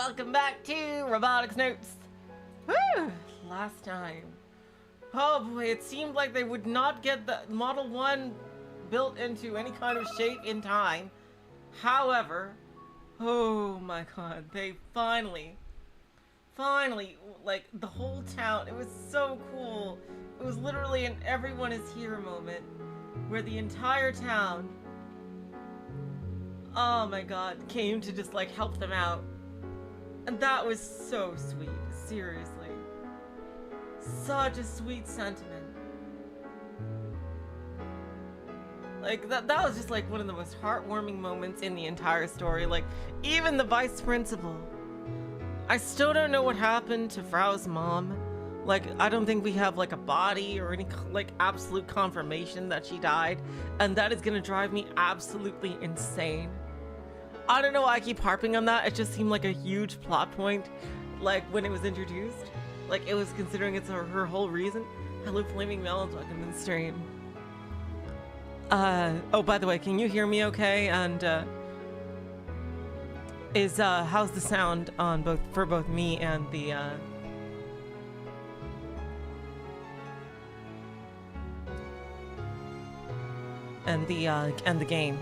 welcome back to Robotics Notes. Woo! Last time. Oh boy, it seemed like they would not get the Model 1 built into any kind of shape in time. However, oh my god, they finally, like, the whole town, it was so cool. It was literally an everyone is here moment, where the entire town, oh my god, came to just, like, help them out. And that was so sweet, seriously. Such a sweet sentiment. Like, that was just, like, one of the most heartwarming moments in the entire story. Like, even the vice principal. I still don't know what happened to Frau's mom. Like, I don't think we have, like, a body or any, like, absolute confirmation that she died. And that is gonna drive me absolutely insane. I don't know why I keep harping on that. It just seemed like a huge plot point, like, when it was introduced. Like, it was considering it's her whole reason. Hello, Flaming Melons, welcome to the stream. Oh, by the way, can you hear me okay? And, how's the sound on for both me and the, and the game?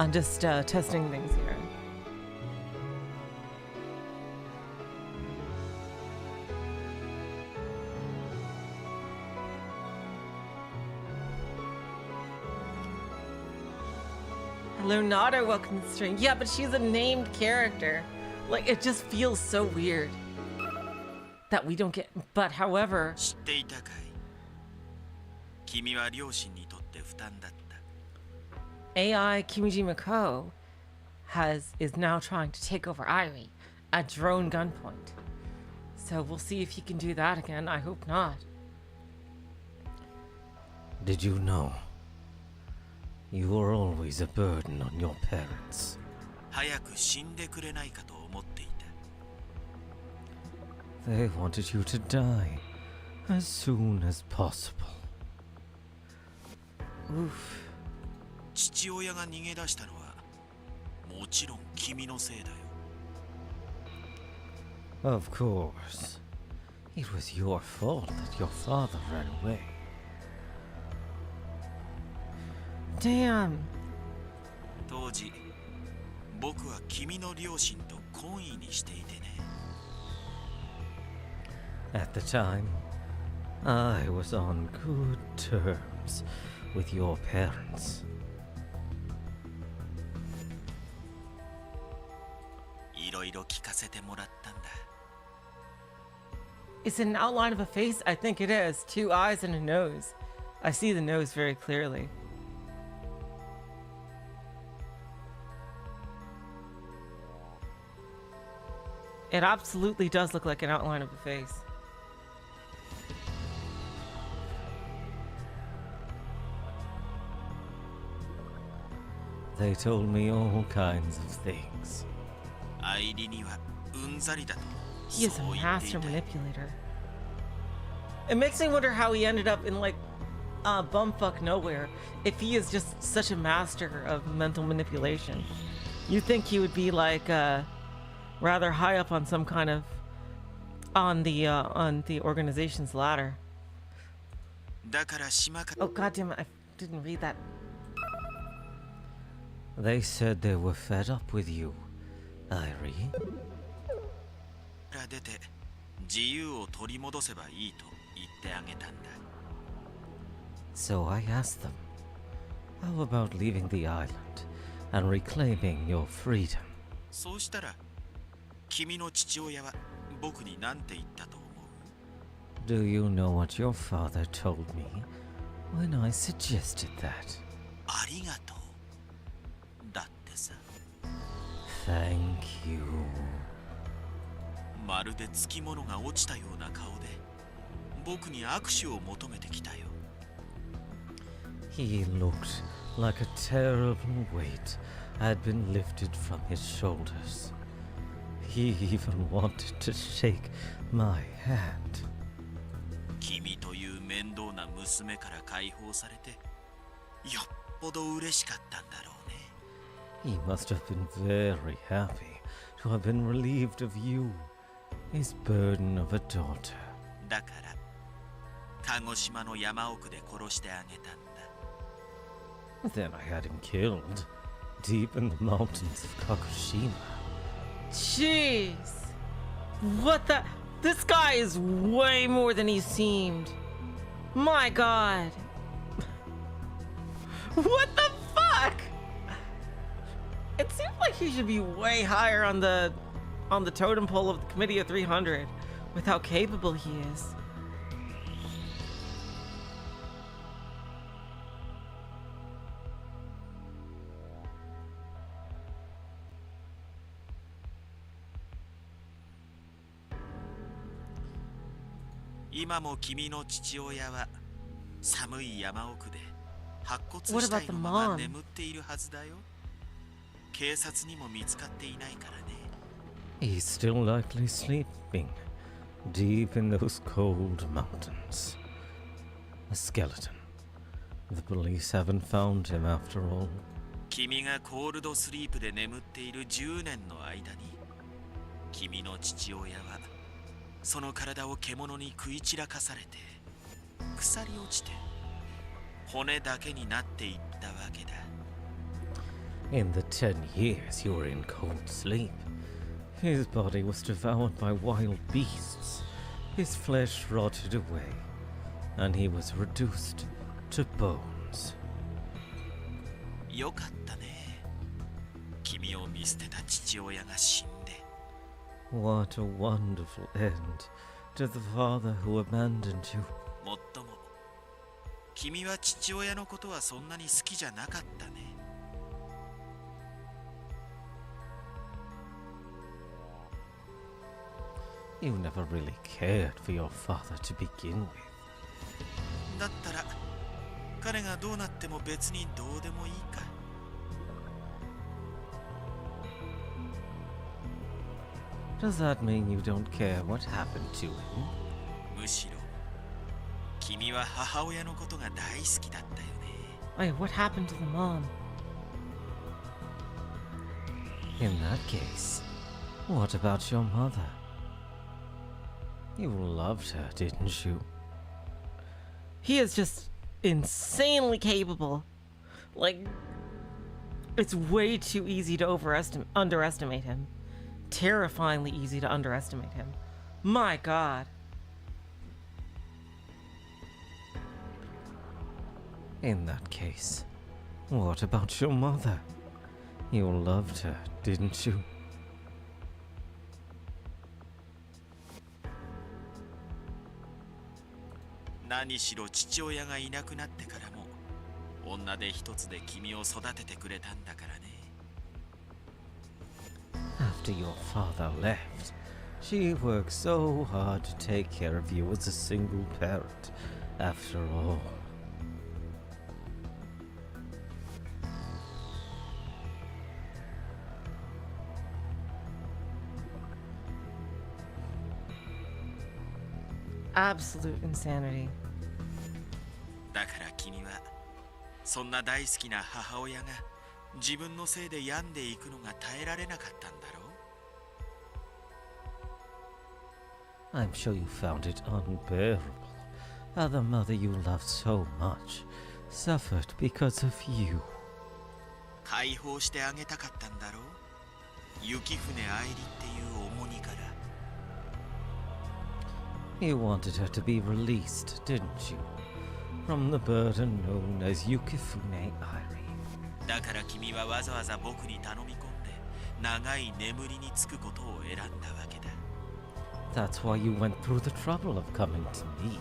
I'm just, testing things here. Hello, Nada, welcome to the stream. Yeah, but she's a named character. Like, it just feels so weird that we don't get. But however, AI Kimijima Kou is now trying to take over Airi at drone gunpoint. So we'll see if he can do that again. I hope not. Did you know? You were always a burden on your parents. They wanted you to die as soon as possible. Oof. Of course. It was your fault that your father ran away. Damn. At the time, I was on good terms with your parents. Is it an outline of a face? I think it is. 2 eyes and a nose. I see the nose very clearly. It absolutely does look like an outline of a face. They told me all kinds of things. He is a master manipulator. It makes me wonder how he ended up in, like, bumfuck nowhere if he is just such a master of mental manipulation. You'd think he would be, like, rather high up on some kind of on the organization's ladder. Oh goddamn it, I didn't read that. They said they were fed up with you, Airi. So I asked them, how about leaving the island and reclaiming your freedom? Do you know what your father told me when I suggested that? Thank you. He looked like a terrible weight had been lifted from his shoulders. He even wanted to shake my hand. He must have been very happy to have been relieved of you, his burden of a daughter. だから鹿児島の山奥で殺してあげたんだ。 Then I had him killed, deep in the mountains of Kakushima. Jeez. What the? This guy is way more than he seemed. My god. What the fuck? It seems like he should be way higher on the totem pole of the Committee of 300 with how capable he is. What about the mom? He's still likely sleeping, deep in those cold mountains. A skeleton. The police haven't found him after all. 君がコールドスリープで眠っている10年の間に、君の父親はその体を獣に食い散らかされて、腐り落ちて、骨だけになっていったわけだ。In the 10 years you were in cold sleep, his body was devoured by wild beasts. His flesh rotted away, and he was reduced to bones. よかったね。君を見捨てた父親が死んで。What a wonderful end to the father who abandoned you. もっとも、君は父親のことはそんなに好きじゃなかったね。You never really cared for your father to begin with. だったら、彼がどうなっても別にどうでもいいか。Does that mean you don't care what happened to him? むしろ、君は母親のことが大好きだったよね。Wait, what happened to the mom? In that case, what about your mother? You loved her, didn't you? He is just insanely capable. Like, it's way too easy to underestimate him. Terrifyingly easy to underestimate him. My god. In that case, what about your mother? You loved her, didn't you? 何しろ父親がいなくなってからも女手一つで君を育ててくれたんだからね。After your father left, she worked so hard to take care of you as a single parent, after all. Absolute insanity. だから君はそんな大好きな母親が自分のせいで病んでいくのが耐えられなかったんだろう。 I'm sure you found it unbearable how the mother you loved so much suffered because of you. 解放してあげたかったんだろう。雪船愛理っていう重荷から。 You wanted her to be released, didn't you? From the burden known as Yukifune Airi. だから君はわざわざ僕に頼み込んで長い眠りにつくことを選んだわけだ。 That's why you went through the trouble of coming to me.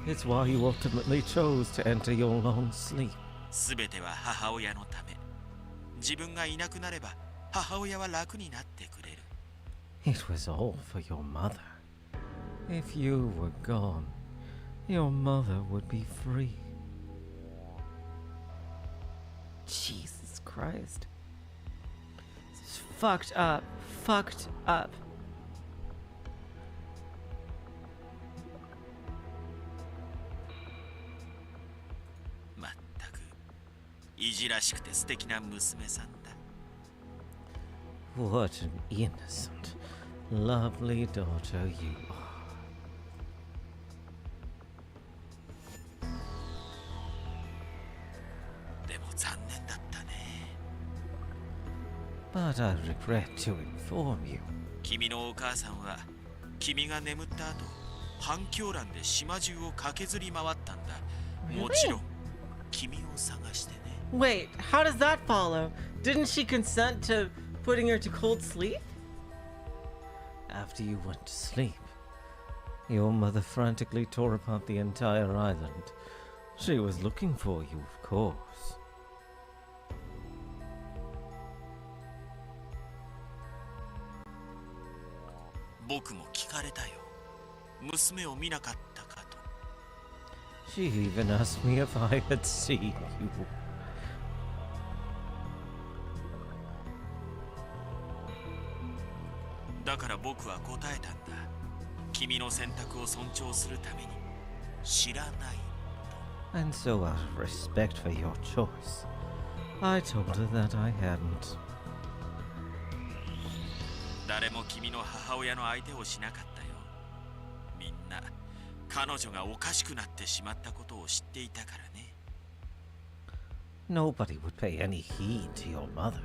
It's why you ultimately chose to enter your long sleep. すべては母親のため。自分がいなくなれば母親は楽になってくれる。 It was all for your mother. If you were gone, your mother would be free. Jesus Christ. This is fucked up. Fucked up. まったくいじらしくて素敵な娘さんだ。What an innocent, lovely daughter you are. But I regret to inform you. 君のお母さんは君が眠った後反響欄で島中を駆けずり回ったんだ。もちろん君を探してね。 Wait, how does that follow? Didn't she consent to putting her to cold sleep? After you went to sleep, your mother frantically tore apart the entire island. She was looking for you, of course. 僕も聞かれたよ。娘を見なかったかと。 She even asked me if I had seen you. だから僕は答えたんだ。君の選択を尊重するために知らない。 And so, out of respect for your choice, I told her that I hadn't. 誰も君の母親の相手をしなかったよ。みんな彼女がおかしくなってしまったことを知っていたからね。 Nobody would pay any heed to your mother.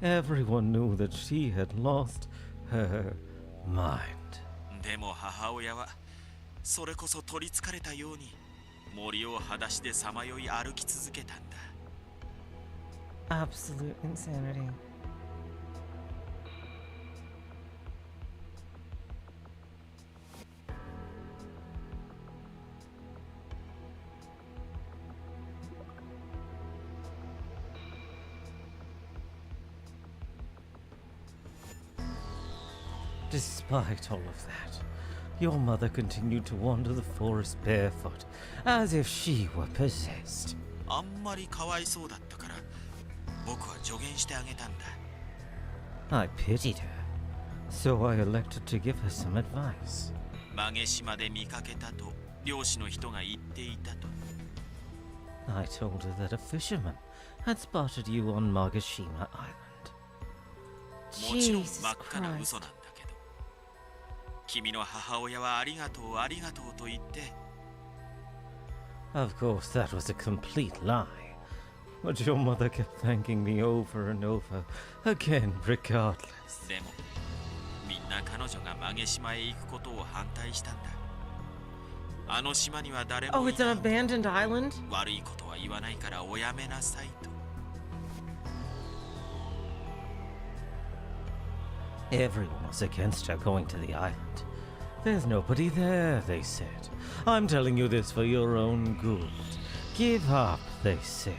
Everyone knew that she had lost her mind. でも母親はそれこそ取りつかれたように森を裸足でさまよい歩き続けたんだ。 Absolute insanity. Despite all of that, your mother continued to wander the forest barefoot, as if she were possessed. あんまりかわいそうだったから僕は助言してあげたんだ。 I pitied her, so I elected to give her some advice. 曲げ島で見かけたと漁師の人が言っていたと。 I told her that a fisherman had spotted you on Magashima Island. もちろん Jesus 真っ赤な Christ. 嘘なんだけど。君の母親はありがとうありがとうと言って。 Of course, that was a complete lie. But your mother kept thanking me over and over, again, regardless. でもみんな彼女が曲げ島へ行くことを反対したんだ。あの島には誰 Oh, もい it's な an い。 abandoned island? 悪いことは言わないからおやめなさいと。 Everyone was against her going to the island. There's nobody there, they said. I'm telling you this for your own good. Give up, they said.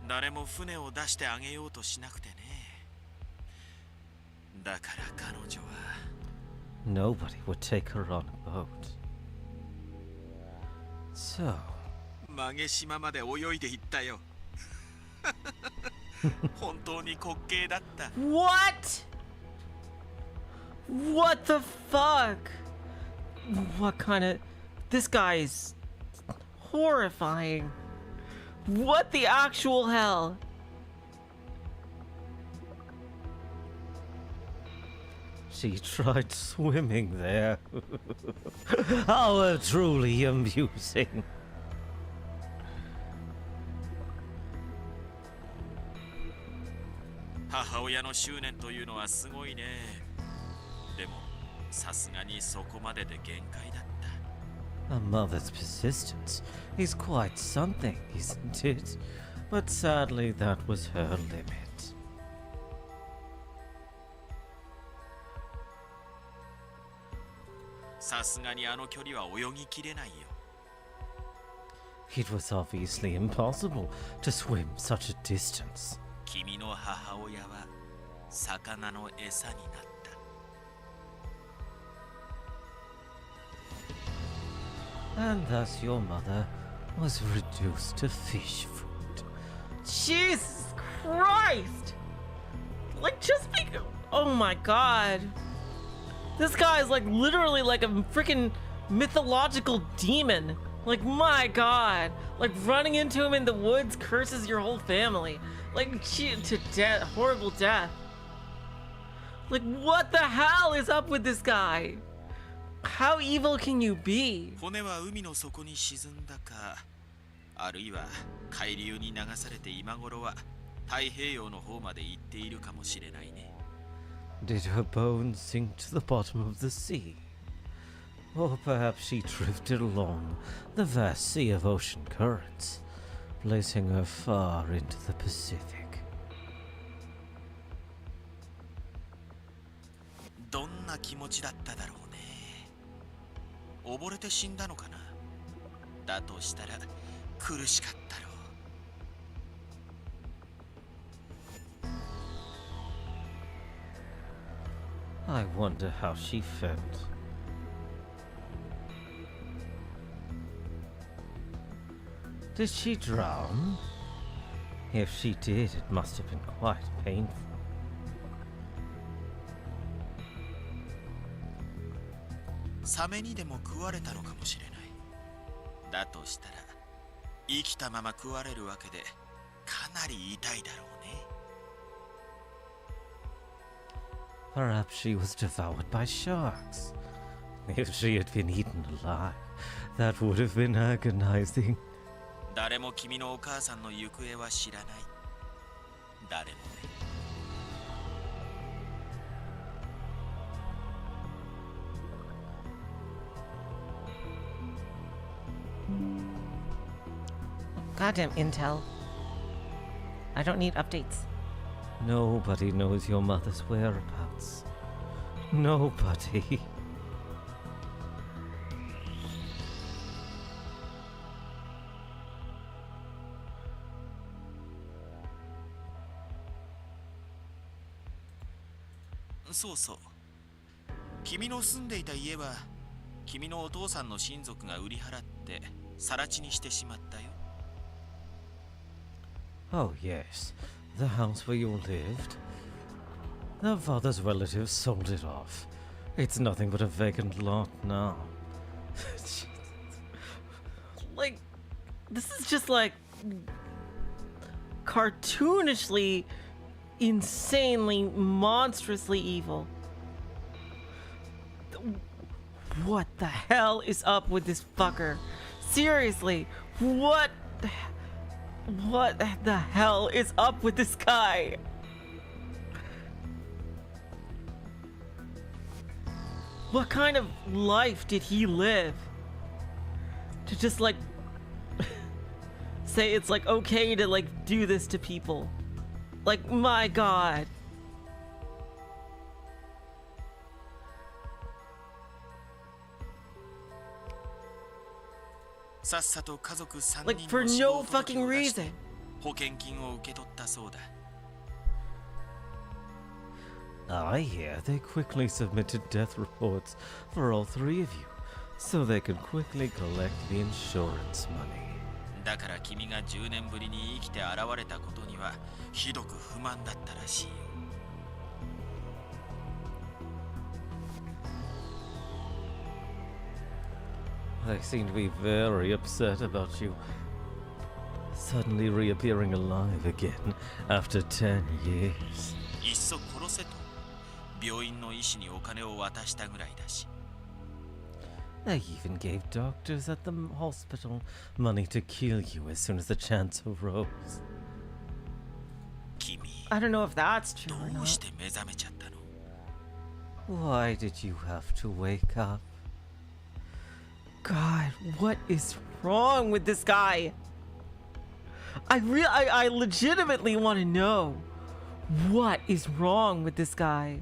誰も船を出してあげようとしなくてね。だから彼女は Nobody would take her on a boat. So, 曲げ島まで泳いで行ったよ。本当に滑稽だった。 What? What the fuck? What kind of... This guy is horrifying. What the actual hell? she tried swimming there. How truly amusing. 母親の執念というのはすごいね。でもさすがにそこまでで限界だった。 A mother's persistence is quite something, isn't it? But sadly, that was her limit. さすがにあの距離は泳ぎきれないよ。 It was obviously impossible to swim such a distance. 君の母親は魚の餌になった。 And thus your mother was reduced to fish food. Jesus Christ! Like, just because... Oh my god. This guy is like literally like a freaking mythological demon. Like, my god. Like running into him in the woods curses your whole family. Like to death, horrible death. Like what the hell is up with this guy? How evil can you be? 骨は海の底に沈んだか、あるいは海流に流されて今頃は太平洋の方まで行っているかもしれないね。Did her bones sink to the bottom of the sea? Or perhaps she drifted along the vast sea of ocean currents, placing her far into the Pacific. どんな気持ちだっただろうね。溺れて死んだのかな。だとしたら苦しかったろう。I wonder how she felt. Did she drown? If she did, it must have been quite painful. サメにでも食われたのかもしれない。だとしたら生きたまま食われるわけでかなり痛いだろうね。Perhaps she was devoured by sharks. If she had been eaten alive, that would have been agonizing. 誰も君のお母さんの行方は知らない。誰もね。Goddamn intel. I don't need updates. Nobody knows your mother's whereabouts. Nobody.そう君の住んでいた家は君のお父さんの親族が売り払って更地にしてしまったよ。 Oh yes, the house where you lived. The father's relatives sold it off. It's nothing but a vacant lot now. Like, this is just like cartoonishly, insanely, monstrously evil. What the hell is up with this fucker? Seriously, what the hell is up with this guy? What kind of life did he live to just like say it's like okay to like do this to people? Like, my god. Like, for no fucking reason. 保険金を受け取ったそうだ。 I hear they quickly submitted death reports for all three of you, so they could quickly collect the insurance money. だから君が10年ぶりに生きて現れたことにはひどく不満だったらしいよ。 They seem to be very upset about you suddenly reappearing alive again after 10 years. いっそ殺せと病院の医師にお金を渡したぐらいだし。 They even gave doctors at the hospital money to kill you as soon as the chance arose. 君、 I don't know if that's true or どう not. して目覚めちゃったの？ Why did you have to wake up? God, what is wrong with this guy? I legitimately want to know what is wrong with this guy.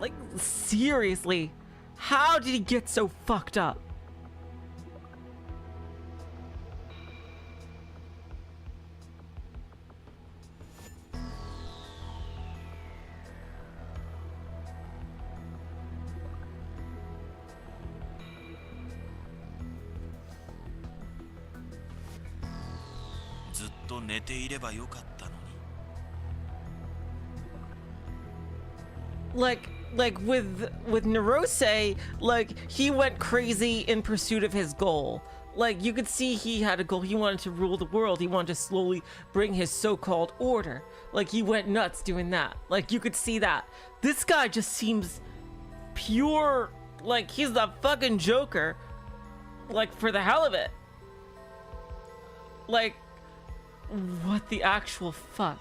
Like, seriously, how did he get so fucked up? Like with Narose, like he went crazy in pursuit of his goal. Like, you could see he had a goal. He wanted to rule the world. He wanted to slowly bring his so-called order. Like, he went nuts doing that. Like, you could see that. This guy just seems pure, like, he's the fucking Joker. Like, for the hell of it. Like, what the actual fuck?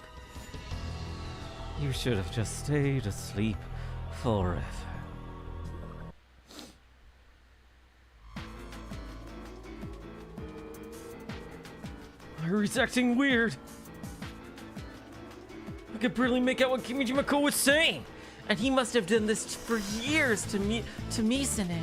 You should have just stayed asleep forever. Airi's acting weird. I could barely make out what Kimijima Kou was saying. And he must have done this for years to Misane.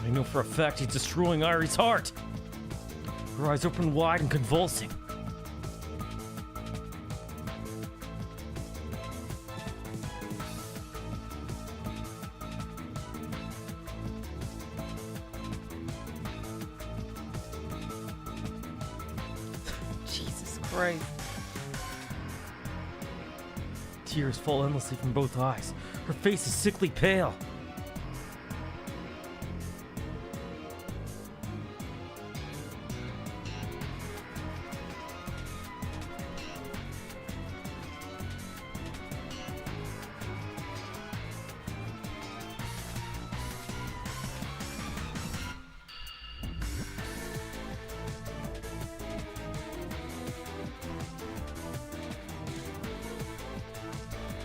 I know for a fact he's destroying Airi's heart. Her eyes open wide and convulsing. Jesus Christ. Tears fall endlessly from both eyes. Her face is sickly pale.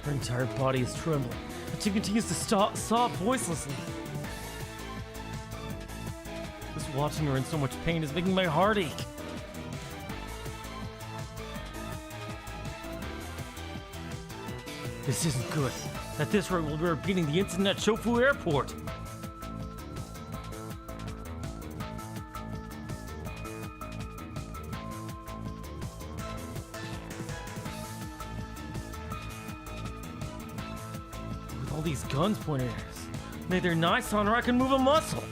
Her entire body is trembling, but she continues to sob voicelessly. Just watching her in so much pain is making my heart ache. This isn't good. At this rate, we'll be repeating the incident at Shofu Airport. All these guns pointed at us. May they're nice on her, I can move a muscle.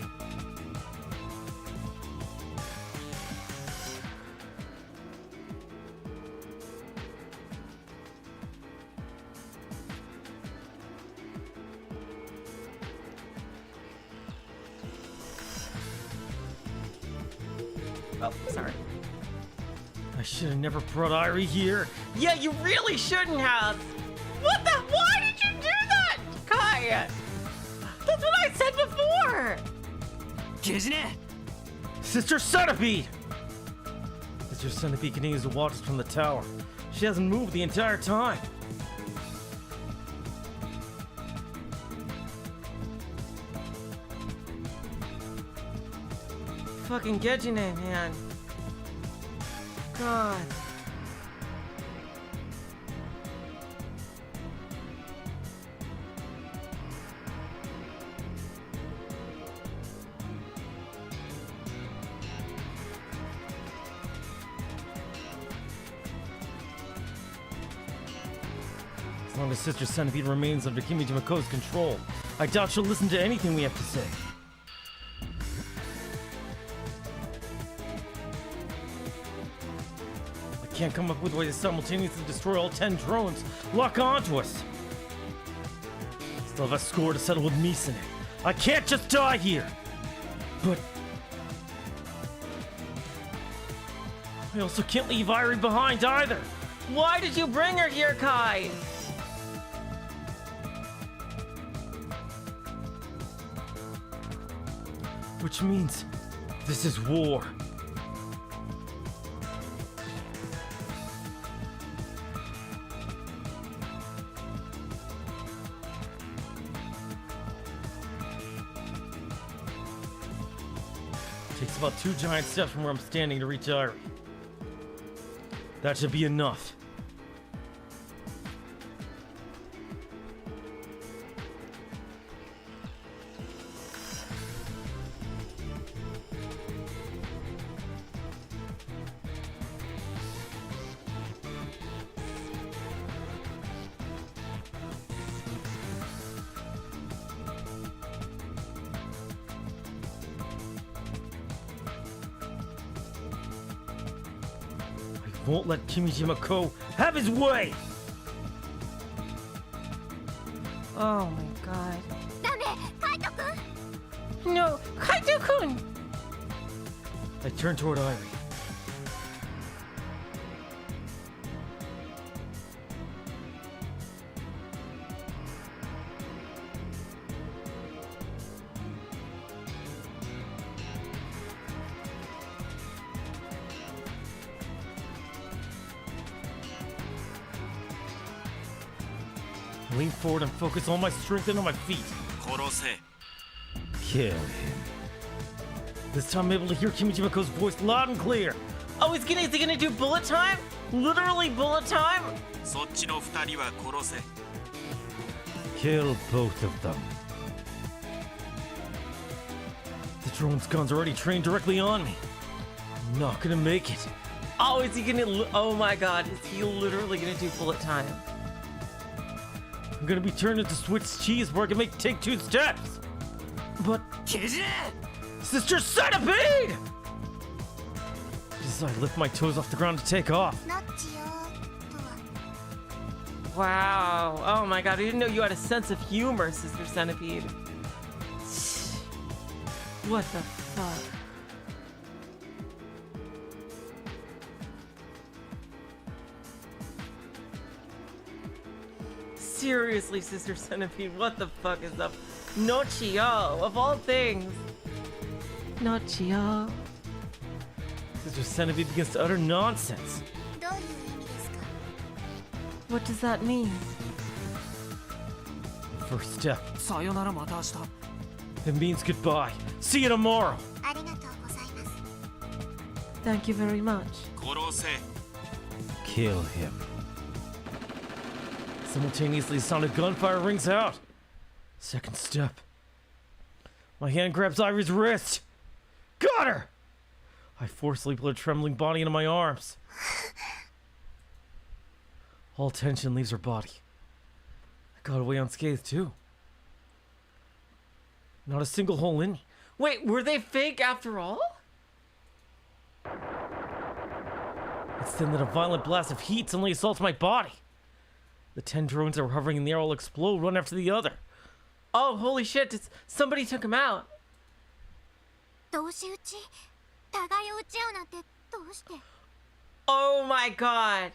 Oh, sorry. I should have never brought Airi here. Yeah, you really shouldn't have. What the? Why did you do that, Kai? That's what I said before. Sister Centipede! Sister Centipede continues to watch us from the tower. She hasn't moved the entire time. Fucking Gejine, man. God. As long as Sister Centipede remains under Kimijima Kou's control, I doubt she'll listen to anything we have to say. I can't come up with a way to simultaneously destroy all 10 drones, lock onto us. Still have a score to settle with Misane. I can't just die here! But I also can't leave Airi behind either! Why did you bring her here, Kai? Which means this is war. Takes about 2 giant steps from where I'm standing to reach Airi. That should be enough. won't let Kimijima Kou have his way! Oh my god. ダメ、カイトくん。 No, Kaito-kun! I turn toward Airi. Lean forward and focus all my strength into my feet. 殺せ Kill him. This time I'm able to hear Kimijima Kou's voice loud and clear. Oh, is he gonna do bullet time? Literally bullet time? そっちの二人は殺せ Kill both of them. The drone's guns are already trained directly on me. I'm not gonna make it. Oh, is he gonna... Oh my god, is he literally gonna do bullet time? I'm gonna be turned into Swiss cheese where I can take 2 steps. But Sister Centipede! As I lift my toes off the ground to take off. ノッチよとは Wow. Oh my god, I didn't know you had a sense of humor, Sister Centipede. What the fuck? Seriously, Sister Centipede, what the fuck is up? Nochio, of all things. Nochio. Sister Centipede begins to utter nonsense. どういう意味ですか What does that mean? First step. さよならまた明日 It means goodbye. See you tomorrow. ありがとうございます Thank you very much. 殺せ Kill him. Simultaneously, the sound of gunfire rings out. Second step. My hand grabs Airi's wrist. Got her! I forcefully pull her trembling body into my arms. All tension leaves her body. I got away unscathed, too. Not a single hole in me. Wait, were they fake after all? It's then that a violent blast of heat suddenly assaults my body. The 10 drones that were hovering in the air all explode one after the other. Oh, holy shit, somebody took him out. 同士撃ち互いを撃ち合うなんてどうして Oh my god.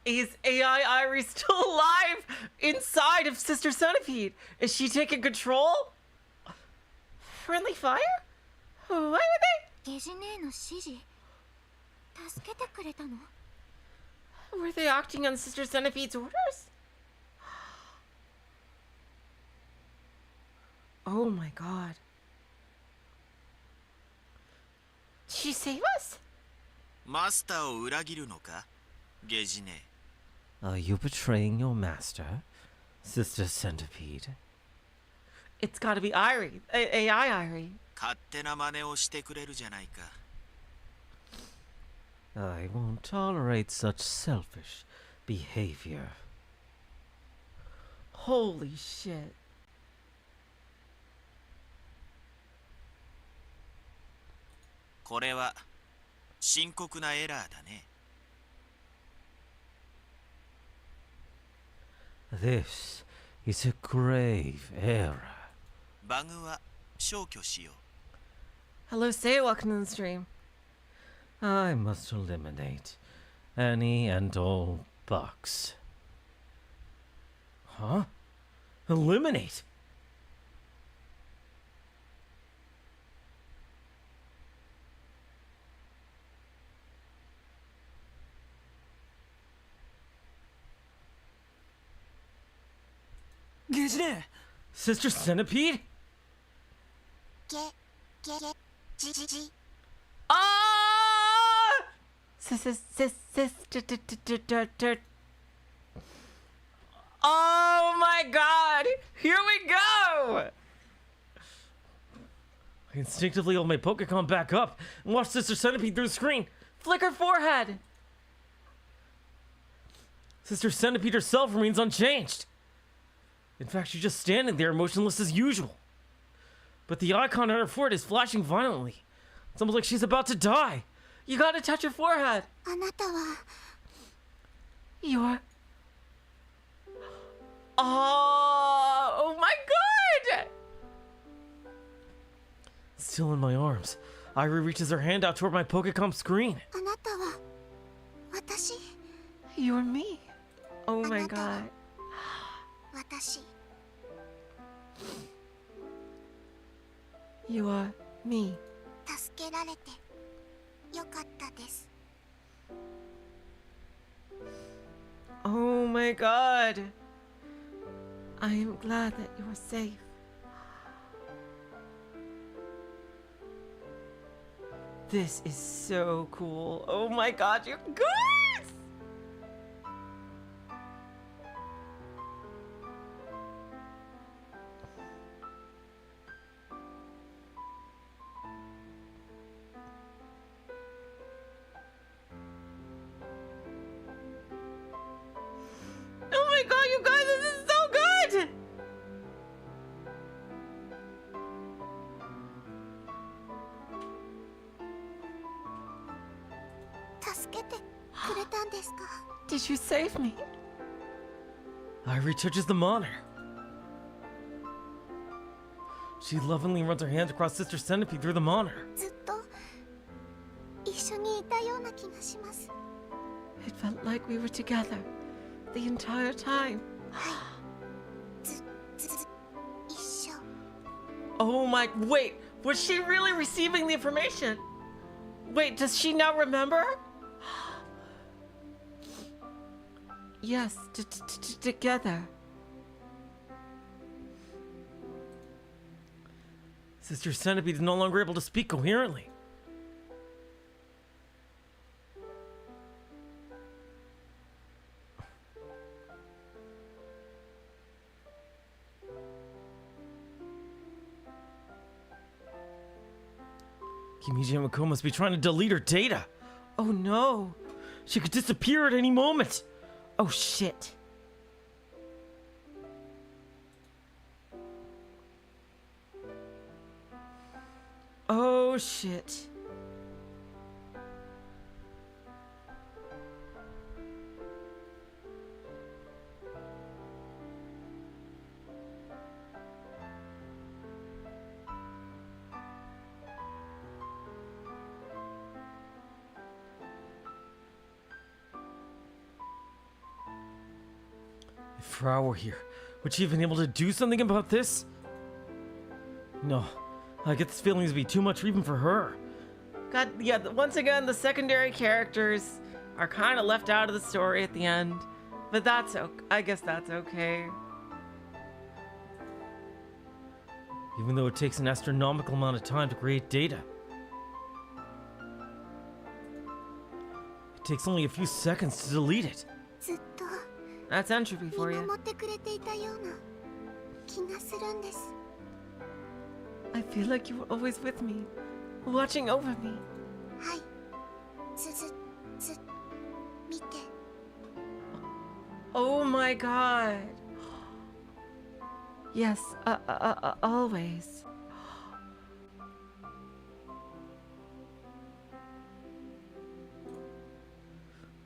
Is AI Airi still alive inside of Sister Centipede? Is she taking control? Friendly fire? Why would they? ゲジ姉の指示助けてくれたの Were they acting on Sister Centipede's orders? Oh my god. Did she save us? マスターを裏切るのかゲジネ Are you betraying your master, Sister Centipede? It's gotta be Airi. AI Airi. 勝手な真似をしてくれるじゃないか I won't tolerate such selfish behavior. Holy shit. これは深刻なエラーだね This is a grave error. バグは消去しよう Hello, Say, welcome to the stream. I must eliminate any and all bugs. Huh? Eliminate? Sister Centipede? ゲゲゲジジジ Ah! Oh my god! Here we go! I instinctively hold my Pokemon back up and watch Sister Centipede through the screen. Flicker forehead! Sister Centipede herself remains unchanged. In fact, she's just standing there motionless as usual. But the icon on her forehead is flashing violently. It's almost like she's about to die. You gotta touch her forehead. あなたは You're... Oh my god! Still in my arms, Airi reaches her hand out toward my Pokecom screen. あなたは私 You're me. Oh my あなたは god. 私 You are me. 助けられてよかったです Oh my god. I am glad that you are safe. This is so cool. Oh my god, you're good! Oh my god, you guys, this is so good! Did you save me? Airi touches the monitor. She lovingly runs her hand across Sister Centipede through the monitor. ずっと一緒にいたような気がします It felt like we were together the entire time. 一緒 Oh my, wait, was she really receiving the information? Wait, does she now remember? Yes, together. Sister Centipede is no longer able to speak coherently. Kimijima Kou must be trying to delete her data. Oh no. She could disappear at any moment. Oh shit. Oh shit. If Frau were here, would she have been able to do something about this? No, I get this feeling to be too much even for her. God, yeah, once again, the secondary characters are kind of left out of the story at the end. But that's okay. I guess that's okay. Even though it takes an astronomical amount of time to create data. It takes only a few seconds to delete it. ずっと That's entropy 見 for you. 守ってくれていたような気がするんです I feel like you were always with me, watching over me. はい見て Oh my god. Yes, always.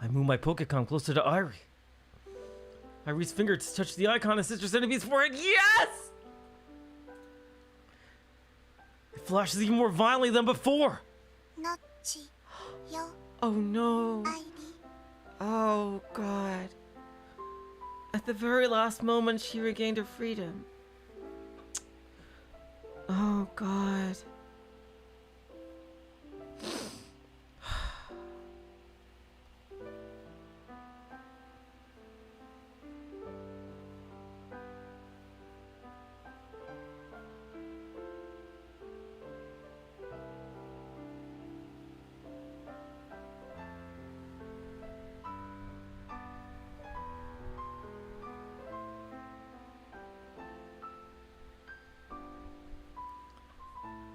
I move my Pokecom closer to Airi. Airi's fingers touch the icon of Sister Centipede's forehead. Yes! It flashes even more violently than before. のっちよ Oh no. アイリ Oh god. At the very last moment, she regained her freedom. Oh god.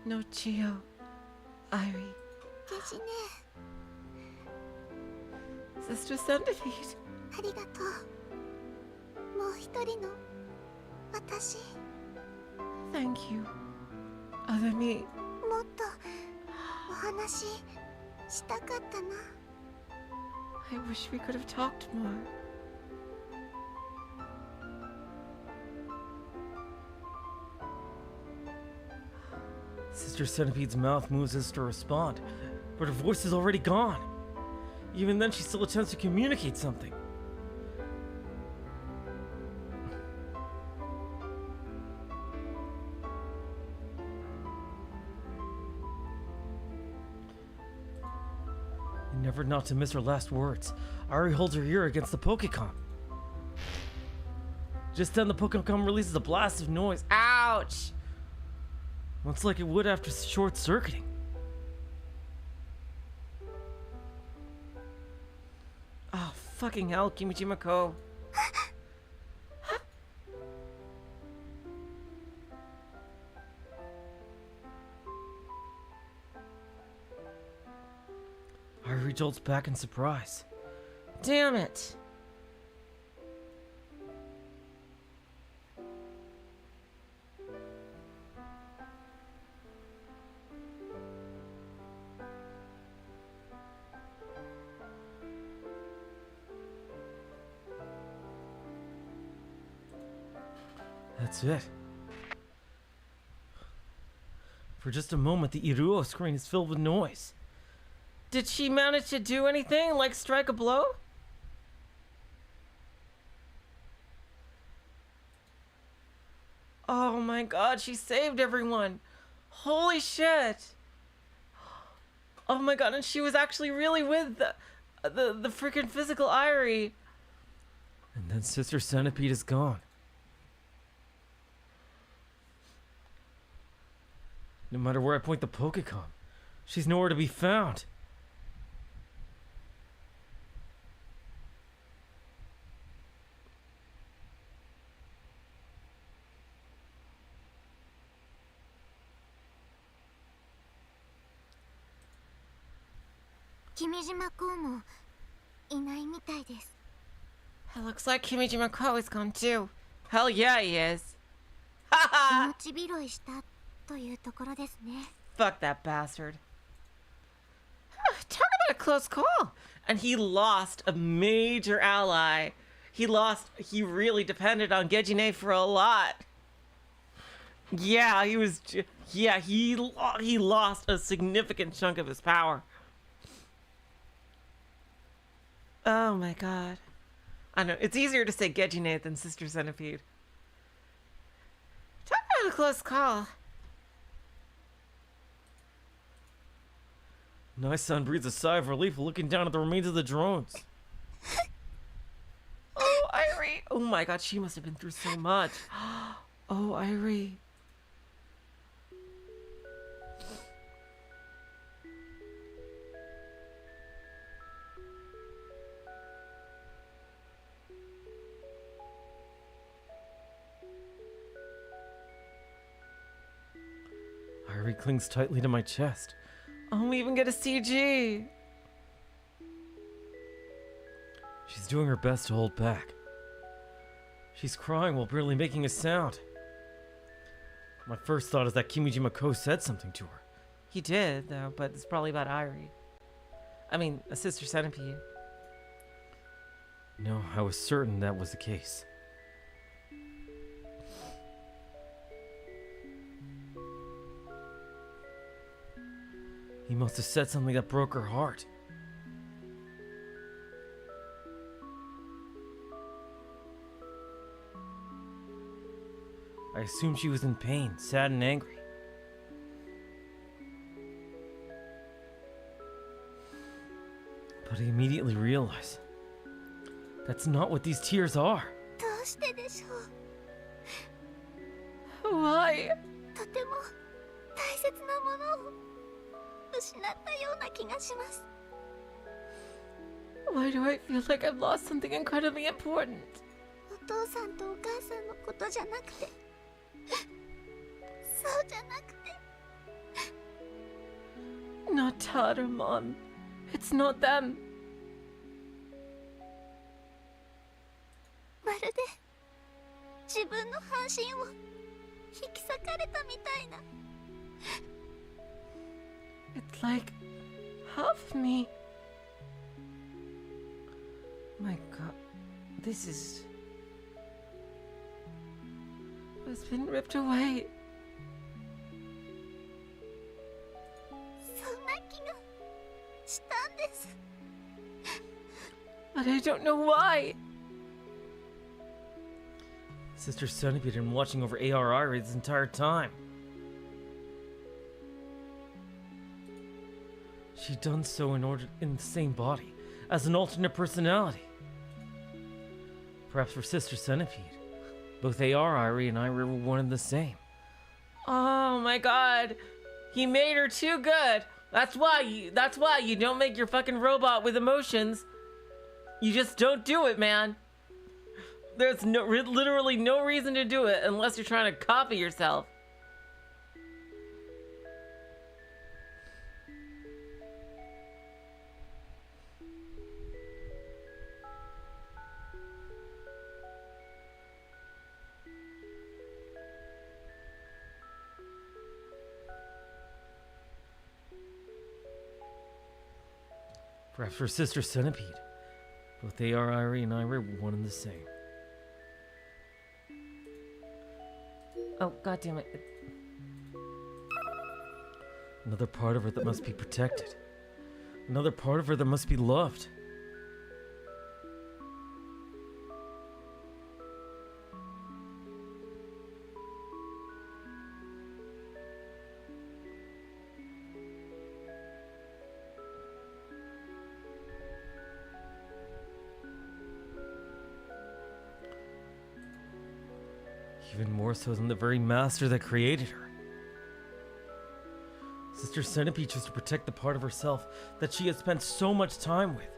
No Chio, Airi, ゲジね Sister Centipede. ありがとうもう一人の私 Thank you. Other me. もっとお話ししたかったな。 I wish we could have talked more. Sister Centipede's mouth moves as to respond, but her voice is already gone. Even then, she still attempts to communicate something. Never not to miss her last words, Airi holds her ear against the Pokecom. Just then, the Pokecom releases a blast of noise. Ouch! Much like it would after short-circuiting. Oh, fucking hell, Kimijima Kou. Airi jolts back in surprise. Damn it! That's it. For just a moment, the Iruo screen is filled with noise. Did she manage to do anything, like strike a blow? Oh my god, she saved everyone. Holy shit. Oh my god, and she was actually really with the freaking physical Airi. And then Sister Centipede is gone. No matter where I point the Pokecom, she's nowhere to be found. Kimijima Kou もいないみたいです。 It looks like Kimijima Kou is gone too. Hell yeah, he is. 命拾いしたというところですね。 Fuck that bastard. Talk about a close call. And he lost a major ally. He really depended on Gejine for a lot. Yeah, he lost a significant chunk of his power. Oh my god. I know, it's easier to say Gejine than Sister Centipede. Talk about a close call. Nice-san breathes a sigh of relief looking down at the remains of the drones. Oh, Airi. Oh my god, she must have been through so much. Oh, Airi. Airi clings tightly to my chest. Oh, we even get a CG. She's doing her best to hold back. She's crying while barely making a sound. My first thought is that Kimijima Kou said something to her. He did, though, but it's probably about Airi. I mean, a Sister Centipede. No, I was certain that was the case. He must have said something that broke her heart. I assumed she was in pain, sad and angry. But I immediately realized that's not what these tears are. どうしてでしょう。 Why? とても大切なものを失ったような気がします。 Why do I feel like I've lost something incredibly important? お父さんとお母さんのことじゃなくて、そうじゃなくて。 Not Dad or Mom. It's not them. まるで自分の半身を引き裂かれたみたいな。 It's like Help me. My god. This is... It's been ripped away. そんな気がしたんです。 But I don't know why. Sister Centipede had been watching over Airi this entire time. She'd done so in the same body, as an alternate personality. Perhaps for Sister Centipede, both Airi and Airi were one and the same. Oh my god. He made her too good. That's why you don't make your fucking robot with emotions. You just don't do it, man. There's literally no reason to do it unless you're trying to copy yourself. Perhaps for Sister Centipede, both Airi and Airi were one and the same. Oh, god damn it. Another part of her that must be protected. Another part of her that must be loved. Even more so than the very master that created her. Sister Centipede chose to protect the part of herself that she had spent so much time with.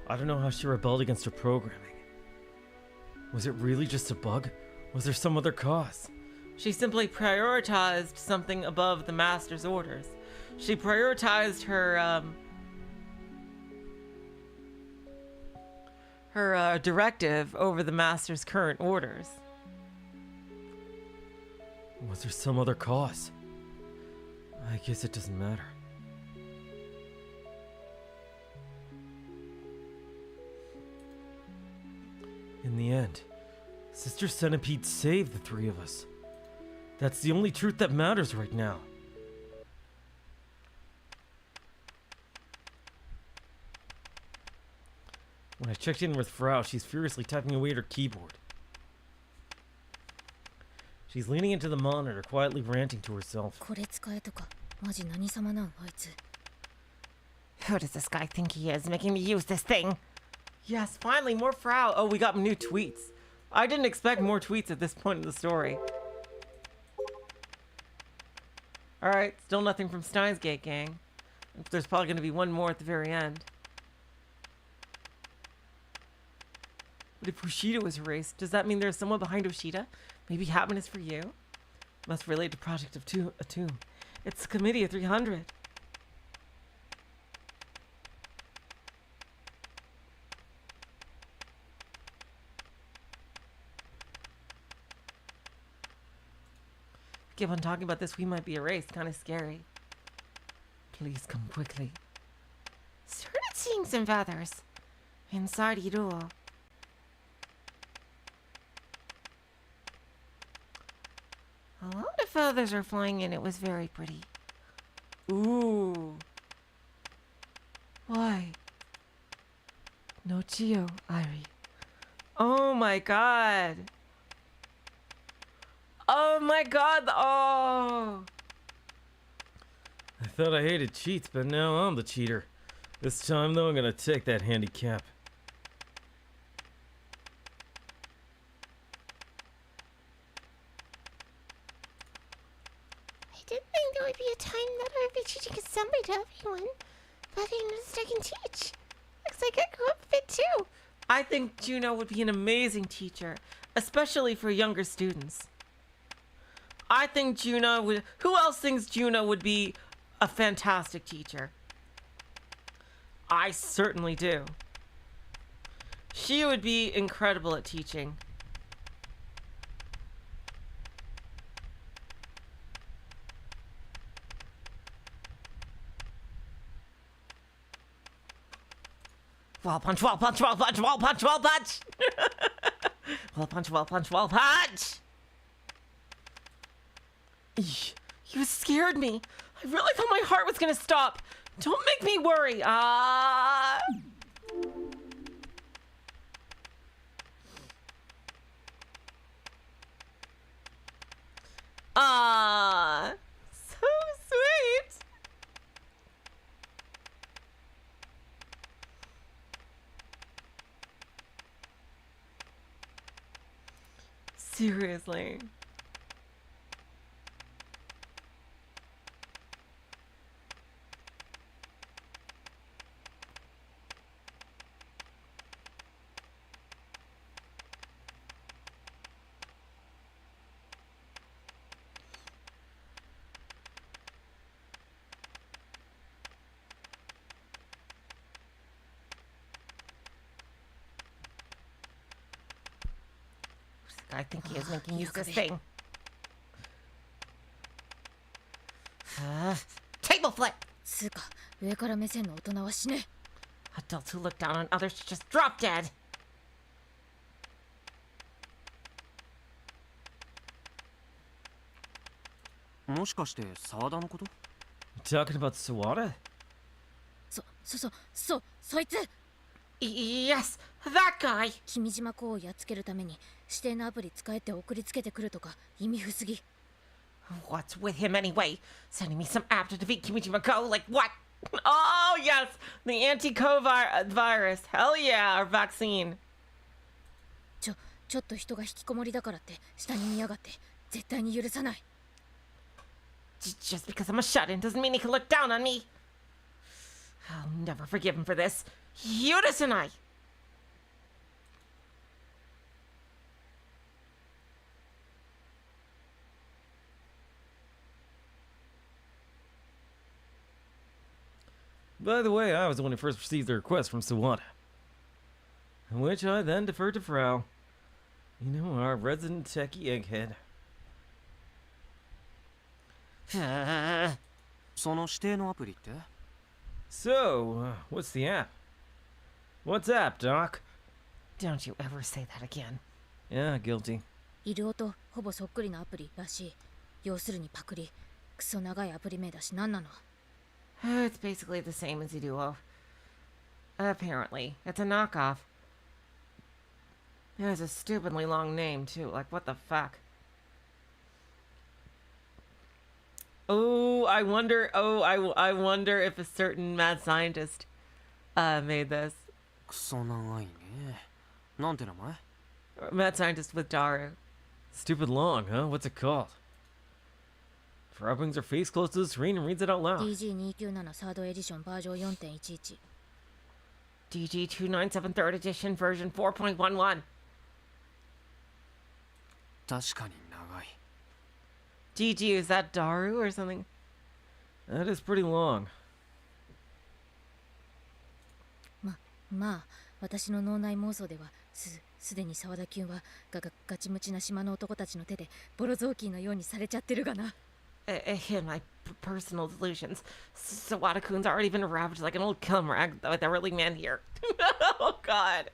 I don't know how she rebelled against her programming. Was it really just a bug? Was there some other cause? She simply prioritized something above the master's orders. She prioritized her directive over the master's current orders. Was there some other cause? I guess it doesn't matter. In the end, Sister Centipede saved the three of us. That's the only truth that matters right now. When I checked in with Frau, she's furiously typing away at her keyboard. She's leaning into the monitor, quietly ranting to herself. これ使えとかマジ何様なんあいつ。 Who does this guy think he is, making me use this thing? Yes, finally, more Frau. Oh, we got new tweets. I didn't expect more tweets at this point in the story. Alright, still nothing from Steins Gate Gang. There's probably going to be one more at the very end. But if Ushida was erased, does that mean there's someone behind Ushida? Maybe happiness for you? Must relate to Project of a Tomb. It's Committee of 300. Keep on talking about this, we might be erased. Kind of scary. Please come quickly. Started seeing some feathers inside Hiro. A lot of feathers are flying in. It was very pretty. Ooh. Why? No Chio, Airi. Oh my god. Oh my god. Oh. I thought I hated cheats, but now I'm the cheater. This time, though, I'm gonna take that handicap. I didn't think there would be a time that I would be teaching assembly to everyone, but I noticed I can teach. Looks like I grew up a bit too. I think Juno would be an amazing teacher, especially for younger students. I think Juno would... Who else thinks Juno would be a fantastic teacher? I certainly do. She would be incredible at teaching. Wall punch, wall punch, wall punch, wall punch, wall punch! Wall punch, wall punch, wall punch! You scared me. I really thought my heart was gonna stop. Don't make me worry. So sweet. Seriously. I think he is making use of this thing. Table flip! つうか上から目線の大人は死ね。 Adults who look down on others should just drop dead. もしかして沢田のこと？ Talking about Sawada? そいつ Yes, that guy! 君島子をやっつけるために指定のアプリ使えて送りつけてくるとか意味不思議。 What's with him anyway? Sending me some app to defeat Kimijima Kou? Like what? Oh, yes! The anti-Kou virus. Hell yeah, our vaccine. ちょっと人が引きこもりだからって下に見やがって絶対に許さない。 Just because I'm a shut-in doesn't mean he can look down on me. I'll never forgive him for this. Yudisanai! By the way, I was the one who first received the request from Sawada, which I then deferred to Frau. You know, our resident techie egghead. その指定のアプリって？ So, what's the app? What's app, Doc? Don't you ever say that again. Yeah, guilty. いる音ほぼそっくりなアプリらしい。要するにパクリ。クソ長いアプリ名だし何なの？ It's basically the same as Iduo. Apparently. It's a knockoff. It has a stupidly long name, too. Like, what the fuck? Oh, I wonder if a certain mad scientist made this. クソ長いね。なんて名前？ Mad scientist with Daru. Stupid long, huh? What's it called? Frau brings her face close to the screen and reads it out loud. DG297 サードエディションバージョン 4.11。 DG297 3rd edition version 4.11. 確かに長い。 DG, is that Daru or something? That is pretty long. まあ私の脳内妄想ではすでに沢田キュンはガチムチな島の男たちの手でボロ雑巾のようにされちゃってるがな。 In my personal delusions, Sawada-kun's already been ravaged like an old cum rag with every man here. Oh god.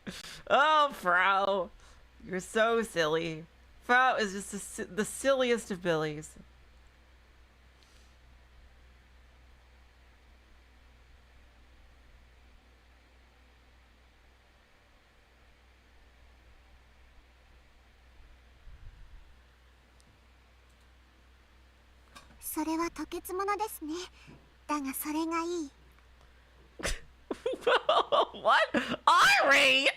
Oh, Frau. You're so silly. Frau is just the silliest of billies. What? Airi!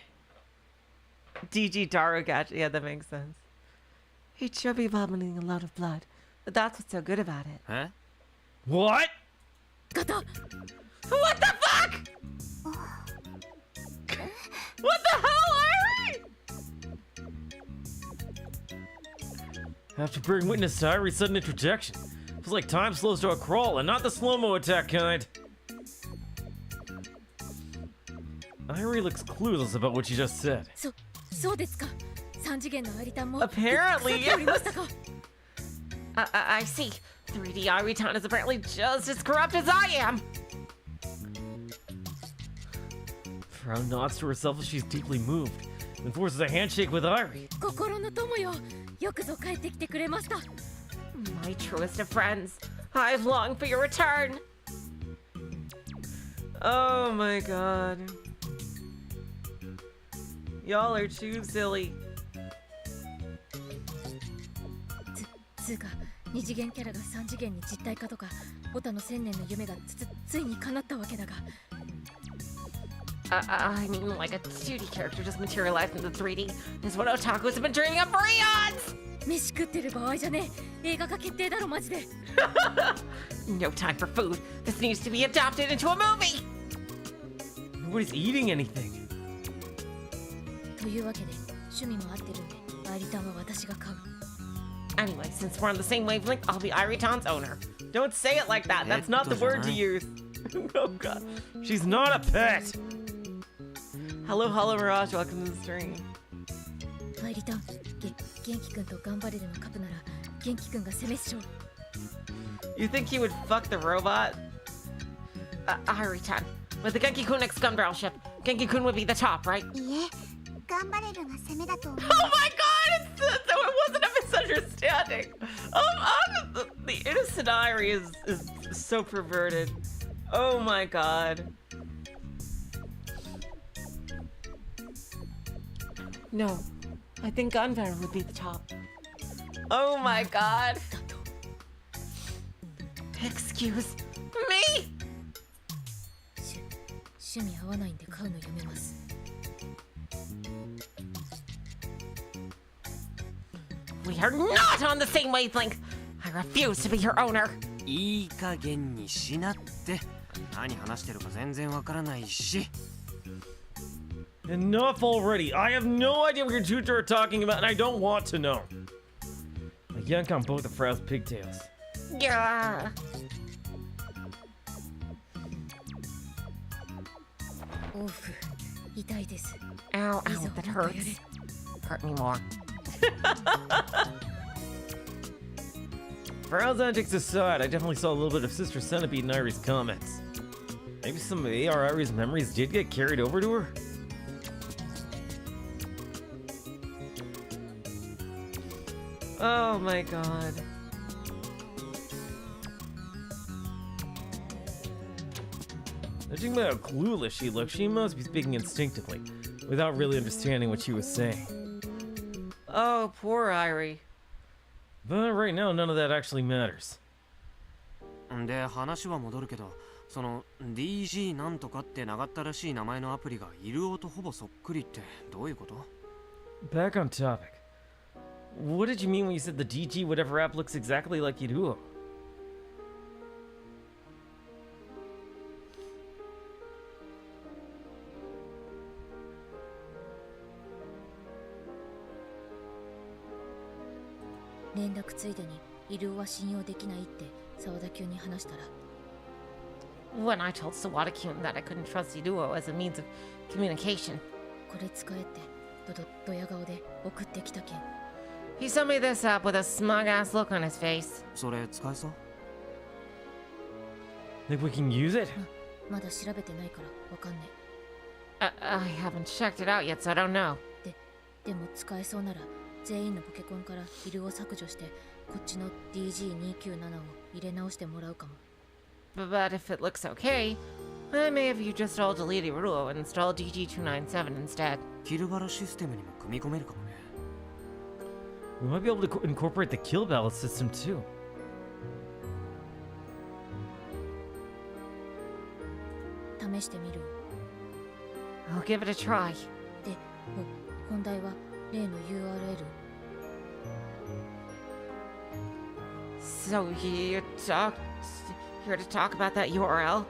DG Daru Gacha. Yeah, that makes sense. He should be vomiting a lot of blood. But that's what's so good about it. え？ What? ガタ What the fuck? What the hell, Airi? After bearing witness to Airi's sudden interjection, feels like time slows to a crawl and not the slow-mo attack kind. Airi looks clueless about what she just said. そうですか。3次元のアリタンも Apparently, 腐っておりましたか。 I see. 3D Airi Town is apparently just as corrupt as I am. Frau nods to herself as she's deeply moved, and forces a handshake with Airi. 心の友よ、よくぞ帰ってきてくれました。 My truest of friends, I've longed for your return. Oh my god. Y'all are too silly. つうか、二次元キャラが三次元に実体化とか、オタの千年の夢がついに叶ったわけだが。 I mean, like a 2D character just materialized into 3D is what otakus have been dreaming of for eons! 飯食ってる場合じゃねえ。映画化決定だろマジで。 No time for food. This needs to be adapted into a movie! Nobody's eating anything. というわけで、趣味も合ってるんで、アイリタンは私が買う。 Anyway, since we're on the same wavelength, I'll be Airitan's owner. Don't say it like that. That's not the word to use. Oh god. She's not a pet! Hello, Mirage. Welcome to the stream. アイリタン、元気くんと頑張れるのカプなら、元気くんが攻めっしょ。 You think he would fuck the robot? Airi-tan. With the Genki-kun X gun barrel ship, Genki-kun would be the top, right? いえ、頑張れるが攻めだと思う。 Oh my god! So it wasn't a misunderstanding. The innocent Airi is so perverted. Oh my god. No, I think gun barrel would be the top. Oh my god. Excuse me? 趣味合わないんで買うのやめます。 We are not on the same wavelength. I refuse to be your owner. いい加減にしなって。何話してるか全然わからないし。 Enough already! I have no idea what your two are talking about, and I don't want to know. I yank on both of Frau's pigtails. Yeah. オフ、痛いです。 Ow, いいぞ、 ow, that もっとやれ。 hurts. Hurt me more. Frau's antics aside, I definitely saw a little bit of Sister Centipede in Airi's comments. Maybe some of Airi's memories did get carried over to her? Oh my god. Judging by how clueless she looked, she must be speaking instinctively, without really understanding what she was saying. Oh, poor Airi. But right now, none of that actually matters. で、話は戻るけど、その DG なんとかって長ったらしい名前のアプリがイルオとほぼそっくりってどういうこと？ Back on topic. What did you mean when you said the DG whatever app looks exactly like Iruo? When I told Sawada-kun that I couldn't trust Iruo as a means of communication. これ使えってドヤ顔で送ってきたけん。 He sent me this app with a smug-ass look on his face. それ使えそう？ Think we can use it? まだ調べてないからわかんね I haven't checked it out yet, so I don't know. え。でも使えそうなら全員のポケコンからイルを削除してこっちの DG297 を入れ直してもらうかも。 But if it looks okay, I may have you just all delete Iruo and install DG297 instead. キルバラシステムにも組み込めるかもね。 We might be able to incorporate the kill ballot system too. 試してみる。 I'll give it a try. で、本題は例の URL。 So here to talk about that URL?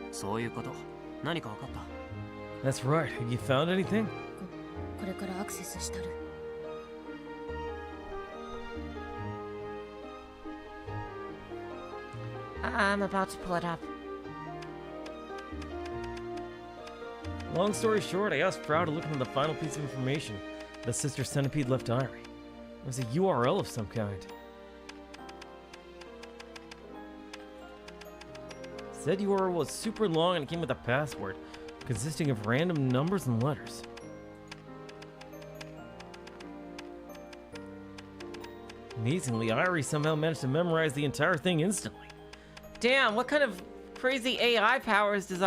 そういうこと。何か分かった？ That's right. Have you found anything? これからアクセスしたる。 I'm about to pull it up. Long story short, I asked Frau to look into the final piece of information that Sister Centipede left Airi. It was a URL of some kind. Said URL was super long and came with a password consisting of random numbers and letters. Amazingly, Airi somehow managed to memorize the entire thing instantly. Damn, what kind of crazy AI powers does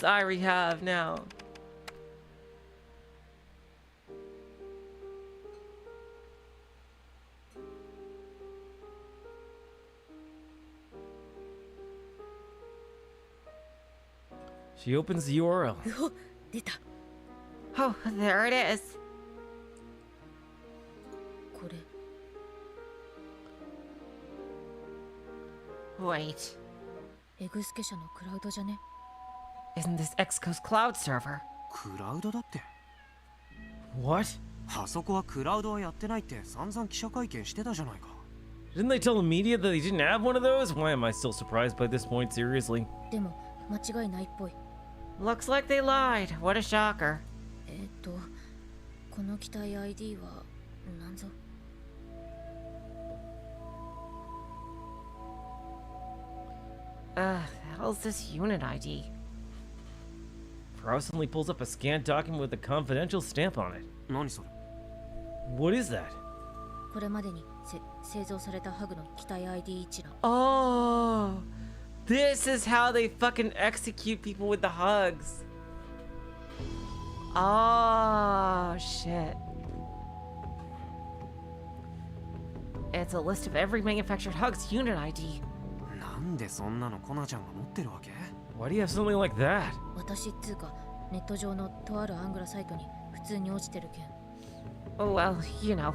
Airi have now? She opens the URL. うお、出た。 Oh, there it is. これ Wait, エグスケ社のクラウドじゃね？ isn't this Exco's cloud server? クラウドだって。 What? あそこはクラウドはやってないって散々記者会見してたじゃないか。 Didn't they tell the media that they didn't have one of those? Why am I still surprised by this point, seriously? でも間違いないっぽい。 Looks like they lied. What a shocker. この機体 ID は何ぞ？ The hell's this unit ID? Farouk suddenly pulls up a scanned document with a confidential stamp on it. 何それ？ What is that? これまでに製造されたハグの機体 ID 一覧。 Oh, this is how they fucking execute people with the hugs. Oh, shit. It's a list of every manufactured hugs unit ID. なんでそんなのコナちゃんが持ってるわけ？ Why do you have something like that? 私っつうかネット上のとあるアングラサイトに普通に落ちてるけん。 Oh, well, you know,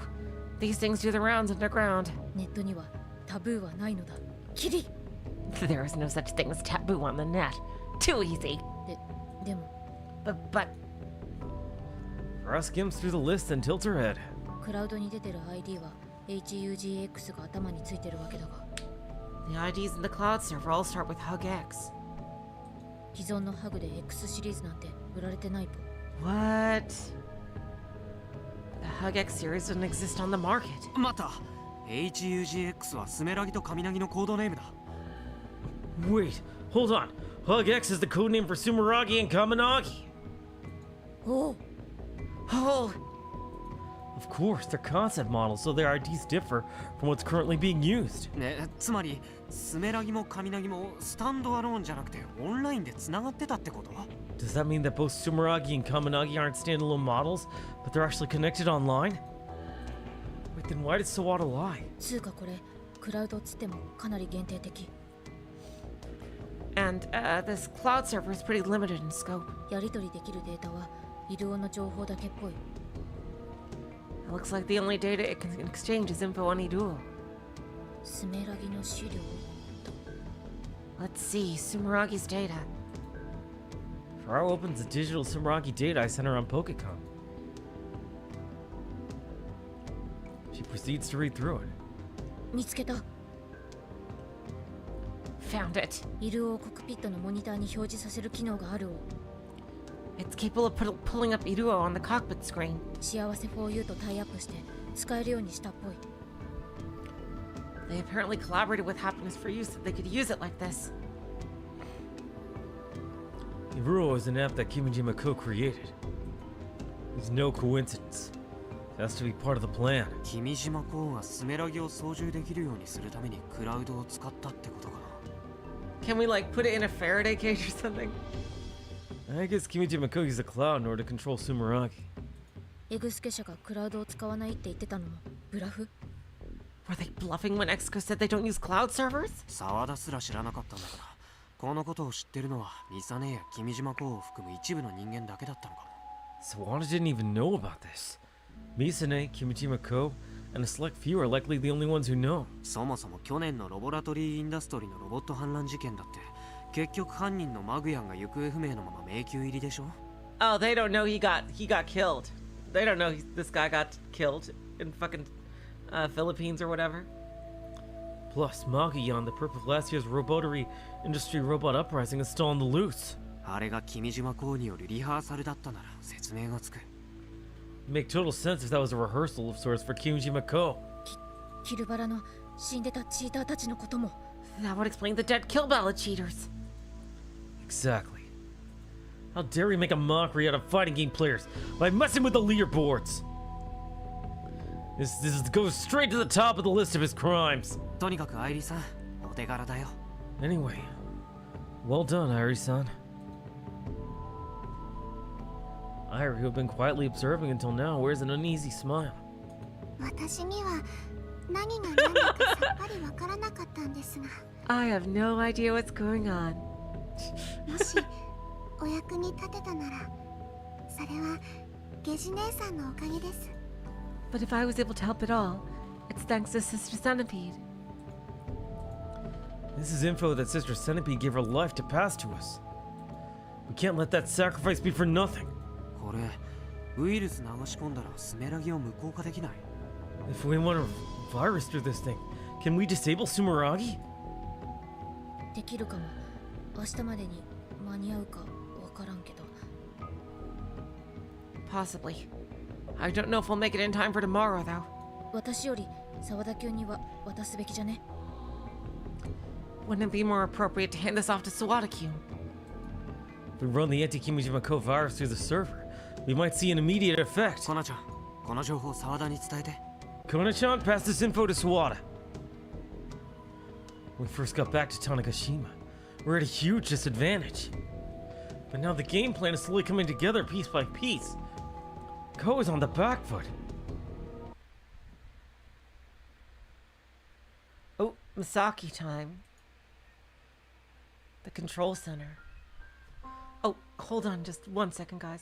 these things do the rounds underground. ネットにはタブーはないのだ。キリ。 There is no such thing as taboo on the net. Too easy. でも But Farouk skims through the list and tilts her head. クラウドに出てる ID は HUGX が頭についてるわけだが、 the IDs in the cloud server all start with Hug X. 既存のハグで X シリーズなんて売られてないぽ。 What? The Hug X series doesn't exist on the market. また HUGX はスメラギとカミナギのコードネームだ。 Wait, hold on. Hug X is the code name for Sumeragi and Kaminagi. おお、 Oh, Of course, they're concept models, so their IDs differ from what's currently being used. ね、つまりスメラギもカミナギもスタンドアローンじゃなくてオンラインでつながってたってこと？ Does that mean that both Sumeragi and Kaminagi aren't standalone models, but they're actually connected online? Wait, then why did Sawada lie? つうかこれクラウドっつってもかなり限定的。 and this cloud server is pretty limited in scope. やり取りできるデータはイルオの情報だけっぽい。 It looks like the only data it can exchange is info on Iruo. スメラギの資料。 Let's see, Sumeragi's data. Farouk opens the digital Sumeragi data I sent her on Pokecom. She proceeds to read through it. 見つけた。 Found it. イルオをコックピットのモニターに表示させる機能があるを。 It's capable of pulling up Iruo on the cockpit screen. 幸せ 4U とタイアップして使えるようにしたっぽい。 They apparently collaborated with Happiness for You so they could use it like this. Iruo is an app that Kimijima Kou created. It's no coincidence. It has to be part of the plan. 君島コウがスメラギを操縦できるようにするためにクラウドを使ったってことかな。 Can we like put it in a Faraday cage or something? I guess Kimijima Kou uses a cloud in order to control Sumeragi. エグスケ社がクラウドを使わないって言ってたのもブラフ？ Were they bluffing when Exco said they don't use cloud servers? 沢田すら知らなかったんだから、このことを知ってるのはミサネや君島コウを含む一部の人間だけだったのかも。 Sawada didn't even know about this. Misane, Kimijima Kou, and a select few are likely the only ones who know. そもそも去年のロボラトリーインダストリーのロボット反乱事件だって結局犯人のマグヤンが行方不明のまま迷宮入りでしょ。 Oh, they don't know he got killed. They don't know this guy got killed in fucking Philippines or whatever. Plus, Magiyan, the purpose of last year's robotery industry robot uprising, is still on the loose. あれが君島コウによるリハーサルだったなら説明がつく。 It'd make total sense if that was a rehearsal of sorts for Kimijima Kou. キルバラの死んでたチーターたちのことも。 That would explain the dead Kill Ballad cheaters. Exactly. How dare he make a mockery out of fighting game players by messing with the leaderboards? This goes straight to the top of the list of his crimes. とにかくアイリさん、お手柄だよ。 Anyway, well done, Airi-san. Airi, who had been quietly observing until now, wears an uneasy smile. 私には何が何だかさっぱりわからなかったんですが、 I have no idea what's going on. もしお役に立てたなら、それはゲジ姉さんのおかげです。 But if I was able to help at all, it's thanks to Sister Centipede. This is info that Sister Centipede gave her life to pass to us. We can't let that sacrifice be for nothing. これ、ウイルス流し込んだらスメラギを無効化できない。 If we want a virus through this thing, can we disable Sumeragi? できるかも。明日までに間に合うかわからんけど。 Possibly. I don't know if we'll make it in time for tomorrow, though. 私より沢田君には渡すべきじゃね。 Wouldn't it be more appropriate to hand this off to Sawada-kun? If we run the anti-Kimijima Kou virus through the server, we might see an immediate effect. コナちゃん、この情報沢田に伝えて。 Kona-chan, pass this info to Sawada. When we first got back to Tanegashima, we're at a huge disadvantage. But now the game plan is slowly coming together piece by piece. Kou is on the back foot. Oh, Misaki time. The control center. Oh, hold on just 1 second, guys.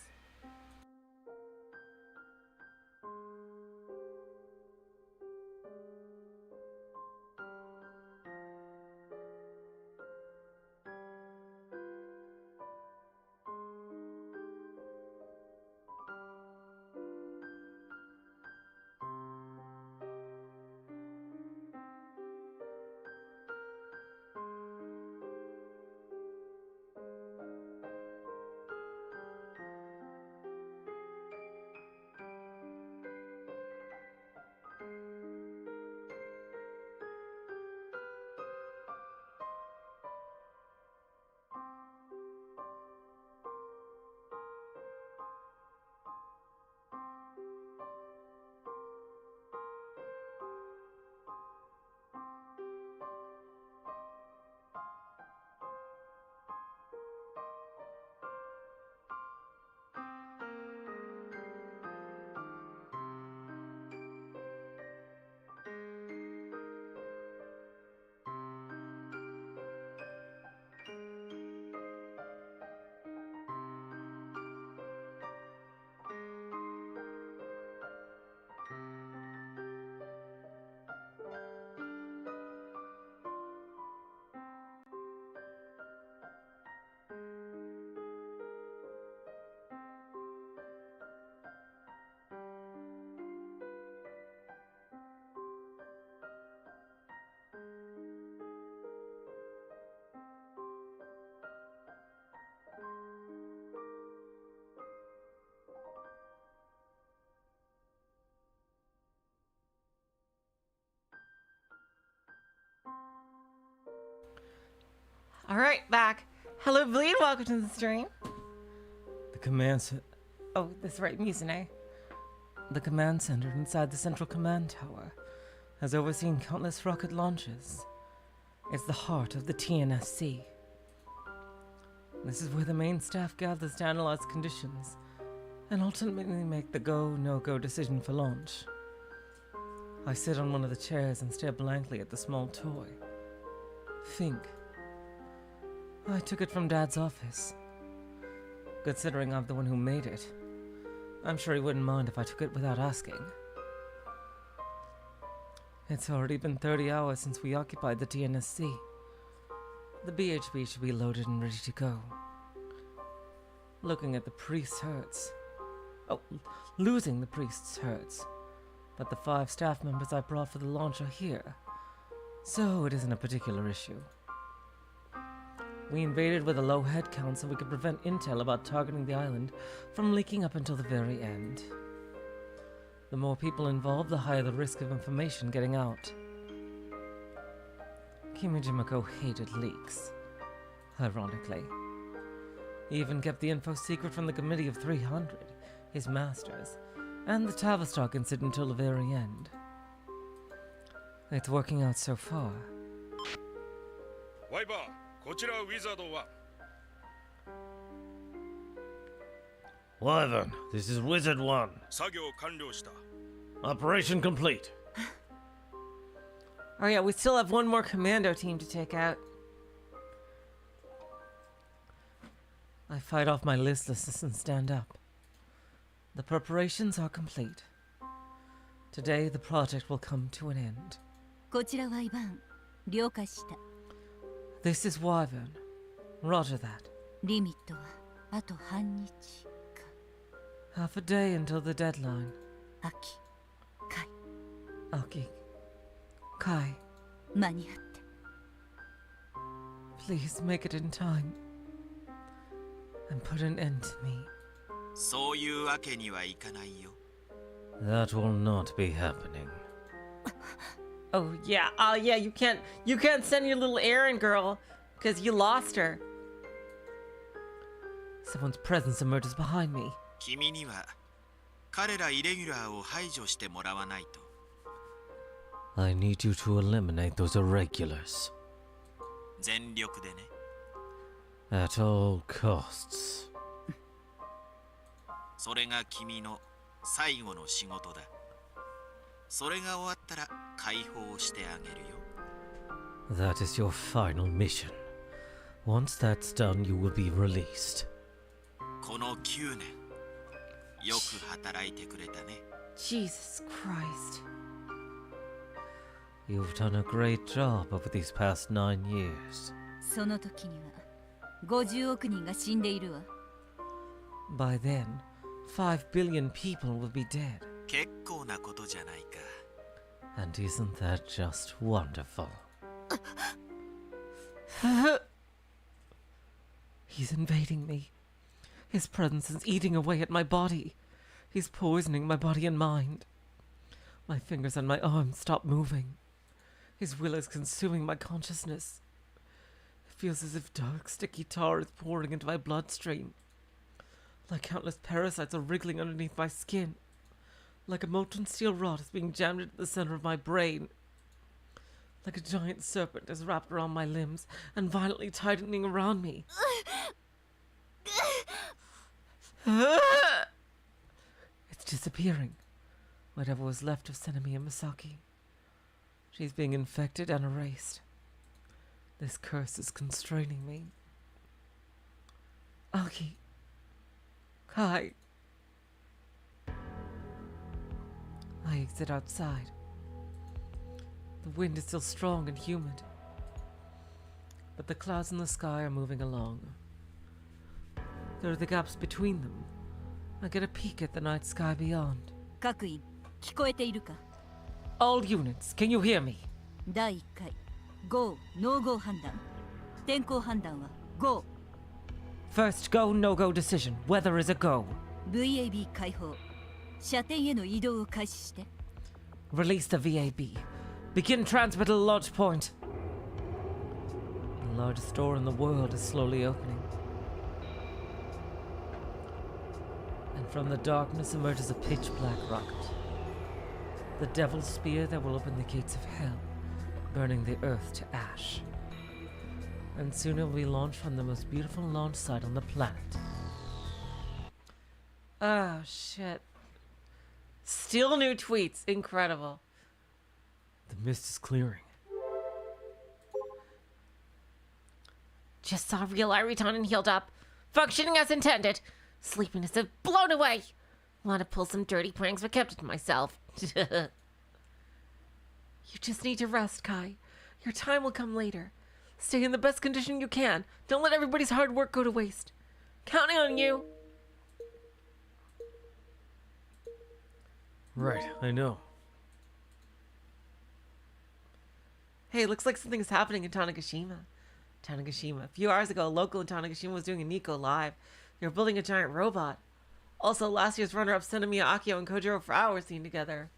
All right, back. Hello, Bleed. Welcome to the stream. The command center. Oh, that's right, Mizune. The command center inside the central command tower has overseen countless rocket launches. It's the heart of the TNSC. This is where the main staff gathers to analyze conditions and ultimately make the go, no-go decision for launch. I sit on one of the chairs and stare blankly at the small toy. Think. I took it from Dad's office. Considering I'm the one who made it, I'm sure he wouldn't mind if I took it without asking. It's already been 30 hours since we occupied the TNSC. The BHP should be loaded and ready to go. Looking at the priests hurts. Oh, losing the priests hurts. But the 5 staff members I brought for the launch are here, so it isn't a particular issue. We invaded with a low head count so we could prevent intel about targeting the island from leaking up until the very end. The more people involved, the higher the risk of information getting out. Kimijima Kou hated leaks, ironically. He even kept the info secret from the Committee of 300, his masters, and the Tavistock incident until the very end. It's working out so far. Wyvern, this is Wizard 1. Operation complete. Oh yeah, we still have one more commando team to take out. I fight off my listlessness and stand up. The preparations are complete. Today, the project will come to an end. こちらはイヴァン。了解した。This is Wyvern. Roger that. リミットはあと半日か。 Half a day until the deadline. 秋、カイ、 Aki. Kai, 間に合って。 please make it in time. And put an end to me. そういうわけにはいかないよ。 That will not be happening. Oh yeah, you can't send your little errand girl, because you lost her. Someone's presence emerges behind me. 君には彼らイレギュラーを排除してもらわないと。 I need you to eliminate those irregulars. 全力でね。 At all costs. それが君の最後の仕事だ。それが終わったら解放してあげるよ。 That is your final mission. Once that's done, you will be released. この9年、よく働いてくれたね。 Jesus Christ. You've done a great job over these past 9 years. その時には50億人が死んでいるわ。 By then, 5 billion people will be dead. 結構なことじゃないか。 And isn't that just wonderful? He's invading me. His presence is eating away at my body. He's poisoning my body and mind. My fingers and my arms stop moving. His will is consuming my consciousness. It feels as if dark, sticky tar is pouring into my bloodstream. Like countless parasites are wriggling underneath my skin. Like a molten steel rod is being jammed into the center of my brain. Like a giant serpent is wrapped around my limbs and violently tightening around me. It's disappearing. Whatever was left of Senomiya Misaki. She's being infected and erased. This curse is constraining me. Aki. Kai. I exit outside. The wind is still strong and humid. But the clouds in the sky are moving along. There are the gaps between them. I get a peek at the night sky beyond. 各位、聞こえているか？ All units, can you hear me? 第1回 GO ノー GO 判断。天候判断は GO。 First go, no-go decision. Weather is a go. VAB 開放。射程への移動を開始して。 Release the VAB. Begin transmittal launch point. The largest door in the world is slowly opening. And from the darkness emerges a pitch-black rocket. The devil's spear that will open the gates of hell, burning the earth to ash. And soon it will be launched from the most beautiful launch site on the planet. Oh, shit. Still new tweets. Incredible. The mist is clearing. Just saw real Airi and healed up. Functioning as intended. Sleepiness has blown away. Want to pull some dirty pranks, but kept it to myself. You just need to rest, Kai. Your time will come later. Stay in the best condition you can. Don't let everybody's hard work go to waste. Counting on you. Right, I know. Hey, looks like something's happening in Tanegashima. Tanegashima. A few hours ago, a local in Tanegashima was doing a Nico live. They were building a giant robot. Also, last year's runner-up Senomiya Akio and Kojiro Frau were seen together.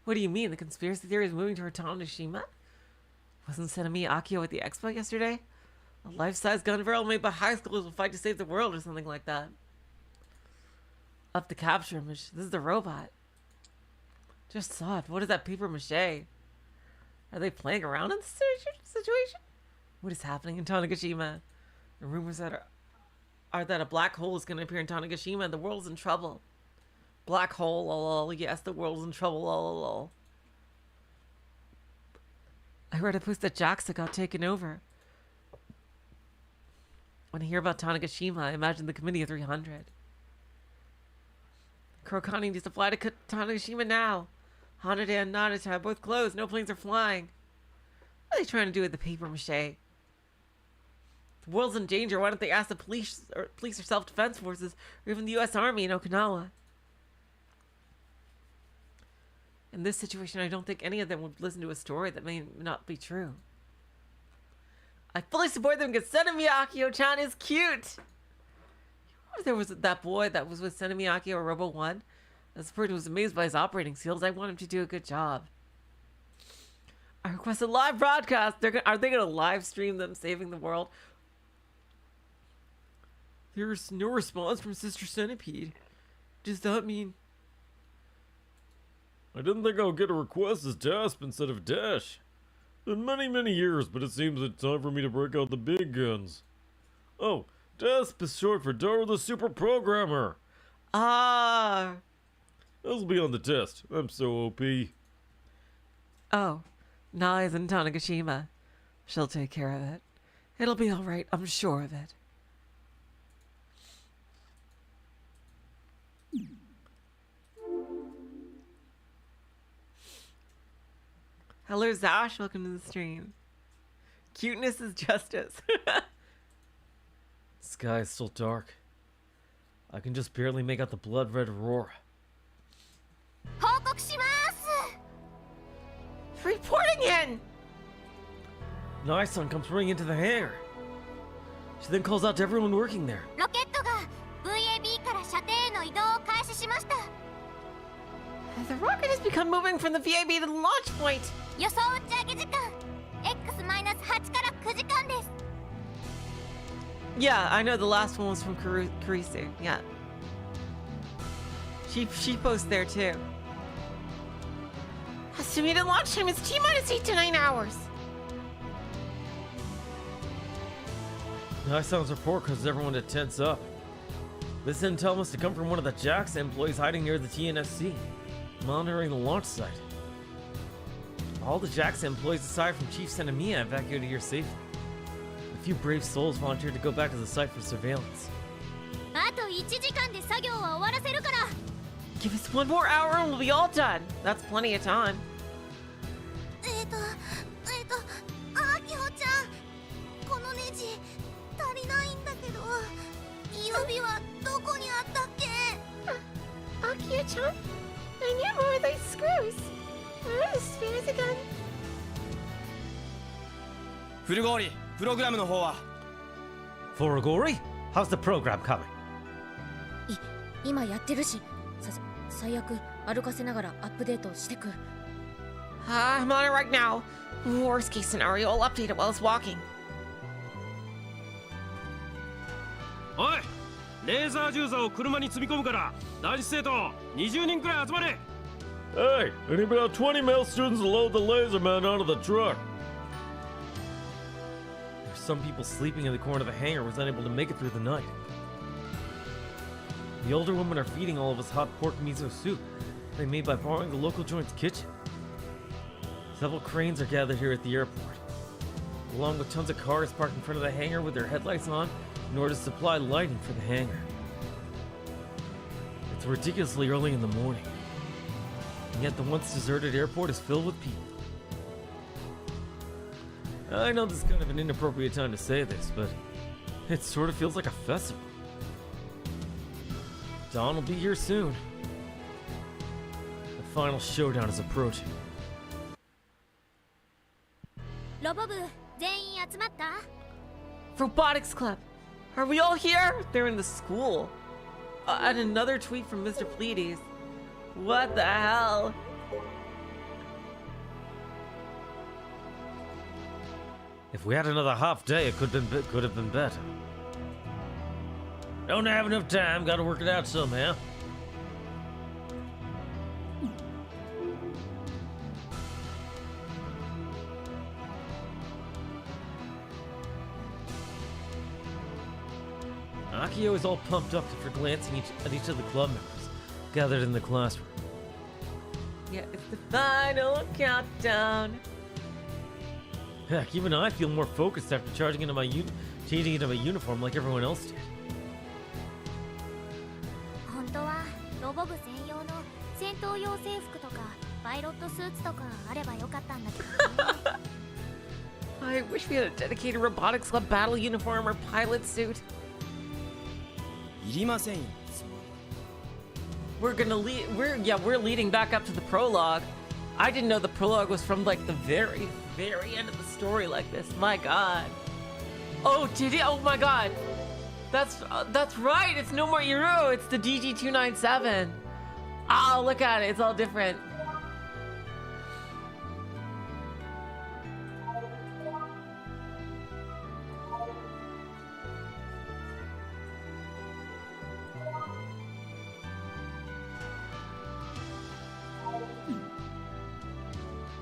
What do you mean? The conspiracy theory is moving to Tanegashima? Wasn't Senomiya Akio at the expo yesterday? A life-size gun barrel made by high schoolers will fight to save the world or something like that. Up to capture him. This is the robot. Just saw it. What is that paper mache? Are they playing around in this situation? What is happening in Tanegashima? The rumors are that a black hole is going to appear in Tanegashima and the world's in trouble. Black hole, lol. Yes, the world's in trouble, lol. I read a post that JAXA got taken over. When I hear about Tanegashima, I imagine the Committee of 300. Kurokani needs to fly to Tanegashima now. Haneda and Nanata are both closed. No planes are flying. What are they trying to do with the paper mache? The world's in danger. Why don't they ask the police or self-defense forces or even the U.S. Army in Okinawa? In this situation, I don't think any of them would listen to a story that may not be true. I fully support them because Senemi Akio-chan is cute. There was that boy that was with Senemi Akio or Robo 1. As a person who was amazed by his operating skills, I want him to do a good job. I request a live broadcast. Are they going to live stream them saving the world? There's no response from Sister Centipede. Does that mean... I didn't think I would get a request as DASP instead of Dash. Been many years, but it seems it's time for me to break out the big guns. Oh, DASP is short for Dara the Super Programmer. Ah. This'll be on the test. I'm so OP. Oh, Nai's in Tanegashima. She'll take care of it. It'll be alright, I'm sure of it. Hello, Zash. Welcome to the stream. Cuteness is justice. Sky is still dark. I can just barely make out the blood-red aurora. Reporting in! Nai-san comes running into the hangar. She then calls out to everyone working there. The rocket has become moving from the VAB to the launch point. Yeah, I know the last one was from Kurisu. Yeah. She posts there too. Estimated launch time is T-minus 8 to 9 hours. Nai-san's report causes everyone to tense up. This intel must have come from one of the JAXA employees hiding near the TNSC, monitoring the launch site. All the JAXA employees aside from Chief Senemiya evacuated here safely. A few brave souls volunteered to go back to the site for surveillance. Give us 1 more hour and we'll be all done. That's plenty of time. Akio-chan? I need more of those screws. Where are the spares again? フルゴーリ、プログラムの方は Forogori? How's the program coming? 今やってるし、最悪歩かせながらアップデートしてく。I'm on it right now. Worst case scenario, I'll update it while it's walking. おい、レーザー銃座を車に積み込むから男子生徒20人くらい集まれ。 Hey, I need about 20 male students to load the laser man onto the truck. There's some people sleeping in the corner of the hangar was unable to make it through the night. The older women are feeding all of us hot pork miso soup they made by borrowing the local joint's kitchen. Several cranes are gathered here at the airport, along with tons of cars parked in front of the hangar with their headlights on in order to supply lighting for the hangar. It's ridiculously early in the morning, and yet the once deserted airport is filled with people. I know this is kind of an inappropriate time to say this, but it sort of feels like a festival. Dawn will be here soon. The final showdown is approaching. ロボ部全員集まった？ Robotics Club. Are we all here? They're in the school. And another tweet from Mr. Pleiades. What the hell? If we had another half day, it could have been better. Don't have enough time. Got to work it out somehow. Akio is all pumped up after glancing at each of the club members gathered in the classroom. Yeah, it's the final countdown. Heck, even I feel more focused after changing into my uniform like everyone else did. 本当はロボ部専用の戦闘用制服とかパイロットスーツとかあればよかったんだけどね。I wish we had a dedicated robotics club battle uniform or pilot suit. いりませんよ。 We're leading back up to the prologue. I didn't know the prologue was from like the very, very end of the story like this. My God. Oh, did it? Oh my God. That's right. It's no more Euro. It's the DG297. Oh, look at it. It's all different.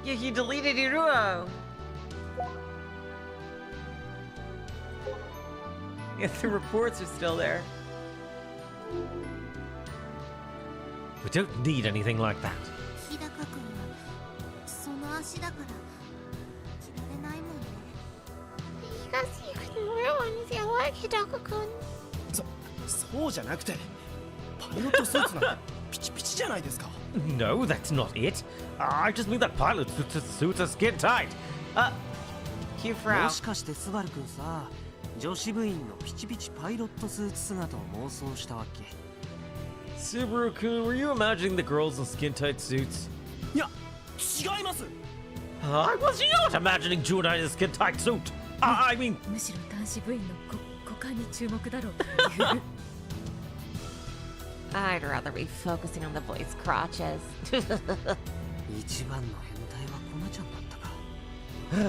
Yeah, he deleted Iruo. Yeah, the reports are still there. We don't need anything like that. 日高君はその足だから着られないもんね。Because you couldn't wear one with your work, Hidaka-kun. そうじゃなくて、パイロットスーツなんてピチピチじゃないですか。 No, that's not it. I just mean that pilot suits are skin tight. Q Frau. もしかしてスバル君さ、女子部員のピチピチパイロットスーツ姿を妄想したわけ？ Subaru-kun, were you imagining the girls in skin-tight suits? いや、違います。 I was not imagining Junai in a skin-tight suit. I mean... むしろ男子部員の股間に注目だろう。 I'd rather be focusing on the boys' crotches. 一番の変態はコナちゃんだったか。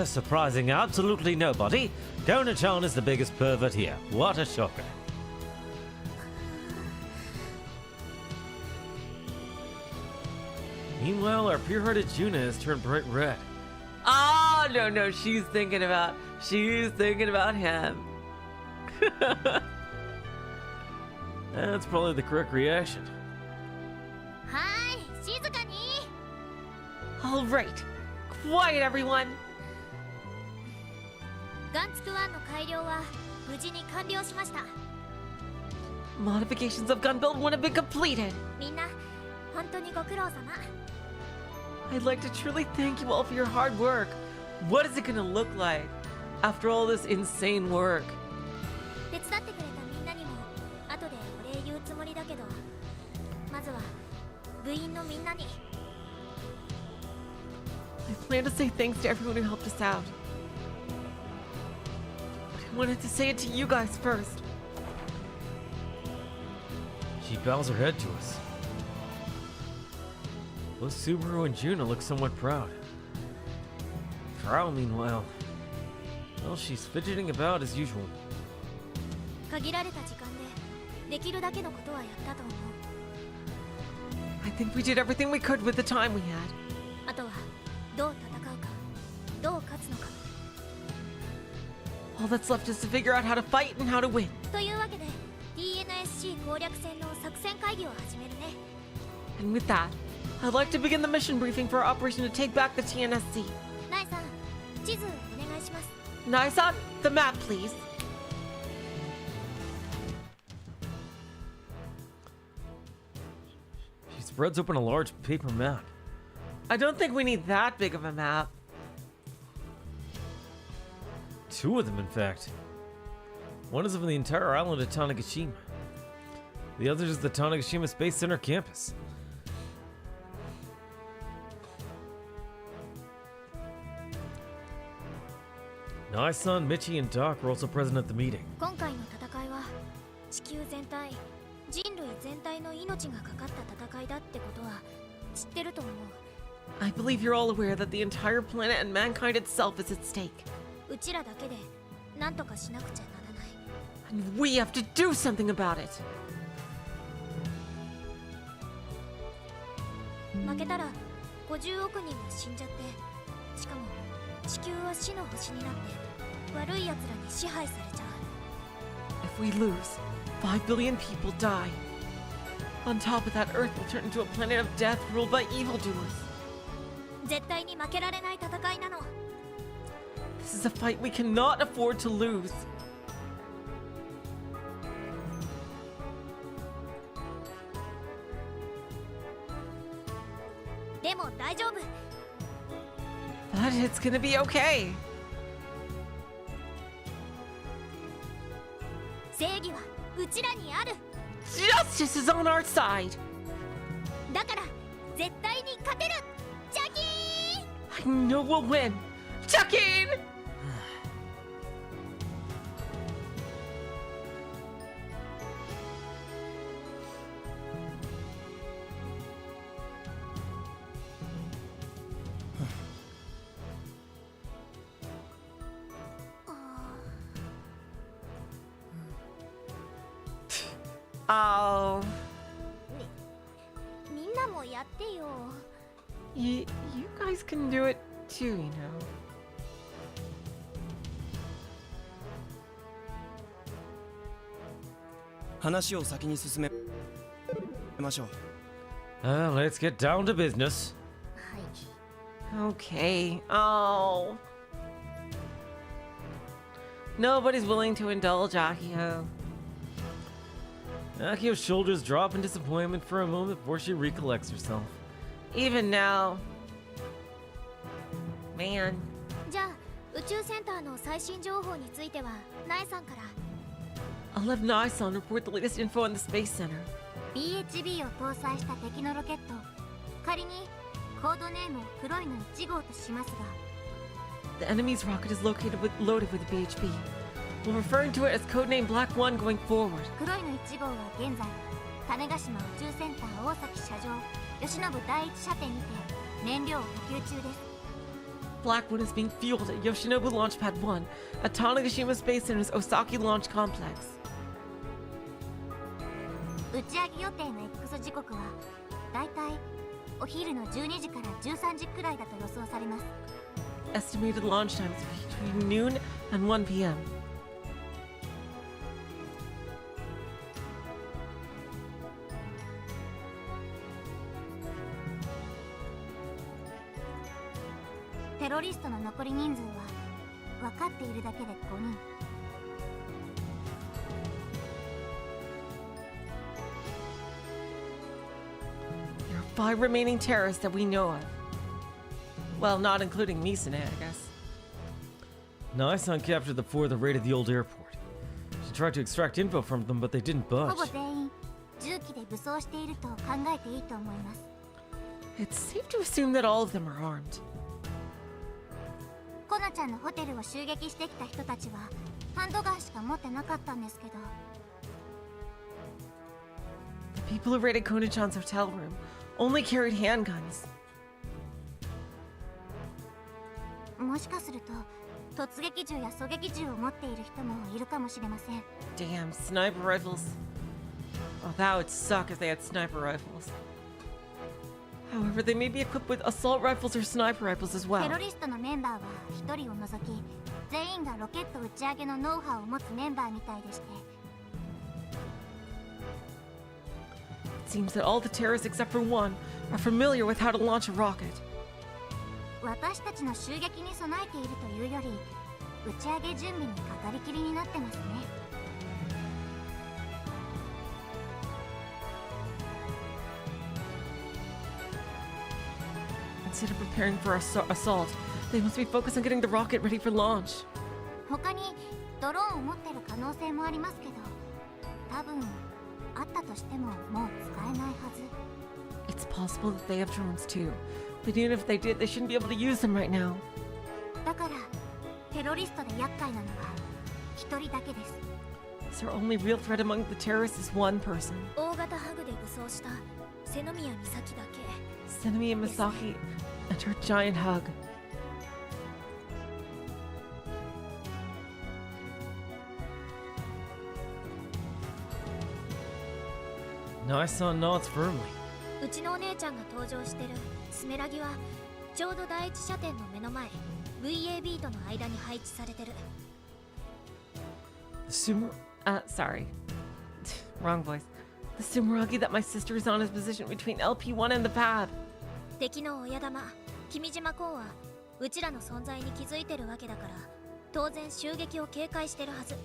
Surprising absolutely nobody. Kona-chan is the biggest pervert here. What a shocker. Meanwhile, our pure-hearted Juna has turned bright red. Oh, no, she's thinking about him. That's probably the correct reaction. はい、静かに。 All right. Quiet, everyone. ガンツク1の改良は無事に完了しました。 Modifications of gun build 1 have been completed. みんな、本当にご苦労様。 I'd like to truly thank you all for your hard work. What is it gonna look like after all this insane work? 手伝ってくれたみんなにも後でお礼言うつもりだけど、まずは部員のみんなに。 I plan to say thanks to everyone who helped us out. But I wanted to say it to you guys first. She bows her head to us. Both Subaru and Juna look somewhat proud. Frau, meanwhile, well, she's fidgeting about as usual. 限られた時間でできるだけのことはやったと思う。 I think we did everything we could with the time we had. あとはどう戦うか、どう勝つのか。 All that's left is to figure out how to fight and how to win. というわけで TNSC 攻略戦の作戦会議を始めるね。 And with that, I'd like to begin the mission briefing for our operation to take back the TNSC. ナイさん、地図お願いします。 Nai-san, the map, please. She spreads open a large paper map. I don't think we need that big of a map. 2 of them, in fact. One is of the entire island of Tanegashima. The other is the Tanegashima Space Center campus. Nai-san, Michi, and Doc were also present at the meeting. 今回の戦いは地球全体、人類全体の命がかかった戦いだってことは知ってると思う。 I believe you're all aware that the entire planet and mankind itself is at stake. うちらだけで何とかしなくちゃならない。 And we have to do something about it. 負けたら50億人が死んじゃって、しかも地球は死の星になって悪い奴らに支配されちゃう。 If we lose, 5 billion people die. On top of that, Earth will turn into a planet of death ruled by evildoers. 絶対に負けられない戦いなの。 This is a fight we cannot afford to lose. でも大丈夫。 But it's gonna be okay. 正義はうちらにある。 Justice is on our side. だから絶対に勝てる。ジャキーン。 I know we'll win. Chucking! Oh, みんなもやってよ。 you guys can do it too, you know. 話を先に進めましょう。Let's get down to business. はい。 Okay. Oh. Nobody's willing to indulge Akio. Akio's shoulders drop in disappointment for a moment before she recollects herself. Even now. Man. じゃあ宇宙センターの最新情報についてはナエさんから。 I'll have Naisan report the latest info on the Space Center. BHB を搭載した敵のロケット、仮にコードネームを黒いの1号としますが、 The enemy's rocket is loaded with BHB. We're referring to it as codename Black One going forward. 黒いの1号は現在種子島宇宙センター大崎社上吉信第一射程にて燃料を補給中です。 Black One is being fueled at Yoshinobu Launchpad 1 at Tanegashima Space Center's Osaki Launch Complex. 打ち上げ予定の X 時刻はだいたいお昼の12時から13時くらいだと予想されます。 Estimated launch time is between noon and 1 p.m. テロリストの残り人数は分かっているだけで5人。 There are 5 remaining terrorists that we know of. Well, not including Misune, I guess. Naisan captured the 4 that raided the old airport. She tried to extract info from them, but they didn't ほ budge. ぼ全員銃器で武装していると考えていいと思います。 It's safe to assume that all of them are armed. コナちゃんのホテルを襲撃してきた人たちはハンドガンしか持ってなかったんですけど、 The people who raided Kona-chan's hotel room only carried handguns. もしかすると突撃銃や狙撃銃を持っている人もいるかもしれません。 Damn, sniper rifles. Oh, that would suck if they had sniper rifles. However, they may be equipped with assault rifles or sniper rifles as テ well. ロリストのメンバーは1人を除き全員がロケット打ち上げのノウハウを持つメンバーみたいでして、 It seems that all the terrorists except for one are familiar with how to launch a rocket. 私たちの襲撃に備えているというより打ち上げ準備にかかりきりになってますね。 Instead of preparing for assault, they must be focused on getting the rocket ready for launch. 他にドローンを持ってる可能性もありますけど、多分あったとしてももう使えないはず。 It's possible that they have drones too, but even if they did, they shouldn't be able to use them right now. だからテロリストで厄介なのは1人だけです。 So our only real threat among the terrorists is one person. 大型ハグで武装した瀬宮美咲だけ。 Senami Misaki and her giant hug. Nice son nods firmly. うちのお姉ちゃんが登場してるスメラギはちょうど第一車点の目の前 VAB との間に配置されてる。 The Sorry. Wrong voice. The Sumeragi that my sister is on is positioned between LP1 and the pad. 敵の親玉君島公はうちらの存在に気づいてるわけだから当然襲撃を警戒してるはず。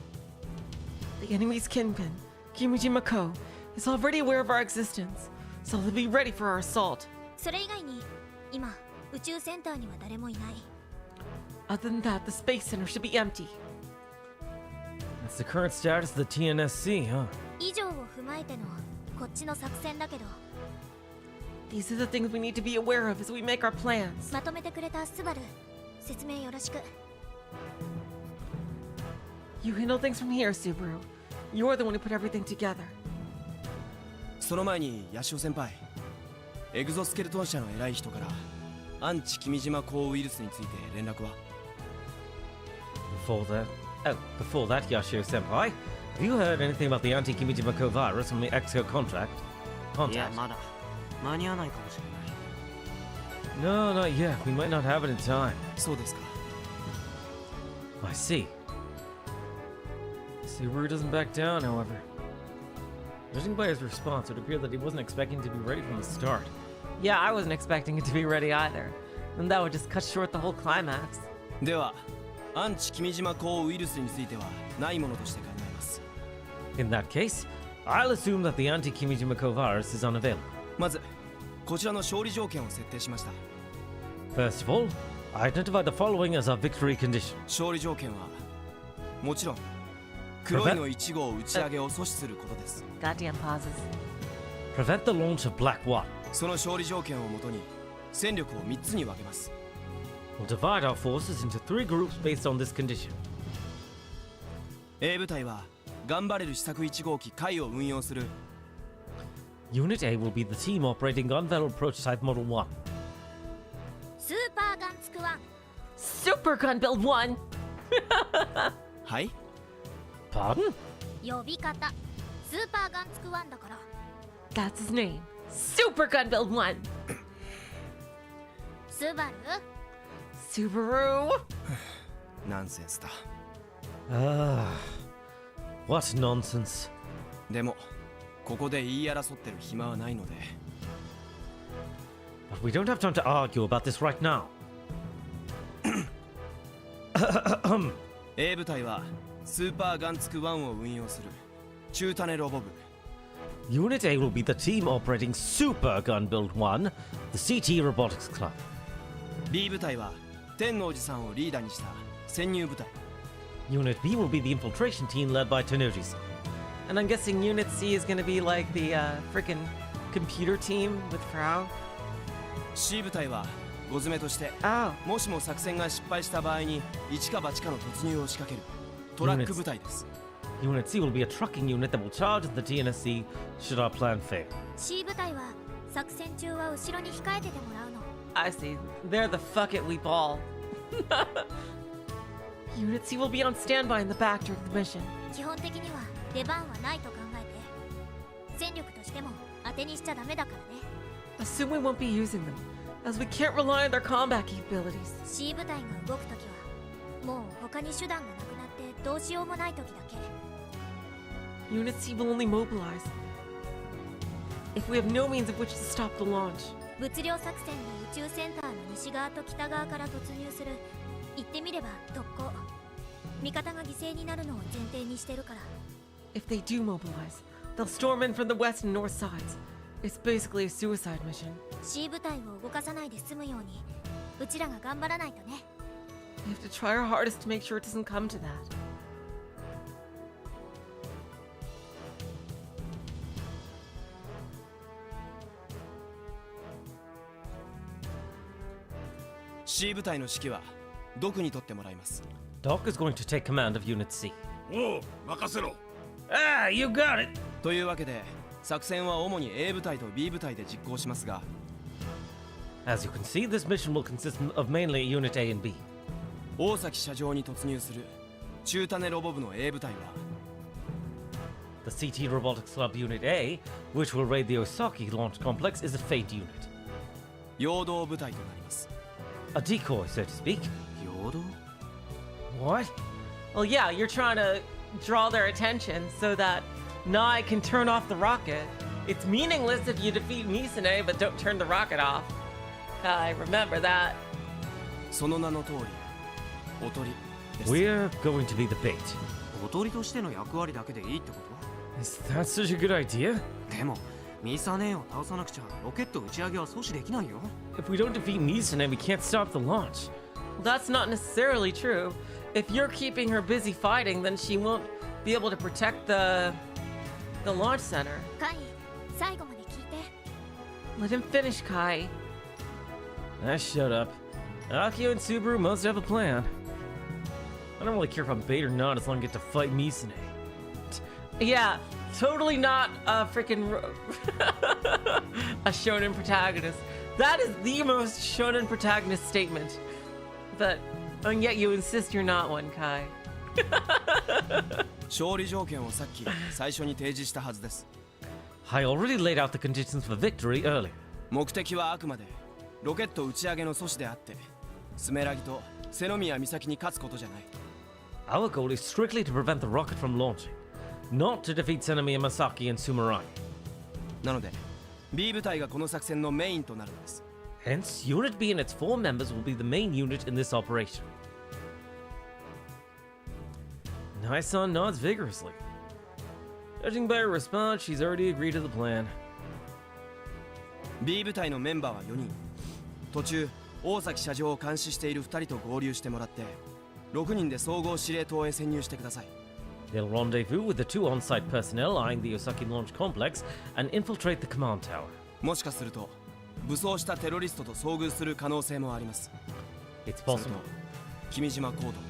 The enemy's kinpin, Kimijima Kou, is already aware of our existence, so they'll be ready for our assault. それ以外に今宇宙センターには誰もいない。 Other than that, the space center should be empty. That's the current status of the TNSC, huh? 以上を踏まえてのこっちの作戦だけど These are the things we need to be aware of as we make our plans. まとめてくれたスバル説明よろしく。 You handle things from here, Subaru. You're the one who put everything together. その前にヤシオ先輩、エグゾスケルトン社の偉い人からアンチ君島抗ウイルスについて連絡は？ Before that, Yashio Senpai, have you heard anything about the anti-Kimijima Kou virus from the EXCO contract? いや Contact? まだ間に合わないかもしれない。 No, not yet. We might not have it in time. そうですか。 I see. Subaru doesn't back down, however. Judging by his response, it appeared that he wasn't expecting to be ready from the start. Yeah, I wasn't expecting it to be ready either. And that would just cut short the whole climax. ではアンチ君島抗ウイルスについてはないものとして考えます。 In that case, I'll assume that the anti-Kimijima Kou virus is unavailable. まずこちらの勝利条件を設定しました。 First of all, I identify the following as our victory condition. 勝利条件はもちろん黒いの1号打ち上げを阻止することです。 Goddamn pauses. Prevent the launch of Black One. その勝利条件をもとに戦力を3つに分けます。 We'll divide our forces into 3 groups based on this condition. A 部隊は頑張れる試作1号機海を運用する Unit A will be the team operating Gunvalor Prototype Model 1. スーパーガンツクワン Super Gun Build 1! はい Pardon? 呼び方スーパーガンツクワンだから。 That's his name. Super Gun Build 1! スバル Subaru! ナンセンスだ。 What nonsense. でもここで言い争ってる暇はないので But we don't have time to argue about this right now. A 部隊はスーパーガンツク1を運用する中種ロボ部 Unit A will be the team operating Super Gun Build 1, the CT Robotics Club. B 部隊は天のおじさんをリーダーにした潜入部隊 Unit B will be the infiltration team led by Tenuji-san. And I'm guessing Unit C is gonna be like the frickin' computer team with Frau. C 部隊は5詰めとして Oh. もしも作戦が失敗した場合に一か八かの突入を仕掛けるトラック部隊です。 Unit C will be a trucking unit that will charge the TNSC should our plan fail. C 部隊は作戦中は後ろに控えててもらうの。 I see. They're the fuck it we ball. Unit C will be on standby in the back during the mission. 基本的には出番はないと考えて戦力としても当てにしちゃダメだからね。 Assume we won't be using them, as we can't rely on their combat capabilities. C 部隊が動くときはもう他に手段がなくなってどうしようもないときだけ。 Unit C will only mobilize if we have no means of which to stop the launch. 物量作戦で宇宙センターの西側と北側から突入する。言ってみれば特攻。味方が犠牲になるのを前提にしてるから。 If they do mobilize, they'll storm in from the west and north sides. It's basically a suicide mission. C 部隊を動かさないで済むようにうちらが頑張らないとね。 We have to try our hardest to make sure it doesn't come to that. C 部隊の指揮はドクに取ってもらいます。 Doc is going to take command of Unit C. おう任せろ。 Ah, you got it! というわけで作戦は主に A 部隊と B 部隊で実行しますが As you can see, this mission will consist of mainly Unit A and B. 大崎社上に突入する中種ロボ部の A 部隊は The CT Robotics Club Unit A, which will raid the Osaki launch complex, is a fate unit. 陽動部隊となります。 A decoy, so to speak. 陽動 What? Well, yeah, you're trying to draw their attention so that Nai can turn off the rocket. It's meaningless if you defeat Misune, but don't turn the rocket off. I remember that. その名の通り、おとりです。 We're going to be the bait. おとりとしての役割だけでいいってこ Is that such a good idea? と？でもミサネを倒さなくちゃロケット打ち上げは阻止できないよ。 If we don't defeat Misune, we can't stop the launch. That's not necessarily true. If you're keeping her busy fighting, then she won't be able to protect the launch center. カイ、最後まで聞いて。 Let him finish, Kai. Shut up. Akio and Subaru must have a plan. I don't really care if I'm bait or not as long as I get to fight Misune. Yeah, totally not a freaking a shonen protagonist. That is the most shonen protagonist statement. But and yet you insist you're not one, Kai. 勝利条件をさっき最初に提示したはずです。 I already laid out the conditions for victory earlier. 目的はあくまでロケット打ち上げの阻止であって、スメラギと瀬宮美咲に勝つことじゃない。 Our goal is strictly to prevent the rocket from launching, not to defeat Senomiya Masaki and Sumarai. なので B 部隊がこの作戦のメインとなるのです。 Hence, Unit B and its 4 members will be the main unit in this operation. Nai-san nods vigorously. Judging by her response, she's already agreed to the plan. B 部隊のメンバーは4人。途中大崎社長を監視している2人と合流してもらって6人で総合司令塔へ潜入してください。 They'll rendezvous with the 2 on-site personnel eyeing the Osaki launch complex and infiltrate the command tower. もしかすると武装したテロリストと遭遇する可能性もあります。 It's それ possible. と君島コード。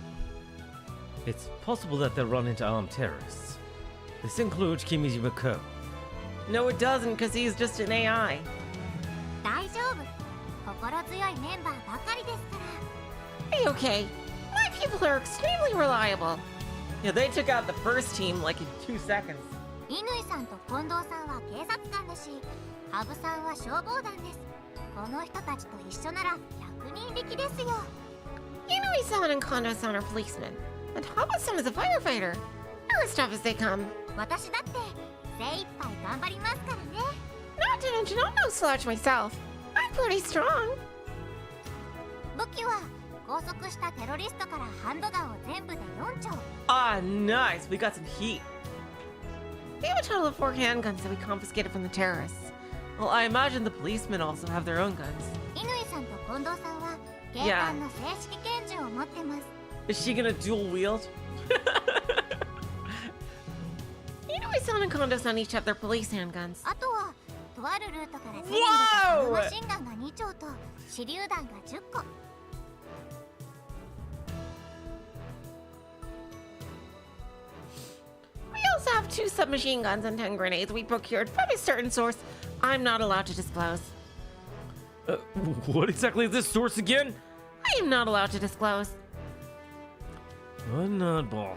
It's possible that they'll run into armed terrorists. This includes Kimijima Kou. No, it doesn't, because he's just an AI. 大丈夫。心強いメンバーばかりですから。 Hey, okay. My people are extremely reliable. Yeah, they took out the first team like in 2 seconds. 乾さんと近藤さんは警察官だし、羽生さんは消防団です。この人たちと一緒なら100人力ですよ。Inui-san and Kondo-san are policemen, and Haba-san is a firefighter. They're as tough as they come. 私だって精一杯頑張りますからね。 Not to no slouch myself. I'm pretty strong. 武器は拘束したテロリストからハンドガンを全部で4丁。 Ah, nice. We got some heat. We have a total of 4 handguns that we confiscated from the terrorists. Well, I imagine the policemen also have their own guns. 乾さんと近藤さんは警官の正式拳銃を持ってます。 Is she gonna dual wield? Inui-san and Kondo-san each have their police handguns. あとはとあるルートから手に入れたサブマシンガンが2丁と手榴弾が10個。 We also have 2 submachine guns and 10 grenades we procured from a certain source I'm not allowed to disclose. What exactly is this source again? I am not allowed to disclose. What an oddball.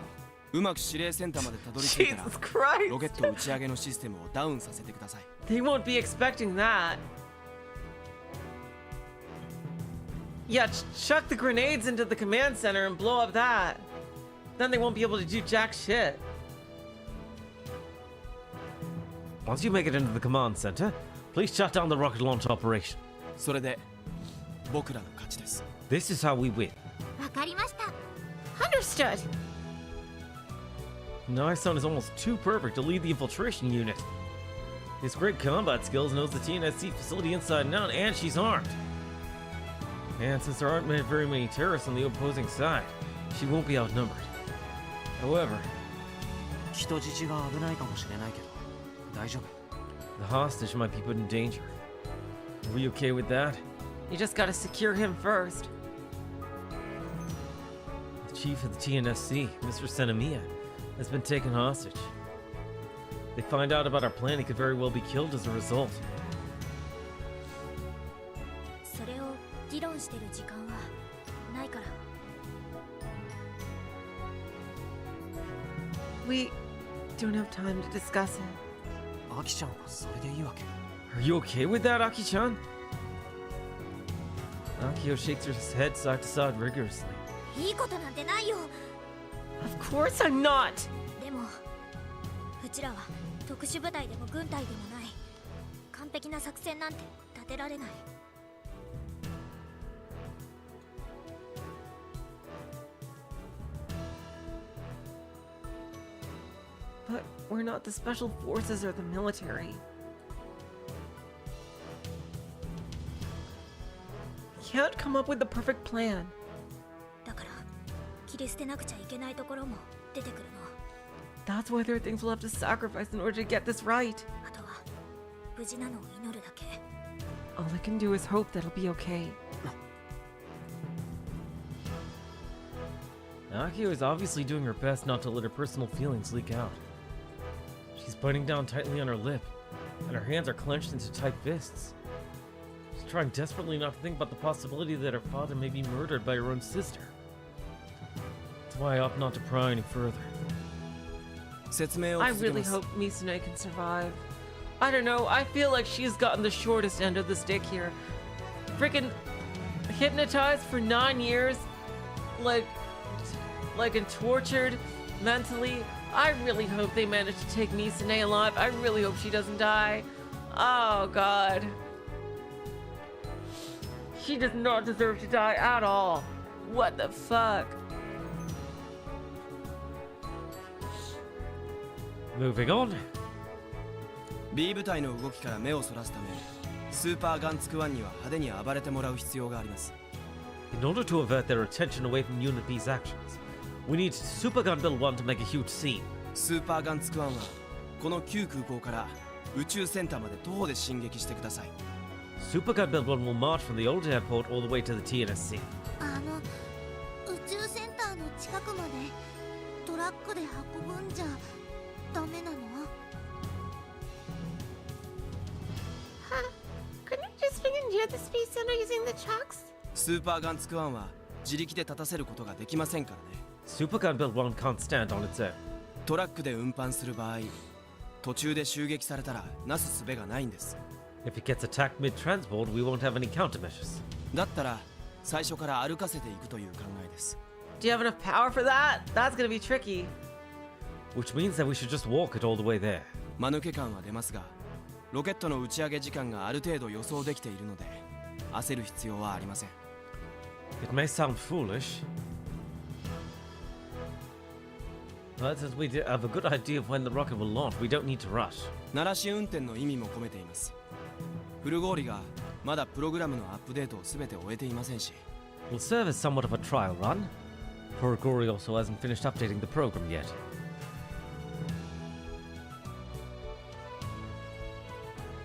うまく指令センターまでたどり着いたら Jesus Christ! ロケット打ち上げのシステムをダウンさせてください。 They won't be expecting that. Yeah, chuck the grenades into the command center and blow up that. Then they won't be able to do jack shit. Once you make it into the command center, please shut down the rocket launch operation. それで僕らの勝ちです。 This is how we win. わかりました。 Understood. Nai-san is almost too perfect to lead the infiltration unit. His great combat skills knows the TNSC facility inside and out, and she's armed. And since there aren't very many terrorists on the opposing side, she won't be outnumbered. However, 人質が危ないかもしれないけど大丈夫。 the hostage might be put in danger. Are we okay with that? You just gotta secure him first. The chief of the TNSC, Mr. Senomiya, has been taken hostage. They find out about our plan, he could very well be killed as a result. それを議論してる時間はないから。don't have time to discuss it. アキちゃんはそれでいいわけ？ Are you okay with that, Aki-chan? Akio shakes her head side to side rigorously. いいことなんてないよ。 Of course I'm not! でもうちらは特殊部隊でも軍隊でもない。完璧な作戦なんて立てられない。 But we're not the special forces or the military. Can't come up with the perfect plan. だから切り捨てなくちゃいけないところも出てくるの。 That's why there are things we'll have to sacrifice in order to get this right. あとは無事なのを祈るだけ。 All I can do is hope that it'll be okay. Akio is obviously doing her best not to let her personal feelings leak out. She's biting down tightly on her lip, and her hands are clenched into tight fists. She's trying desperately not to think about the possibility that her father may be murdered by her own sister. That's why I opt not to pry any further. I really hope Misune can survive. I don't know, I feel like she's gotten the shortest end of the stick here. Freaking hypnotized for 9 years, like and tortured mentally. I really hope they manage to take Misune alive. I really hope she doesn't die. Oh god. She does not deserve to die at all. What the fuck? Moving on. B 部隊の動きから目をそらすため、スーパーガンツク1には派手に暴れてもらう必要があります。 In order to avert their attention away from Unit B's actions, we need Super Gun Bill 1 to make a huge scene. スーパーガンツク1はこの旧空港から宇宙センターまで徒歩で進撃してください。 Super Gun Bill 1 will march from the old airport all the way to the TNSC. 宇宙センターの近くまでトラックで運ぶんじゃダメなの？ Couldn't you just engineer the space center using the trucks? スーパーガンツク1は自力で立たせることができませんからね。 Super Gun Bill 1 can't stand on its own. トラックで運搬する場合、途中で襲撃されたらなすすべがないんです。 If it gets attacked mid-transport, we won't have any countermeasures. だったら最初から歩かせていくという考えです。 Do you have enough power for that? That's gonna be tricky. Which means that we should just walk it all the way there. 間抜け感は出ますが、ロケットの打ち上げ時間がある程度予想できているので、焦る必要はありません。 It may sound foolish, but since we have a good idea of when the rocket will launch, we don't need to rush. 鳴らし運転の意味も込めています。フルゴーリがまだプログラムのアップデートを全て終えていませんし。 We'll serve as somewhat of a trial run. Poor Gory also hasn't finished updating the program yet.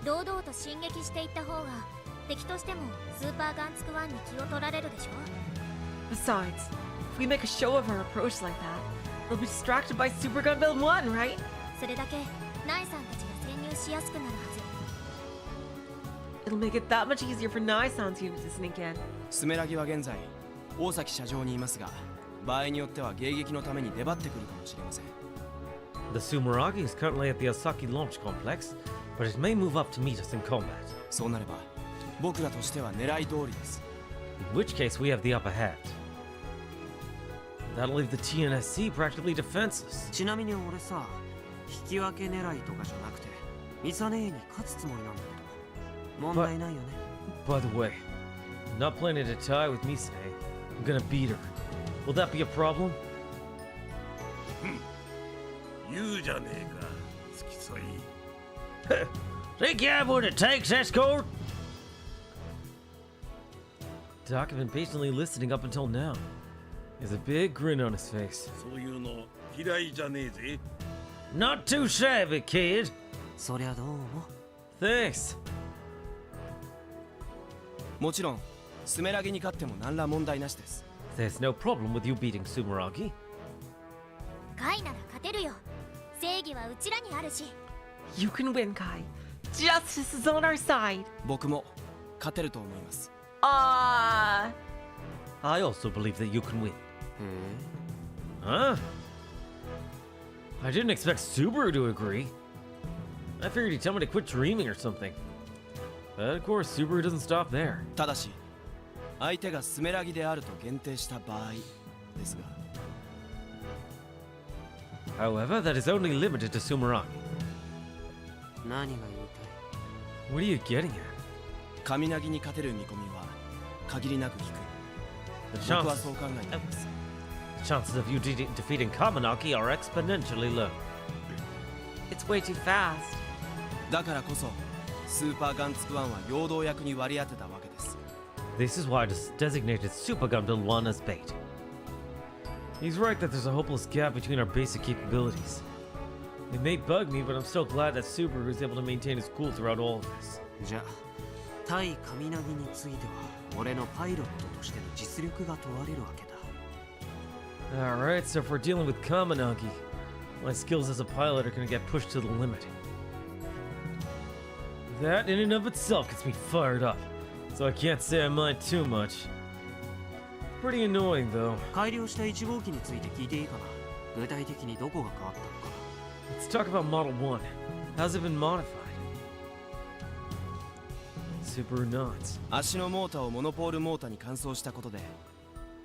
堂々と進撃していった方が敵としてもスーパーガンツク1に気を取られるでしょ。 Besides, if we make a show of our approach like that, they'll be distracted by Super Gun Build 1, right? それだけナイさんたちが潜入しやすくなるはず。 It'll make it that much easier for Nai-san's unit to sneak in. スメラギは現在大崎社長にいますが、場合によっては迎撃のために出張ってくるかもしれません。 The Sumeragi is currently at the Osaki launch complex, but it may move up to meet us in combat. そうなれば僕らとしては狙い通りです。 In which case we have the upper hand. That'll leave the TNSC practically defenseless. ちなみに俺さ、引き分け狙いとかじゃなくて、ミサネーに勝つつもりなんだけど、問題ないよね。By the way, I'm not planning to tie with Misune. I'm gonna beat her. Will that be a problem? 言うじゃねえか、付き添い。 Think you have what it takes, escort? Doc had been patiently listening up until now. He has a big grin on his face. そういうの嫌いじゃねえぜ。 Not too shabby, kid. そりゃどうも。 Thanks. もちろんスメラギに勝っても何ら問題なしです。 There's no problem with you beating Sumeragi. カイなら勝てるよ。正義はうちらにあるし。 You can win, Kai. Justice is on our side. 僕も勝てると思います。 Ah. I also believe that you can win. Huh? I didn't expect Subaru to agree. I figured he'd tell me to quit dreaming or something. But of course, Subaru doesn't stop there. ただし相手がスメラギであると限定した場合ですが However, that is only limited to Sumeragi. 何が言い What are you getting at? カミナギに勝てる見込みは限りなく低い The 僕は chances, そう考えています the chances of you defeating Kaminaki are exponentially low. It's way too fast. だからこそスーパーガンツクワンは陽動役に割り当てたわけです This is why I designated Super Gundam 1 as bait. He's right that there's a hopeless gap between our basic capabilities. It may bug me, but I'm still glad that Subaru is able to maintain his cool throughout all of this. じゃあ対カミナギについては俺のパイロットとしての実力が問われるわけだ Alright, so if we're dealing with Kaminagi, my skills as a pilot are gonna get pushed to the limit. That in and of itself gets me fired up, so I can't say I mind too much. Pretty annoying though. 改良した1号機について聞いていいかな具体的にどこが変わったのか Let's talk about Model 1. How's it been modified? Super nuts. 足のモーターをモノポールモーターに換装したことで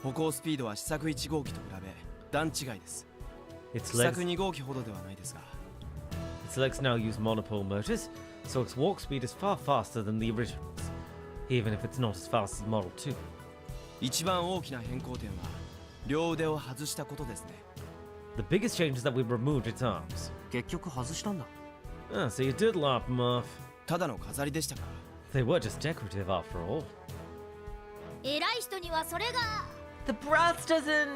歩行スピードは試作1号機と比べ段違いです Its 試 legs, 作2号機ほどではないですが its legs now use monopole motors, so its walk speed is far faster than the originals, even if it's not as fast as Model 2. 一番大きな変更点は両腕を外したことですね The biggest change is that we removed its arms. 結局外したんだ Ah, so you did lop them off. ただの飾りでしたか They were just decorative after all. 偉い人にはそれが The brass doesn't.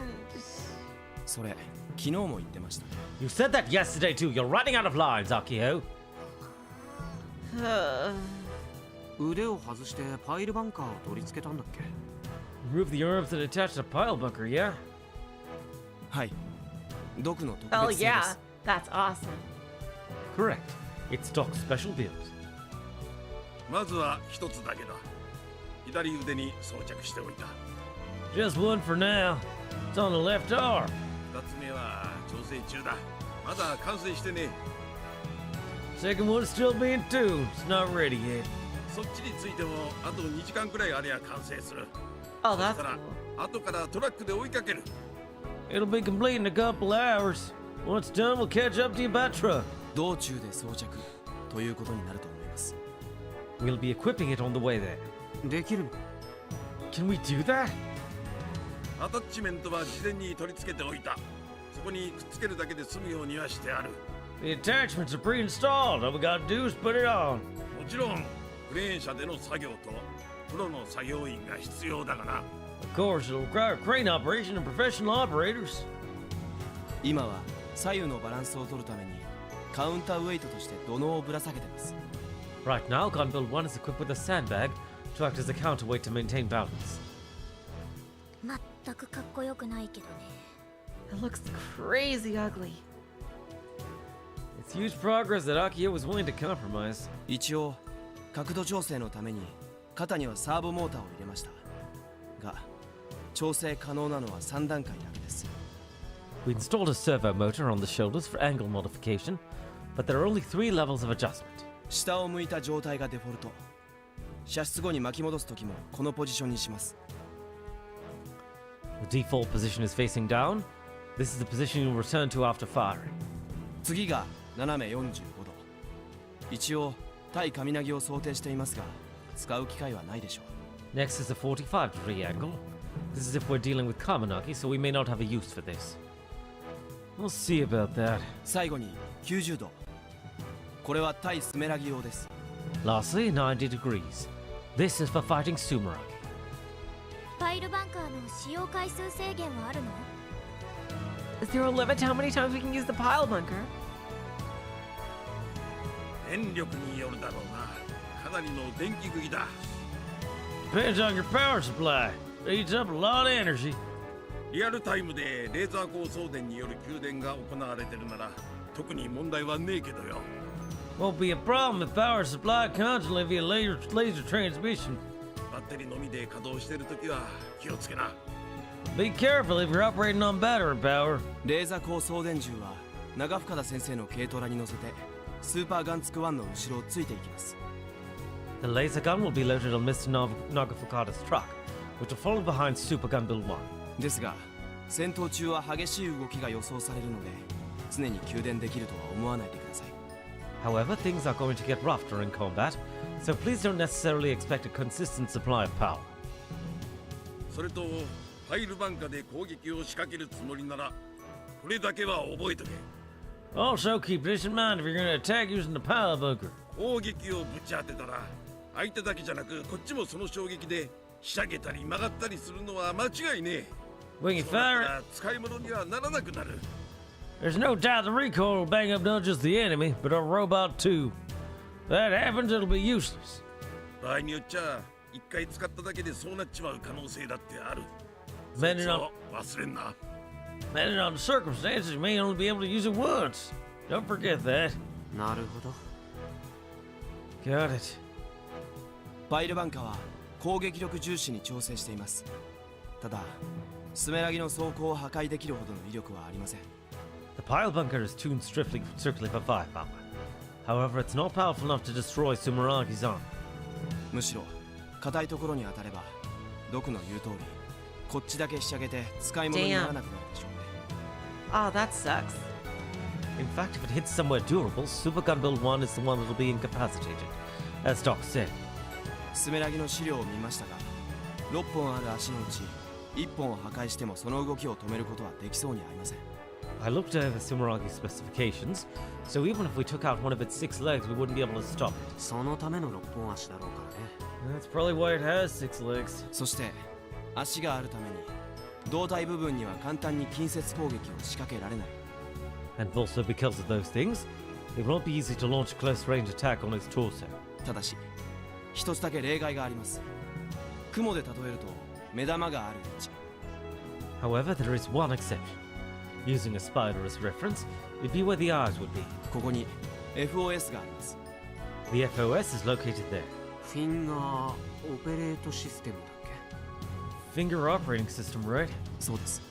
それ昨日も言ってましたね You said that yesterday too. You're running out of lines, Akio. 腕を外してパイルバンカーを取り付けたんだっけ Remove the arms that attach to pile bunker, yeah? はい毒の特 Oh 別製で yeah, す that's awesome. Correct. It's Doc's special build. まずは一つだけだ左腕に装着しておいた Just one for now. It's on the left arm. 二つ目は調整中だまだ完成してね Second one's still being tuned. It's not ready yet. そっちについてもあと2時間くらいあれば完成する Oh, そ that's したら cool. 後からトラックで追いかける It'll be complete in a couple hours. Once done, we'll catch up to you by truck. 道中で装着ということになると思います We'll be equipping it on the way there. できるの Can we do that? アタッチメントは事前に取り付けておいたそこにくっつけるだけで済むようにはしてある The attachments are pre-installed. All we gotta do is put it on. もちろんクレーン車での作業とプロの作業員が必要だがな Of course, it'll require crane operation and professional operators. 今は左右のバランスを取るためにカウンターウェイトとして土のをぶら下げてます Right now, Gun Build 1 is equipped with a sandbag to act as a counterweight to maintain balance. 全くかっこよくないけどね It looks crazy ugly. It's huge progress that Akio was willing to compromise. 一応角度調整のために肩にはサーボモーターを入れましたが調整可能なのは3段階だけです We installed a servo motor on the shoulders for angle modification, but there are only 3 levels of adjustment. 下を向いた状態がデフォルト射出後に巻き戻す時もこのポジションにします The default position is facing down. This is the position you'll return to after firing. 次が斜め45度一応対カミナギを想定していますが使う機会はないでしょう Next is a 45-degree angle. This is if we're dealing with Kaminaki, so we may not have a use for this. We'll see about that. 最後に90度これは対スメラギ用です Lastly, 90 degrees. This is for fighting Sumeragi. パイルバンカーの使用回数制限はあるの Is there a limit to how many times we can use the pile bunker? 電力によるだろうなかなりの電気食いだ Depends on your power supply. Eats up a lot of energy. リアルタイムでレーザー光送電による給電が行われてるなら特に問題はねえけどよ Won't be a problem if power supply constantly via laser transmission. バッテリーのみで稼働してるときは気をつけな Be careful if you're operating on battery power. レーザー光送電銃は長深田先生の軽トラに乗せてスーパーガンツク1の後ろをついていきます。 The laser gun will be loaded on Mr. Nagafukada's truck, which will follow behind Super Gun Bill 1. ですが戦闘中は激しい動きが予想されるので常に給電できるとは思わないでください。 However, things are going to get rough during combat, so please don't necessarily expect a consistent supply of power. それとファイルバンカで攻撃を仕掛けるつもりならこれだけは覚えとけ。 Also, keep this in mind if you're going to attack using the power bunker. 攻撃をぶち当てたら相手だけじゃなくこっちもその衝撃でひしゃげたり曲がったりするのは間違いねえ。 When you そうなった fire ら使い物にはならなくなる。 there's no doubt the recoil will bang up not just the enemy, but our robot too. If that happens, it'll be useless. 場合によっちゃ一回使っただけでそうなっちまう可能性だってある。 Depending そ on, う忘れんな。 depending on the circumstances, you may only be able to use it once. Don't forget that. なるほど。 Got it. ファイルバンカは攻撃力重視に調整しています。ただスメラギの装甲を破壊できるほどの威力はありません。 The pile bunker is tuned strictly for firepower. However, it's not powerful enough to destroy Sumeragi's arm. むしろ硬いところに当たればドクの言う通りこっちだけひしゃげて使い物にならなくなるでしょうね。 Oh, that sucks. In fact, if it hits somewhere durable, Super Gun Build 1 is the one that'll be incapacitated, as Doc said. スメラギの資料を見ましたが6本ある足のうち1本を破壊してもその動きを止めることはできそうにありません。 I looked over Sumeragi's specifications, so even if we took out one of its 6 legs, we wouldn't be able to stop it. そのための6本足だろうからね。 That's probably why it has 6 legs. そして足があるために胴体部分には簡単に近接攻撃を仕掛けられない。 And also because of those things, it won't be easy to launch a close-range attack on its torso. ただし一つだけ例外があります。雲で例えると目玉がある位置。 However, there is one exception. Using a spider as reference, it'd be where the eyes would be. ここに FOS があります。 The FOS is located there. フィンガーオペレートシステムだっけ？ Finger operating system, right? そうです。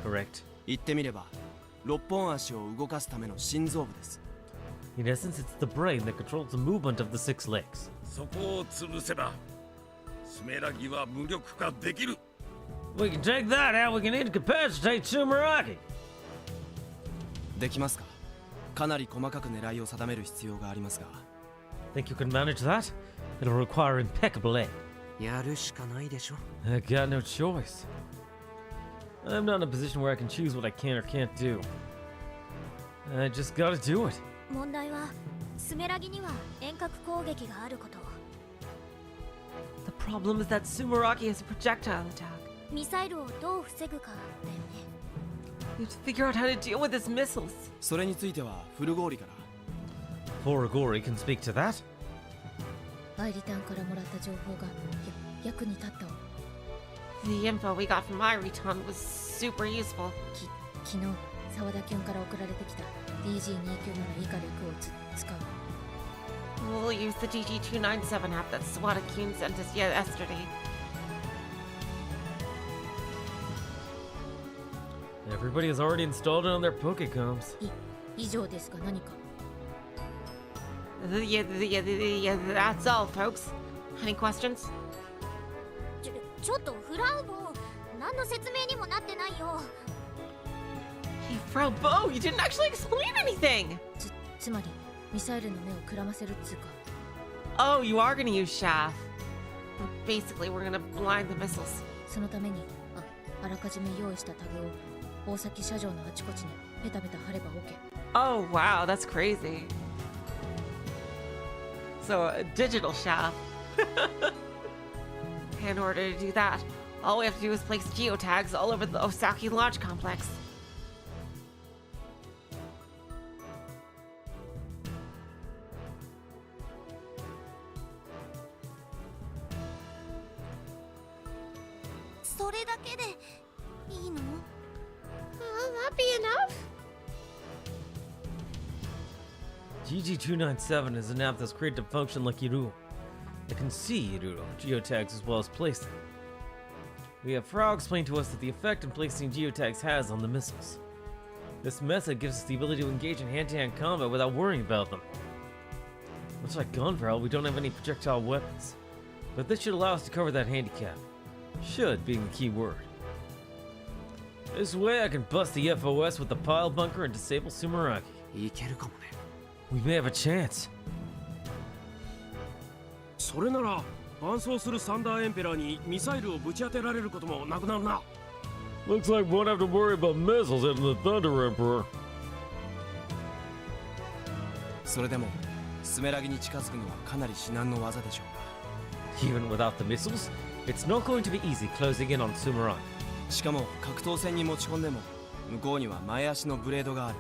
Correct. 言ってみれば6本足を動かすための心臓部です。 In essence, it's the brain that controls the movement of the 6 legs. そこを潰せばスメラギは無力化できる。 We can take that out, we can incapacitate Sumeragi! できますか？かなり細かく狙いを定める必要がありますが。 Think you can manage that? It'll require impeccable aim. やるしかないでしょ。 I got no choice. I'm not in a position where I can choose what I can or can't do. I just gotta do it. 問題はスメラギには遠隔攻撃があること。 The problem is that Sumeragi has a projectile attack. ミサイルをどう防ぐかだよね。 We have to figure out how to deal with his missiles. それについてはフルゴーリから。 Foragori can speak to that. アイリタンからもらった情報が役に立ったわ。 The info we got from Airi-tan was super useful. 昨日沢田キュンから送られてきた DG297 以下力を使う。 We'll use the DG297 app that Swata-kun sent us yesterday. Everybody has already installed it on their Pokecoms. 以上ですか何か。 Yeah, that's all, folks. Any questions? ちょっとフラウボ何の説明にもなってないよ。 Hey, Frau Bo, you didn't actually explain anything! つまりミサイルの目をくらませるっつうか。 Oh, you are gonna use Shaft. Basically, we're gonna blind the missiles. そのためにあらかじめ用意したタグを大崎車上のあちこちにペタペタ貼れば OK。 Oh, wow, that's crazy. So, a digital shaft. In order to do that, all we have to do is place geotags all over the Osaki Launch Complex. Will that be enough? GG297 is an app that's created to function like Iruro. It can see Iruro geotags as well as place them. We have Frau explain to us that the effect in placing geotags has on the missiles. This method gives us the ability to engage in hand-to-hand combat without worrying about them. Much like Gunpowder, we don't have any projectile weapons. But this should allow us to cover that handicap. Should being the key word. This way I can bust the FOS with the pile bunker and disable Sumeragi. いけるかもね。 We may have a chance. それなら伴走するサンダーエンペラーにミサイルをぶち当てられることもなくなるな。 Looks like we won't have to worry about missiles hitting the Thunder Emperor. それでもスメラギに近づくのはかなり至難の技でしょう Even without the missiles, it's not going to be easy closing in on Sumeragi. が、しかも格闘戦に持ち込んでも向こうには前足のブレードがある。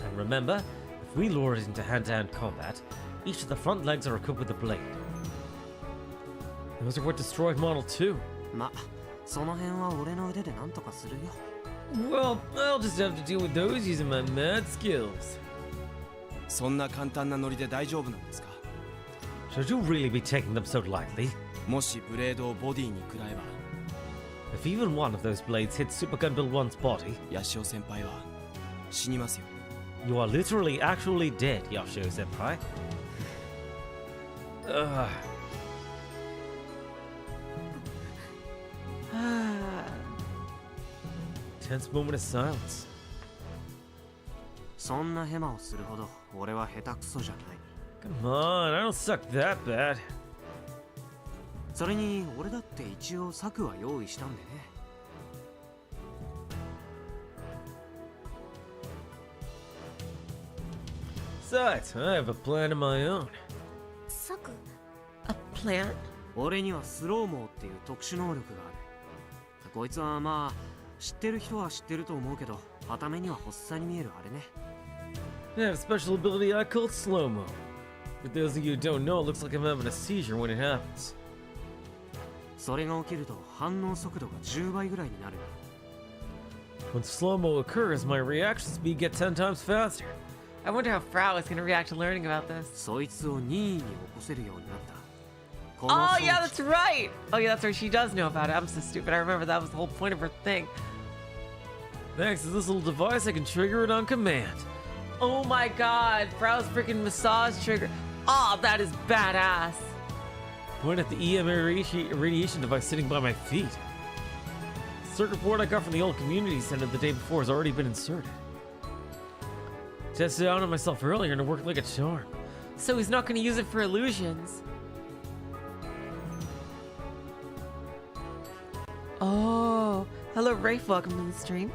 And remember, if we lure it into hand-to-hand combat, each of the front legs are equipped with a blade. Those are what destroyed Model 2. ま、その辺は俺の腕でなんとかするよ。 Well, I'll just have to deal with those using my mad skills. そんな簡単なノリで大丈夫なんですか？ Should you really be taking them so lightly? もしブレードをボディに食らえば、 If even one of those blades hits Super Gunbill 1's body, ヤシオ先輩は死にますよ。 you are literally actually dead, Yashio Senpai. Tense moment of silence. そんなヘマをするほど俺は下手くそじゃない。 Come on, I don't suck that bad. それに俺だって一応策は用意したんでね。 Besides, I have a plan of my own. 策 A plant? 俺にはスローモーっていう特殊能力がある。こいつはまあ知ってる人は知ってると思うけど、傍目には発作に見えるあれね。 I have a special ability I call slow-mo. For those of you who don't know, it looks like I'm having a seizure when it happens. それが起きると反応速度が10倍ぐらいになる。 When slow-mo occurs, my reaction speed gets 10 times faster. I wonder how Frau is going to react to learning about this. そいつを任意に起こせるようになった。こ Oh, の装置 yeah, that's right. Oh, yeah, that's right. She does know about it. I'm so stupid. I remember that was the whole point of her thing. Thanks to this little device, I can trigger it on command. Oh my god, Frau's freaking massage trigger. Oh, that is badass. Point at the EM radiation device sitting by my feet. The circuit board I got from the old community center the day before has already been inserted. Tested it out on myself earlier and it worked like a charm. So he's not going to use it for illusions. Oh, hello Rafe, welcome to the stream.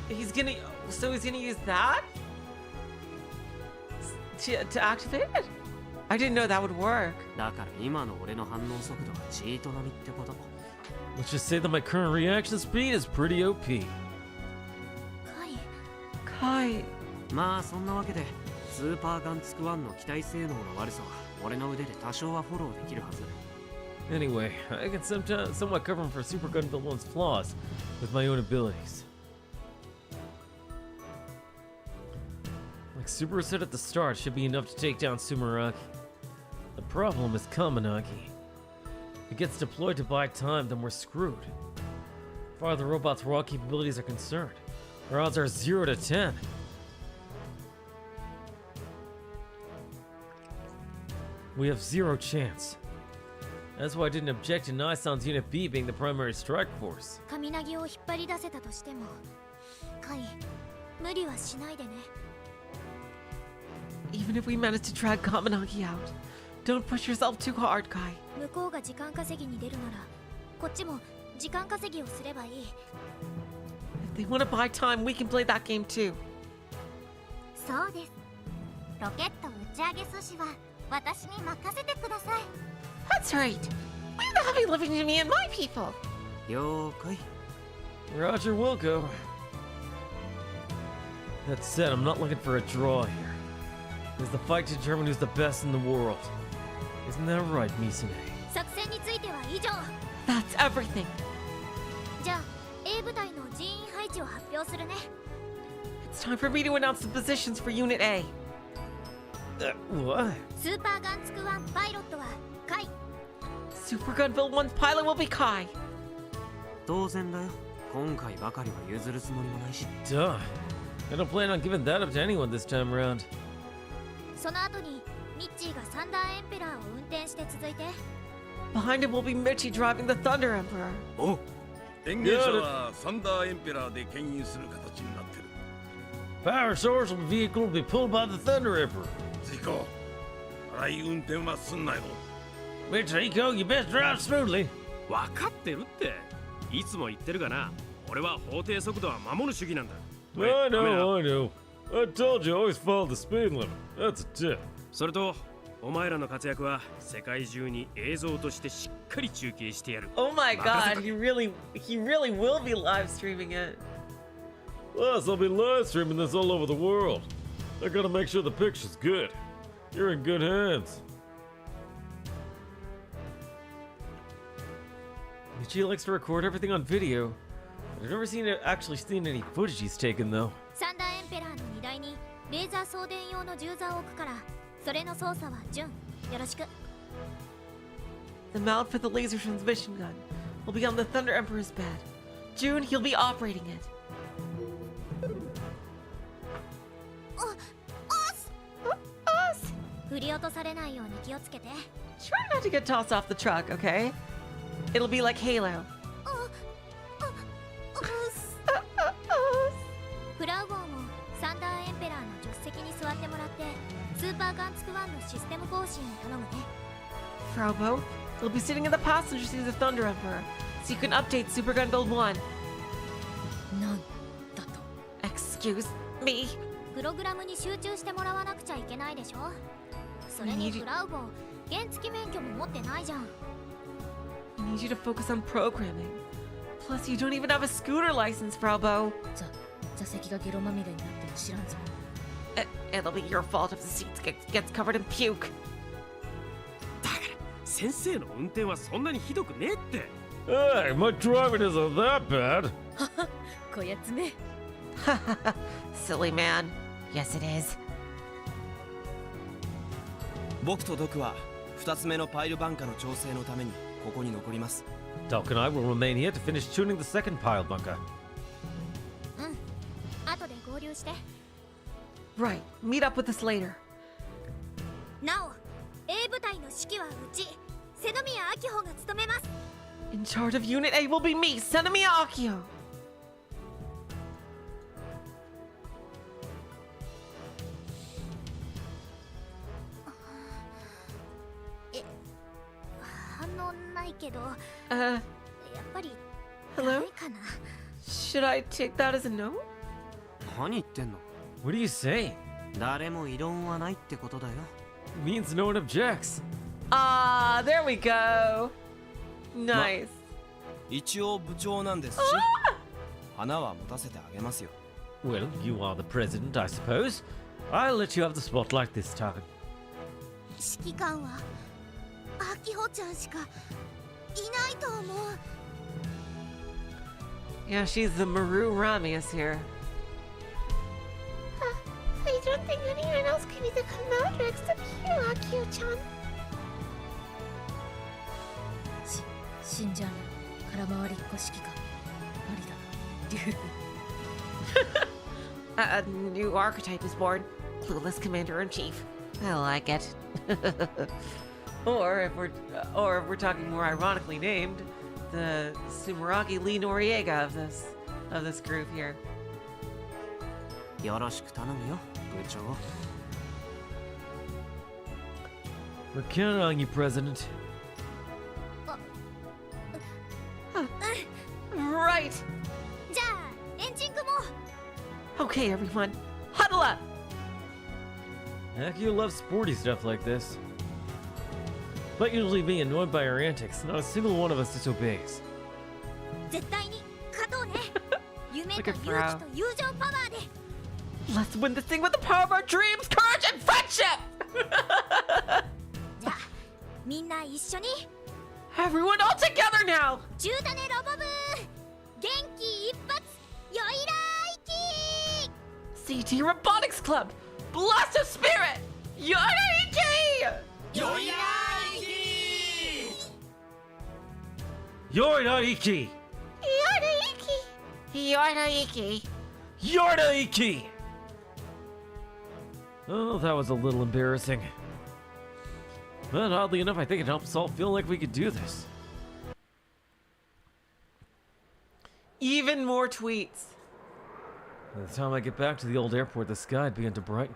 He's gonna use that to activate it? I didn't know that would work. だから今の俺の反応速度はチート並みってこと。 Let's just say that my current reaction speed is pretty OP. はい。まあそんなわけでスーパーガンツク1の機体性能の悪さは俺の腕で多少はフォローできるはず。 Anyway, I can somewhat cover him for Super Gunbill 1's flaws with my own abilities. Like Super said at the start, should be enough to take down Sumeragi. The problem is Kaminagi. If it gets deployed to buy time, then we're screwed. As far as the robot's raw capabilities are concerned, our odds are 0 to 10. We have 0 chance. That's why I didn't object to Nissan's Unit B being the primary strike force. カミナギを引っ張り出せたとしても、カイ、無理はしないでね。 Even if we manage to drag Kaminagi out, don't push yourself too hard, Kai. 向こうが時間稼ぎに出るなら、こっちも時間稼ぎをすればいい。 If they want to buy time, we can play that game too. そうです。ロケット打ち上げ阻止は私に任せてください。 That's right. Leave the heavy lifting to me and my people. 了解。 Roger Wilco. That said, I'm not looking for a draw here. It's the fight to determine who's the best in the world. Isn't that right, Misune? 作戦については以上。 That's everything. じゃあ A 部隊の人員配置を発表するね。 It's time for me to announce the positions for Unit A. What? スーパーガンツク1パイロットはカイ。 Super Gunville 1's pilot will be Kai. 当然だよ。今回ばかりは譲るつもりもないし。 Duh. I don't plan on giving that up to anyone this time around. その後にミッチーがサンダーエンペラーを運転して続いて。 Behind him will be Mitchie driving the Thunder Emperor. お、電源車はサンダーエンペラーで牽引する形になってる。 Power source of the vehicle will be pulled by the Thunder Emperor. ズイコ、荒い運転はすんなよ。 Mitsuhiko, you best drive smoothly. 分かってるって。いつも言ってるがな。俺は法定速度は守る主義なんだ。 I know, I know. I told you always follow the speed limit. That's a tip. それと、お前らの活躍は世界中に映像としてしっかり中継してやる。 Oh my god, he really will be live streaming it. Plus, I'll be live streaming this all over the world. I gotta make sure the picture's good. You're in good hands. Michi likes to record everything on video. I've never actually seen any footage he's taken though. サンダーエンペラーの荷台にレーザー送電用の銃座を置くから、それの操作は順。よろしく。 The mount for the laser transmission gun will be on the Thunder Emperor's bed. June, he'll be operating it. 振り落とされないように気をつけて。 Try not to get tossed off the truck, okay? It'll be like Halo. フラウゴーもサンダーエンペラーの助手席に座ってもらって、スーパーガンツク1のシステム更新を頼むね。 Fraubo, you'll be sitting in the passenger seat of the Thunder Emperor, so you can update Super Gun Build 1. なんだと。 Excuse me. プログラムに集中してもらわなくちゃいけないでしょ。それにフラウゴー、原付免許も持ってないじゃん。 I need you to focus on programming. Plus, you don't even have a scooter license, Fraubo. 座席がゲロまみれになっても知らんぞ。 It'll be your fault if the seat gets covered in puke. だから先生の運転はそんなにひどくねえって。 Hey, my driving isn't that bad. はは、こやつめ。 Silly man. Yes, it is. 僕とドクは2つ目のパイルバンカの調整のためにここに残ります。 Doc and I will remain here to finish tuning the second pile bunker. 後で合流して。 Right. Meet up with us later. なお、A 部隊の指揮はうち、瀬宮明穂が務めます。 In charge of Unit A will be me, Senomiya Akio. 反応ないけど、 Uh, やっぱり hello? ダメかな。 Should I take that as a no? 何言ってんの？ What do you say? 誰も異論はないってことだよ。 Means no one objects. Ah, there we go. Nice. 一応部長なんですし、花は持たせてあげますよ。 Well, you are the president, I suppose. I'll let you have the spotlight this time. 指揮官は明穂ちゃんしかいないと思う。 Yeah, she's the Maru Ramius here. I don't think anyone else can be the commander except you, Akio-chan. 死んじゃう空回りっこ指揮官。ありだな。 A new archetype is born. Clueless Commander-in-Chief. I like it. or if we're talking more ironically named, the Sumeragi Lee Noriega of this group here. よろしく頼むよ、部長。 We're counting on you, President. Right. じゃあエンジン組もう。 Okay, everyone, huddle up. Akio loves sporty stuff like this. But usually being annoyed by our antics, not a single one of us disobeys. 絶対に勝とうね。夢 Look と at 勇気 Frau. と友情パワーで。 Let's win this thing with the power of our dreams, courage, and friendship. じゃあみんな一緒に Everyone all together now. 銃種ロボ部元気一発よいらいき CT Robotics Club, blast of spirit, Yoraiki! Yoinaiki! Yodaiki. Yordaiki! Oh, that was a little embarrassing. But oddly enough, I think it helped us all feel like we could do this. Even more tweets. By the time I get back to the old airport, the sky had begun to brighten.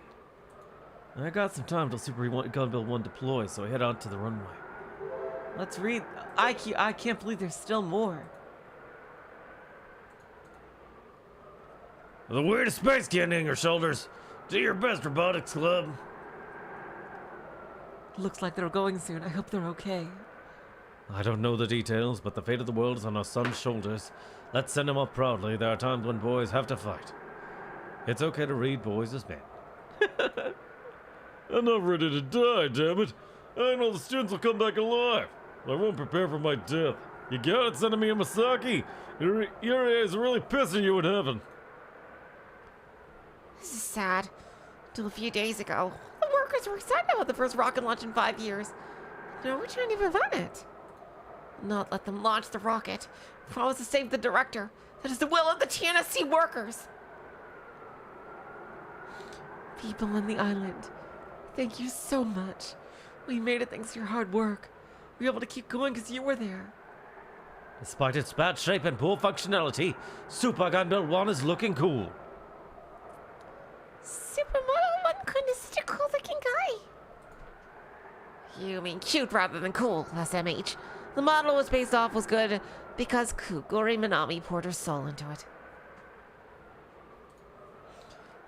I got some time till Super Gunbuild 1 deploys, so I head out to the runway. Let's read. I can't believe there's still more. The weight of space getting in your shoulders. Do your best, Robotics Club. Looks like they're going soon. I hope they're okay. I don't know the details, but the fate of the world is on our son's shoulders. Let's send him up proudly. There are times when boys have to fight. It's okay to read boys as men. I'm not ready to die, damn it. I know the students will come back alive. I won't prepare for my death. You got it, Senami Masaki. Your eyes are really pissing you in heaven. This is sad. Till a few days ago, the workers were excited about the first rocket launch in 5 years. Now we're trying to prevent it. Not let them launch the rocket. Promise to save the director. That is the will of the TNSC workers. People on the island, thank you so much. We made it thanks to your hard work. We were able to keep going because you were there. Despite its bad shape and poor functionality, Super Gunbuild 1 is looking cool. Supermodel 1 kind of such a cool looking guy. You mean cute rather than cool, SMH. The model was based off was good because Kuguri Minami poured her soul into it.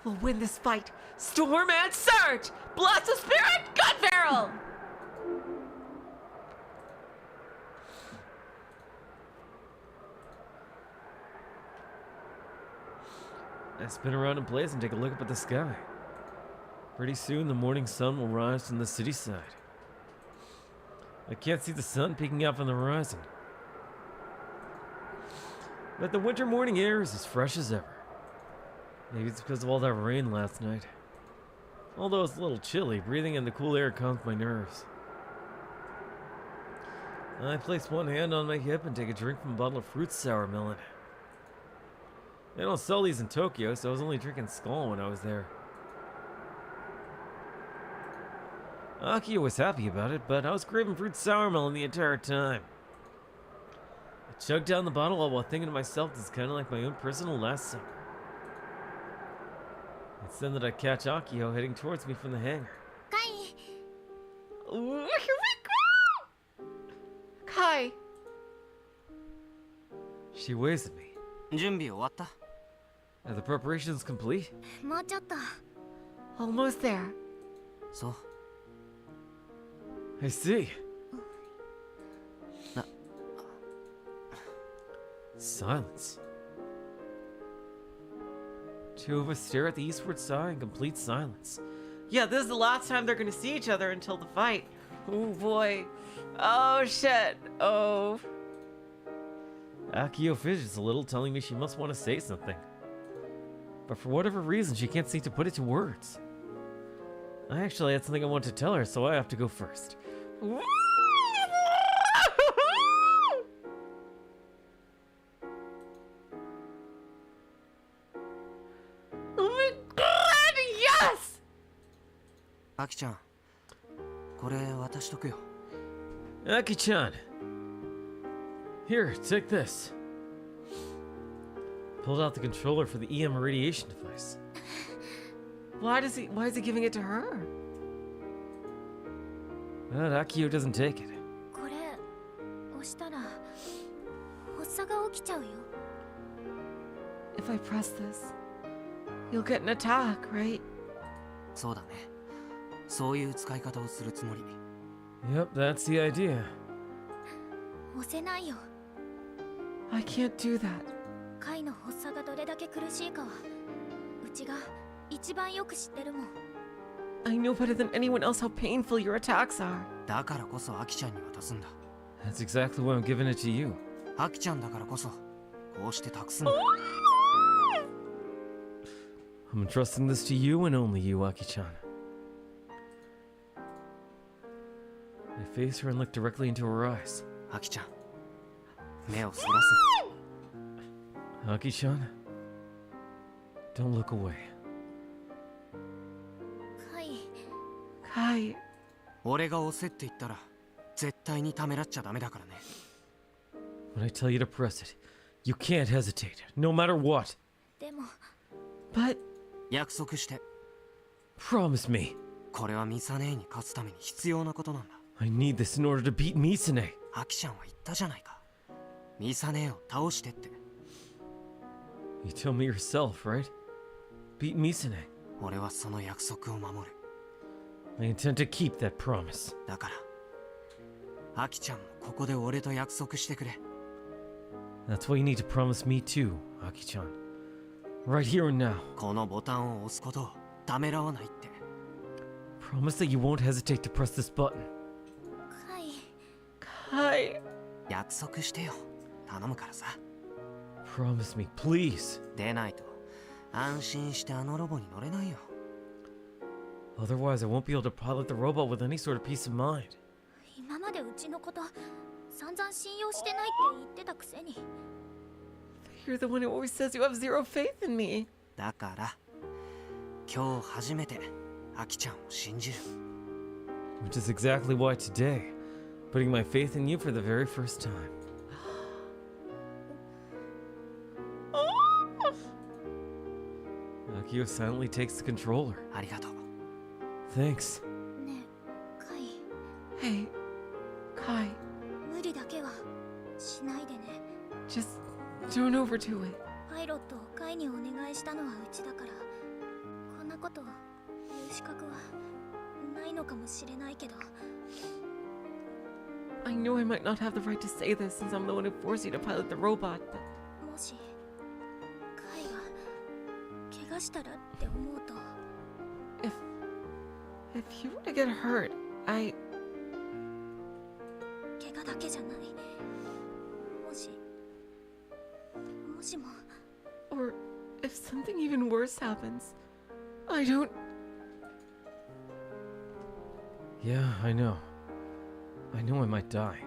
We'll win this fight. Storm and surge! Blast of spirit, gun barrel! I spin around in place and take a look up at the sky. Pretty soon the morning sun will rise from the city side. I can't see the sun peeking out from the horizon. But the winter morning air is as fresh as ever. Maybe it's because of all that rain last night. Although it's a little chilly, breathing in the cool air calms my nerves. I place one hand on my hip and take a drink from a bottle of fruit sour melon. They don't sell these in Tokyo, so I was only drinking Skull when I was there. Akio was happy about it, but I was craving fruit sour melon the entire time. I chugged down the bottle all while thinking to myself this is kind of like my own personal last supper. It's then that I catch Akio heading towards me from the hangar. Kai. Ooh, here we go! Kai. She waves at me. 準備終わった Are the preparations complete? もうちょっと。 Almost there. そう I see. Silence. Two of us stare at the eastward sky in complete silence. Yeah, this is the last time they're gonna see each other until the fight. Oh boy. Oh shit. Oh. Akio fidgets a little, telling me she must want to say something. But for whatever reason, she can't seem to put it to words. I actually had something I want to tell her, so I have to go first. Oh my god, yes! アキちゃんこれ渡しとくよ Aki-chan. Here, take this. Pulled out the controller for the EM irradiation device. Why is he giving it to her? But Akio doesn't take it. これ押したら発作が起きちゃうよ。 If I press this, you'll get an attack, right? そうだねそういう使い方をするつもり Yep, that's the idea. 押せないよ。 I can't do that. 貝の発作がどれだけ苦しいかはうちが一番よく知ってるもん。 I know better than anyone else how painful your attacks are. だからこそアキちゃんに渡すんだ That's exactly why I'm giving it to you. アキちゃんだからこそこうして託すんだ I'm entrusting this to you and only you, Aki-chan. I face her and look directly into her eyes. アキちゃん目をそらす Aki-chan, don't look away. はい。 Kai. 俺が押せって言ったら絶対にためらっちゃダメだからね。 When I tell you to press it, you can't hesitate, no matter what. でも But 約束して。 Promise me. これはミサ姉に勝つために必要なことなんだ。 I need this in order to beat Misane. アキちゃんは言ったじゃないか。ミサ姉を倒してって。 You tell me yourself, right? Beat Misane. 俺はその約束を守る。 I intend to keep that promise. だからアキちゃんもここで俺と約束してくれ。 That's why you need to promise me too, Aki-chan. Right here and now. このボタンを押すことをためらわないって。 Promise that you won't hesitate to press this button. はい。 Kai. 約束してよ。頼むからさ。 Promise me, please. でないと安心してあのロボに乗れないよ。 Otherwise, I won't be able to pilot the robot with any sort of peace of mind. 今までうちのこと散々信用してないって言ってたくせに。 You're the one who always says you have zero faith in me. だから今日初めてアキちゃんを信じる。 Which is exactly why today, putting my faith in you for the very first time. Akio silently takes the controller. ありがとう。 Thanks. ねえ、カイ。 Hey, Kai, 無理だけはしないでね。 just don't overdo it. パイロットをカイにお願いしたのはうちだから、こんなことを言う資格はないのかもしれないけど。 I know I might not have the right to say this since I'm the one who forced you to pilot the robot, but もしカイが怪我したらって思うと。 if you were to get hurt, 怪我だけじゃない。もしも or if something even worse happens, I don't. Yeah, I know. I know I might die.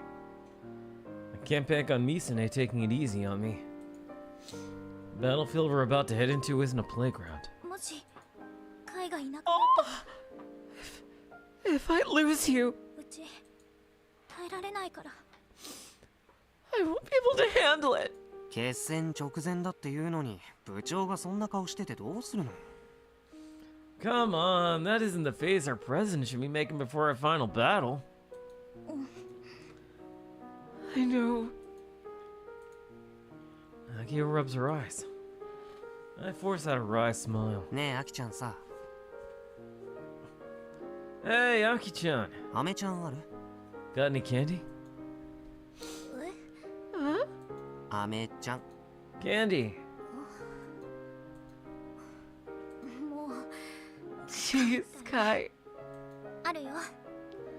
I can't bank on Misane taking it easy on me. The battlefield we're about to head into isn't a playground. もしカイがいなくなっ If I lose you, たうち耐えられないから。 I won't be able to handle it. 決戦直前だっていうのに部長がそんな顔しててどうするの？ Come on, that isn't the face our president should be making before our final battle. I know. Akio rubs her eyes. I force out a wry smile. ねえアキちゃんさ、 Hey, Aki-chan. アメちゃんある？ Got any candy? え Huh? アメちゃん。 Candy. もう Jeez, Kai. あるよ。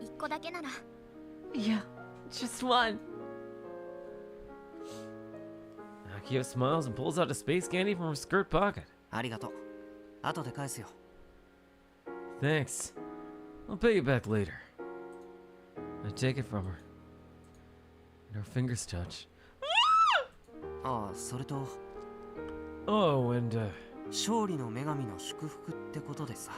一個だけなら。 Yeah, just one. Akio smiles and pulls out a space candy from her skirt pocket. ありがとう。後で返すよ。 Thanks. I'll pay you back later. I take it from her. And our fingers touch. ああ、それと Oh, and 勝利の女神の祝福ってことでさ。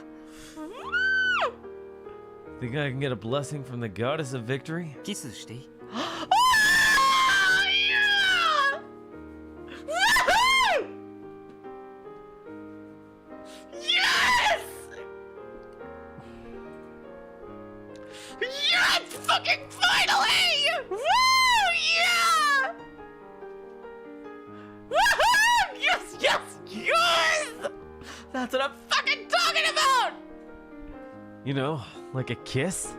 think I can get a blessing from the goddess of victory? キスしていい？ Yes! Yes! Fucking finally! Woo! Yeah! Woohoo! Yes, yes, yes! That's what I'm fucking talking about! You know, like a kiss?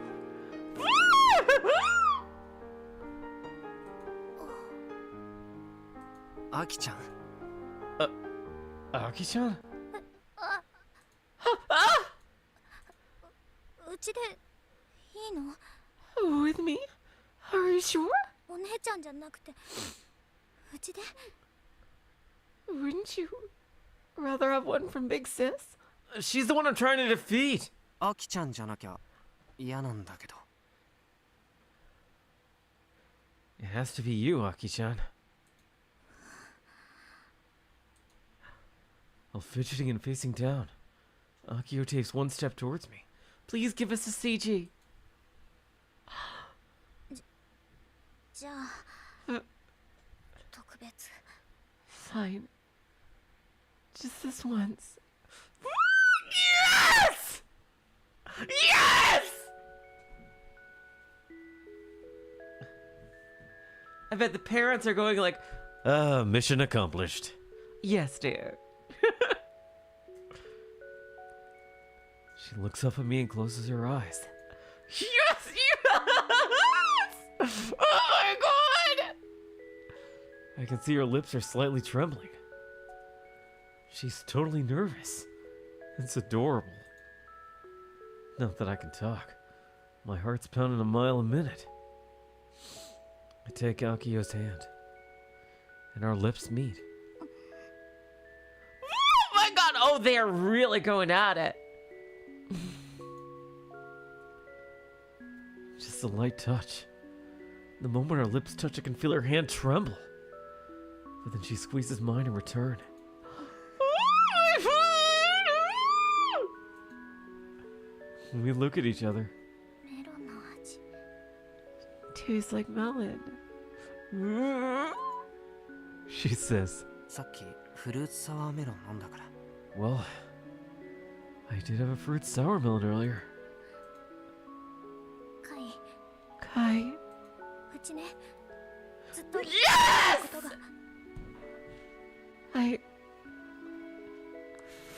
アキちゃん。 Aki-chan? うちでいいの？ With me? Are you sure? お姉ちゃんじゃなくてうちで？ Wouldn't you rather have one from Big Sis? She's the one I'm trying to defeat! アキちゃんじゃなきゃ嫌なんだけど。 It has to be you, Aki-chan. While fidgeting and facing down, Akio takes one step towards me. Please give us a CG. じゃあ特別 Fine. Just this once. Yes! Yes! I bet the parents are going like, Mission accomplished. yes, dear. She looks up at me and closes her eyes. Yes! Yes! Oh my god! I can see her lips are slightly trembling. She's totally nervous. It's adorable. Not that I can talk. My heart's pounding a mile a minute. I take Akio's hand, and our lips meet. Oh my god! Oh, they're really going at it. Just a light touch. The moment our lips touch, I can feel her hand tremble. But then she squeezes mine in return. We look at each other. メロンの味 Tastes like melon. She says, さっきフルーツサワーメロン飲んだから。 well, I did have a fruit sour melon earlier. カイ Kai. うちねずっと Yes! ことが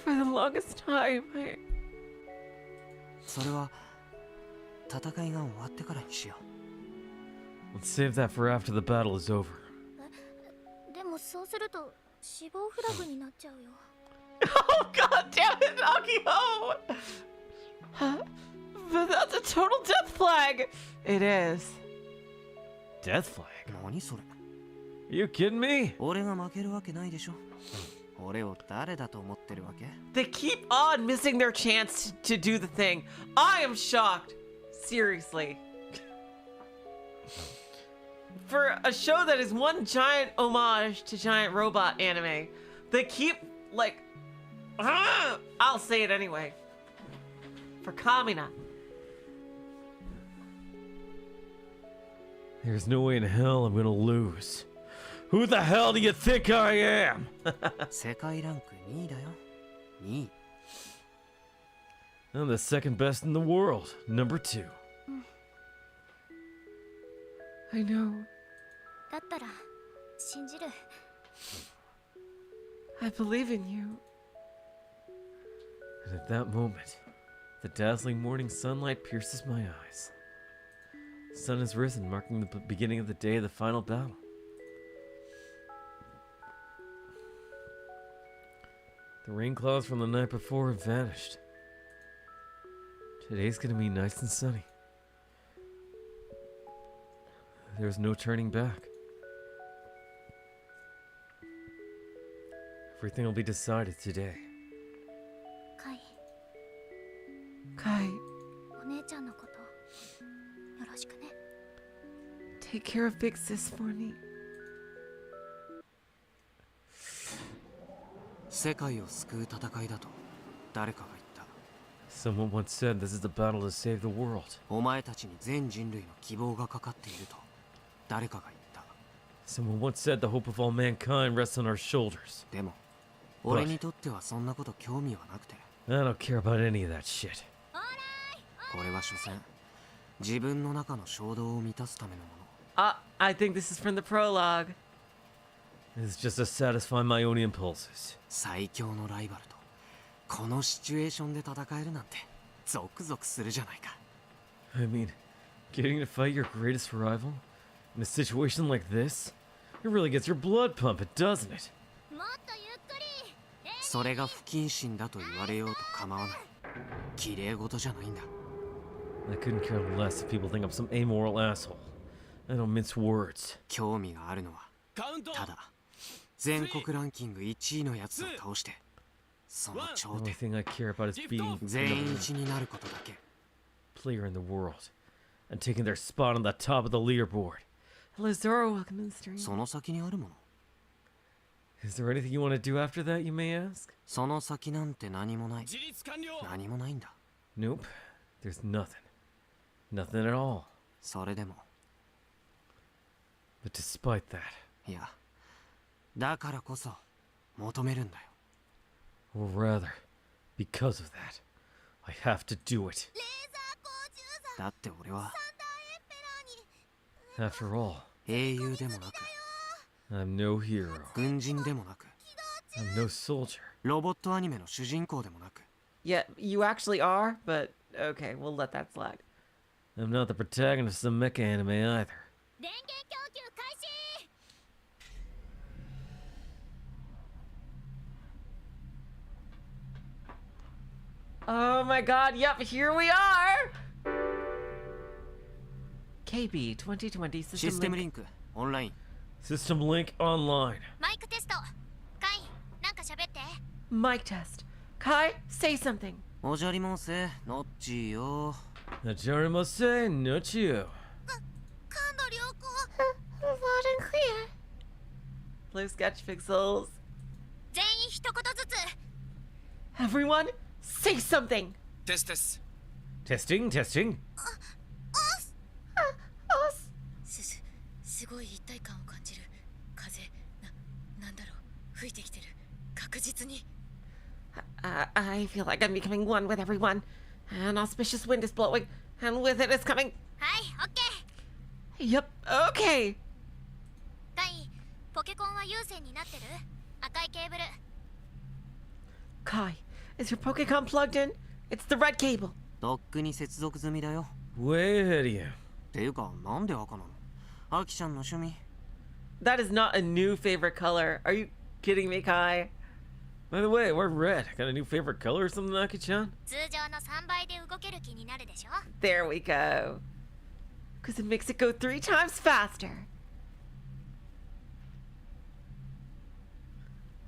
For the longest time, それは戦いが終わってからにしよ Let's save that for after the battle is over. でもそうすると死亡フラグになっちゃうよ Oh god damn it, Akio! Huh? But that's a total death flag! It is. Death flag? う。何それ。 Are you kidding me? 俺が負けるわけないでしょ。俺を誰だと思ってるわけ？ They keep on missing their chance to do the thing. I am shocked. Seriously. For a show that is one giant homage to giant robot anime, they keep, like... I'll say it anyway. For Kamina. There's no way in hell I'm gonna lose. Who the hell do you think I am? 世界ランク2位だよ。2位。 I'm the second best in the world. Number 2. I know. だったら信じる I believe in you. And at that moment, the dazzling morning sunlight pierces my eyes. The sun has risen, marking the beginning of the day of the final battle. The rain clouds from the night before have vanished. Today's gonna be nice and sunny. There's no turning back. Everything will be decided today. カイ Kai, お姉ちゃんのことよろしくね take care of Big Sis for me. 世界を救う戦いだと誰かが言った。 Someone once said this is the battle to save the world. お前たちに全人類の希望がかかっていると誰かが言った。 Someone once said the hope of all mankind rests on our shoulders. でも俺にとってはそんなこと興味はなくて。 I don't care about any of that shit. これは所詮自分の中の衝動を満たすためのもの。 I think this is from the prologue. It's just to satisfy my own impulses. 最強のライバルとこのシチュエーションで戦えるなんてゾクゾクするじゃないか。 I mean, getting to fight your greatest rival in a situation like this, it really gets your blood pumping, doesn't it? もっとゆっくりそれが不謹慎だと言われようと構わない。綺麗事じゃないんだ。 I couldn't care less if people think I'm some amoral asshole. I don't mince words. 興味があるのはただ全国ランキング1位のやつを倒してその The 頂 only 点 thing I care about is being 全員一になることだけ。 player in the world and taking their spot on the top of the leaderboard. Hello, Zoro. Welcome to the stream. その先にあるもの。Is there anything you want to do after that, you may ask? その先なんて何もない。何もないんだ。 Nope. There's nothing. Nothing at all. それでも。 But despite that, いや、だからこそ求めるんだよ。 or rather, because of that, I have to do it. だって俺は After all, 英雄でもなく、 I'm no hero. 軍人でもなく、 I'm no soldier. ロボットアニメの主人公でもなく。 Yeah, you actually are, but okay, we'll let that slide. I'm not the protagonist of mecha anime either. 電源供給開始。 Oh my god, yep, here we are! KB 2020シス System テム Link. リンク、オンライン。 System link online. マイクテスト。カイ、なんか喋って。 Mic test. Kai, say something. おじゃりもんせ、ノッチーよ。 Najarimase, not you. 感度良好。 Loud and clear. Blue sketch pixels. 全員一言ずつ。 Everyone, say something. テステス。 Testing, testing. すごい一体感を感じる。風、なんだろう、吹いてきてる。確実に。I feel like I'm becoming one with everyone. An auspicious wind is blowing, and with it is coming. はい、オッケー。 Yep, okay. カイ、ポケコンは有線になってる？赤いケーブル。 Kai, is your Pokecon plugged in? It's the red cable. とっくに接続済みだよ。 Way ahead of you. ていうか、なんで赤なの？アキちゃんの趣味。 That is not a new favorite color. Are you kidding me, Kai? By the way, we're red. Got a new favorite color or something, Aki-chan? 通常の3倍で動ける気になるでしょ？ There we go. Because it makes it go 3 times faster.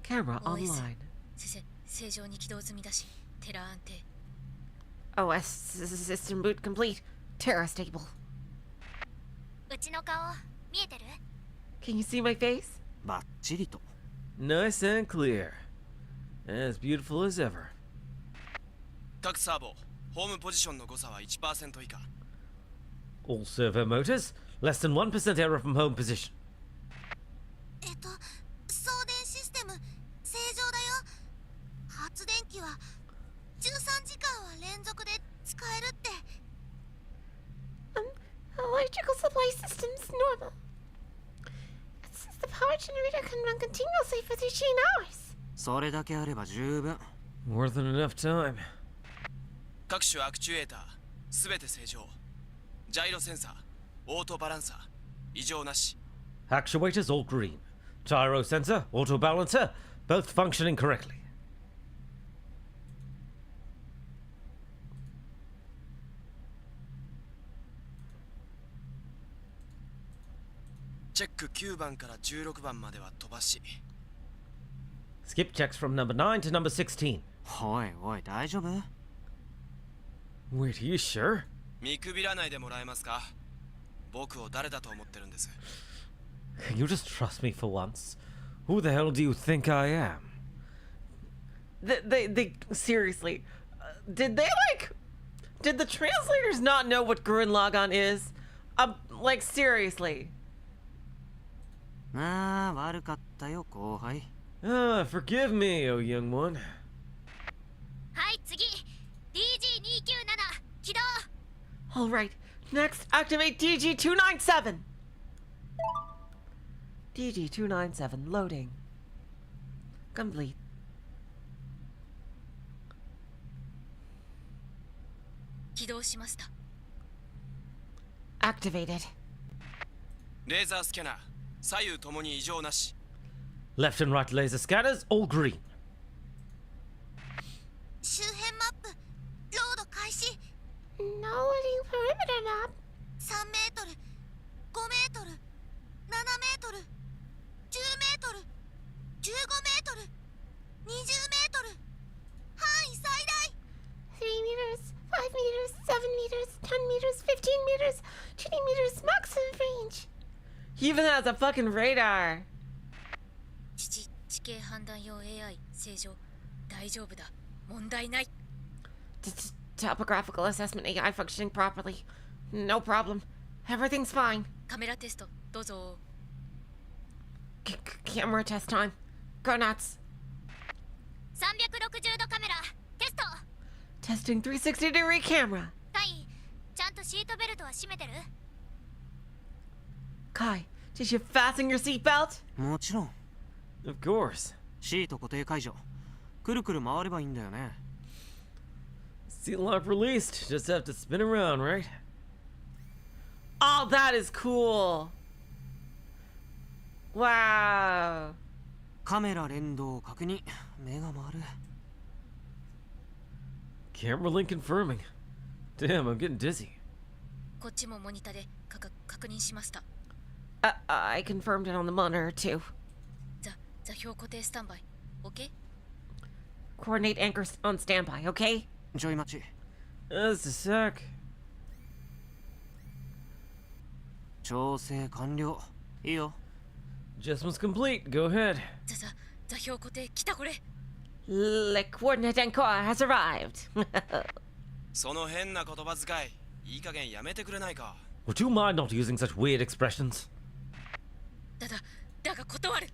Camera online. 正常に起動済みだし、テラー安定。 OS system boot complete. Terra stable. うちの顔、見えてる？ Can you see my face? バッチリと。 Nice and clear. As beautiful as ever. 各サーボ、ホームポジションの誤差は 1% 以下。 All servo motors, less than 1% error from home position. 送電システム、正常だよ。発電機は13時間は連続で使えるって。Electrical supply system's normal. It says the power generator can run continuously for 13 hours. それだけあれば十分。 More than enough time. 各種アクチュエーター、すべて正常。ジャイロセンサー、オートバランサー、異常なし。 Actuators all green. Gyro sensor, auto balancer, both functioning correctly. チェック9番から16番までは飛ばし。 Skip checks from number 9 to number 16. おいおい、大丈夫？ Wait, are you sure? 見くびらないでもらえますか？僕を誰だと思ってるんです？ Can you just trust me for once? Who the hell do you think I am? They seriously, did the translators not know what Gurren Lagann is? Like seriously. ああ、悪かったよ、後輩。 Ah, forgive me, oh young one. はい、次。DG297 起動。 All right, next activate DG297. DG297 loading. Complete. 起動しました。 Activated. レーザースキャナー、左右ともに異常なし。 Left and right laser scanners, all green. 周辺マップ、ロード開始。 Loading perimeter map. 3メートル、5メートル、7メートル、10メートル、15メートル、20メートル。範囲最大。 3 meters, 5 meters, 7 meters, 10 meters, 15 meters, 20 meters maximum range. He even has a fucking radar. 地形判断用 AI 正常。大丈夫だ。問題ない。Topographical assessment AI functioning properly. No problem. Everything's fine. カメラテストどうぞ。Camera test time. Go nuts. 360度カメラテスト。 Testing 360-degree camera. カイ、ちゃんとシートベルトは締めてる？ Kai, did you fasten your seatbelt? もちろん。 Of course. シート固定解除。くるくる回ればいいんだよね。Seat lock released. Just have to spin around, right? Oh, that is cool. Wow. カメラ連動確認。目が回る。Camera link confirming. Damn, I'm getting dizzy. こっちもモニタで確認しました。I confirmed it on the monitor too. 座標固定スタンバイ。OK? Coordinate anchor on standby, okay? ちょい待ち。Just a sec. 調整完了。いいよ。Adjustment's complete. Go ahead. 座標固定来たこれ。The coordinate anchor has arrived. その変な言葉遣い、いい加減やめてくれないか。Would you mind not using such weird expressions? だが断る。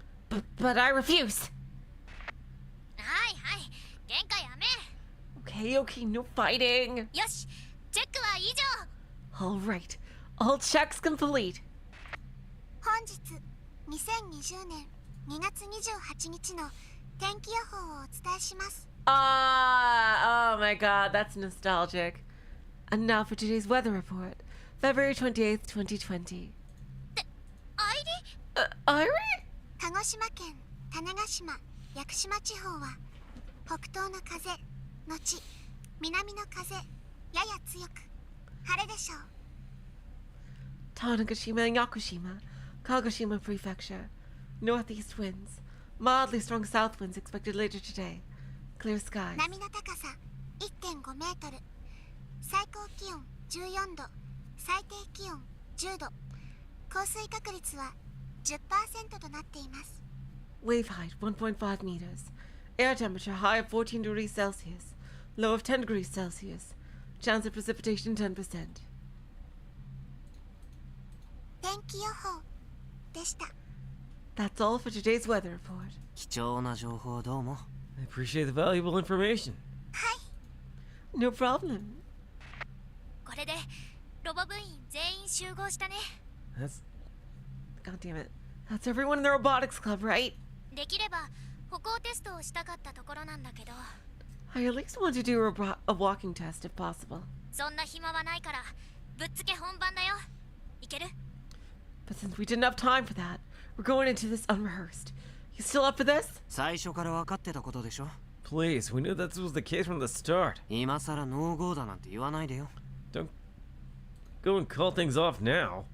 But I refuse. はいはい、限界やめ。 Okay, no fighting. よし、チェックは以上。 All right. All checks complete. 本日2020年2月28日の天気予報をお伝えします。 Oh my god, that's nostalgic. And now for today's weather report. February 28th, 2020. アイリ Airi? 鹿児島県種子島屋久島地方は北東の風のち南の風やや強く晴れでしょう。 Tanegashima and Yakushima, Kagoshima Prefecture. Northeast winds. Mildly strong south winds expected later today. Clear skies. 波の高さ 1.5 メートル。最高気温14度。最低気温10度。降水確率は 10% となっています。 Wave height 1.5 meters. Air temperature high of 14 degrees Celsius. Low of 10 degrees Celsius. Chance of precipitation 10%. 天気予報でした。 That's all for today's weather report. 貴重な情報どうも。I appreciate the valuable information. はい。 No problem. これでロボ部員全員集合したね。 That's God damn it. That's everyone in the robotics club, right? できれば歩行テストをしたかったところなんだけど。 I at least want to do a walking test if possible. そんな暇はないからぶっつけ本番だよ。いける？ But since we didn't have time for that, we're going into this unrehearsed. You still up for this? 最初から分かってたことでしょ。 please. We knew that this was the case from the start. 今さらノーゴーだなんて言わないでよ。 Don't go and call things off now.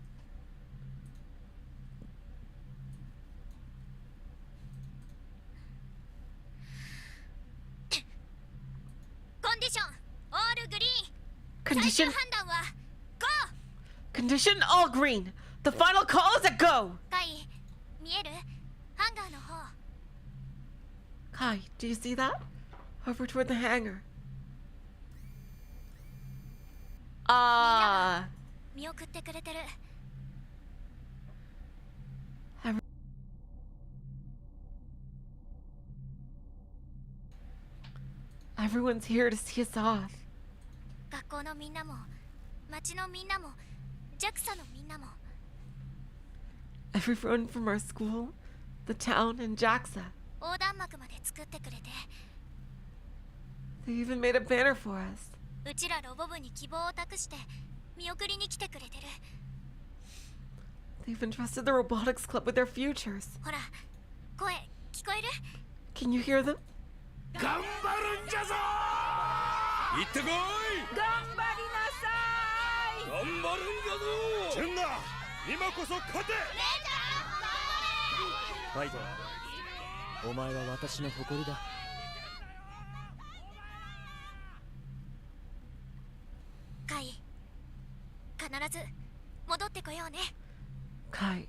コンディションオールグリーン。 Condition 最終判断は GO。 Condition all green. The final call is a go. カイ、見える？ハンガーの方。 Kai, do you see that? Over toward the hangar. 見送ってくれてる。 Everyone's here to see us off. 学校のみんなも町のみんなも JAXA のみんなも。 Everyone from our school, the town, and JAXA. 横断幕まで作ってくれて。 They even made a banner for us. うちらロボ部に希望を託して見送りに来てくれてる。 They've entrusted the robotics club with their futures. ほら、声聞こえる？ Can you hear them? 頑張るんじゃぞ。行ってこい。頑張りなさい。頑張るんじゃぞ。純奈、今こそ勝て。ファイト、お前は私の誇りだ。カイ、必ず戻ってこようね。 Kai,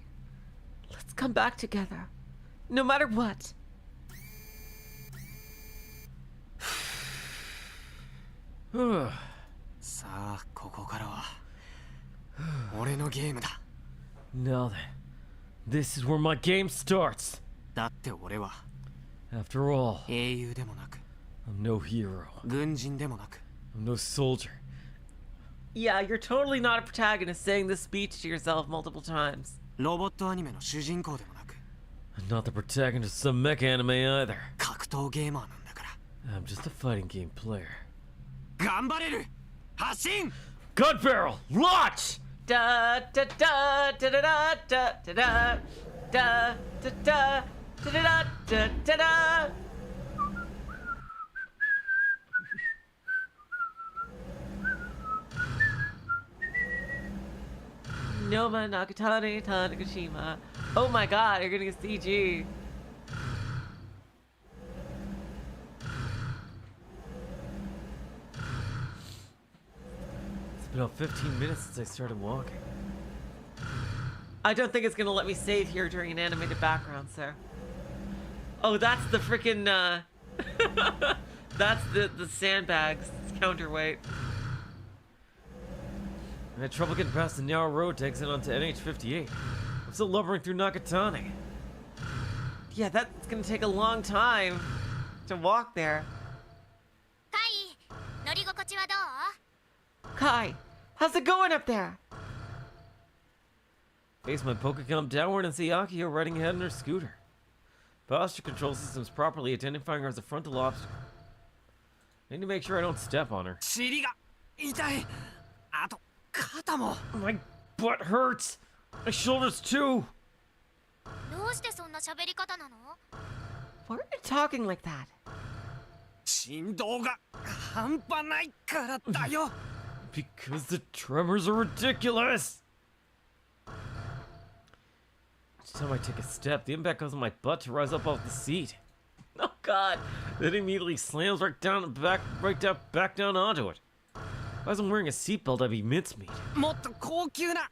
let's come back together. No matter what. さあここからは俺のゲームだ。 Now then, this is where my game starts. だって俺は After all, 英雄でもなく I'm no hero. 軍人でもなく I'm no soldier. Yeah, you're totally not a protagonist saying this speech to yourself multiple times. ロボットアニメの主人公でもなく I'm not the protagonist of some mecha anime either. 格闘ゲーマーなんだから I'm just a fighting game player. 頑張れる発進 Gun barrel, launch! Da da da da da da da da da da da da da da da da. Noma Nakatani Tanagashima. Oh my god, you're getting a CG. It's been about 15 minutes since I started walking. I don't think it's gonna let me save here during an animated background, sir. Oh, that's the freaking that's the sandbags counterweight. I had trouble getting past the narrow road to exit onto NH58. I'm still lumbering through Nakatani. Yeah, that's gonna take a long time to walk there. カイ、乗り心地はどう？ Kai, how's it going up there? Base my Pokecom downward and see Akio riding ahead on her scooter. Posture control system's properly identifying her as a frontal obstacle. I need to make sure I don't step on her. 尻が痛いあと肩も My butt hurts! My shoulders too! どうしてそんな喋り方なの？ Why are you talking like that? 振動が半端ないからだよ Because the tremors are ridiculous! Each time I take a step, the impact goes on my butt to rise up off the seat. Oh god. Then it immediately slams right down back down onto it. If I wasn't wearing a seatbelt, I'd be mincemeat. もっと高級な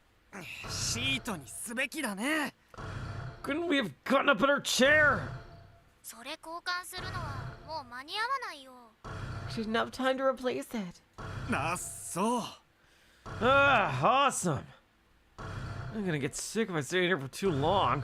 シートにすべきだね Couldn't we have gotten a better chair? それ交換するのはもう間に合わないよ。 She didn't have time to replace it. あっそう Ah, awesome! I'm gonna get sick if I stay here for too long.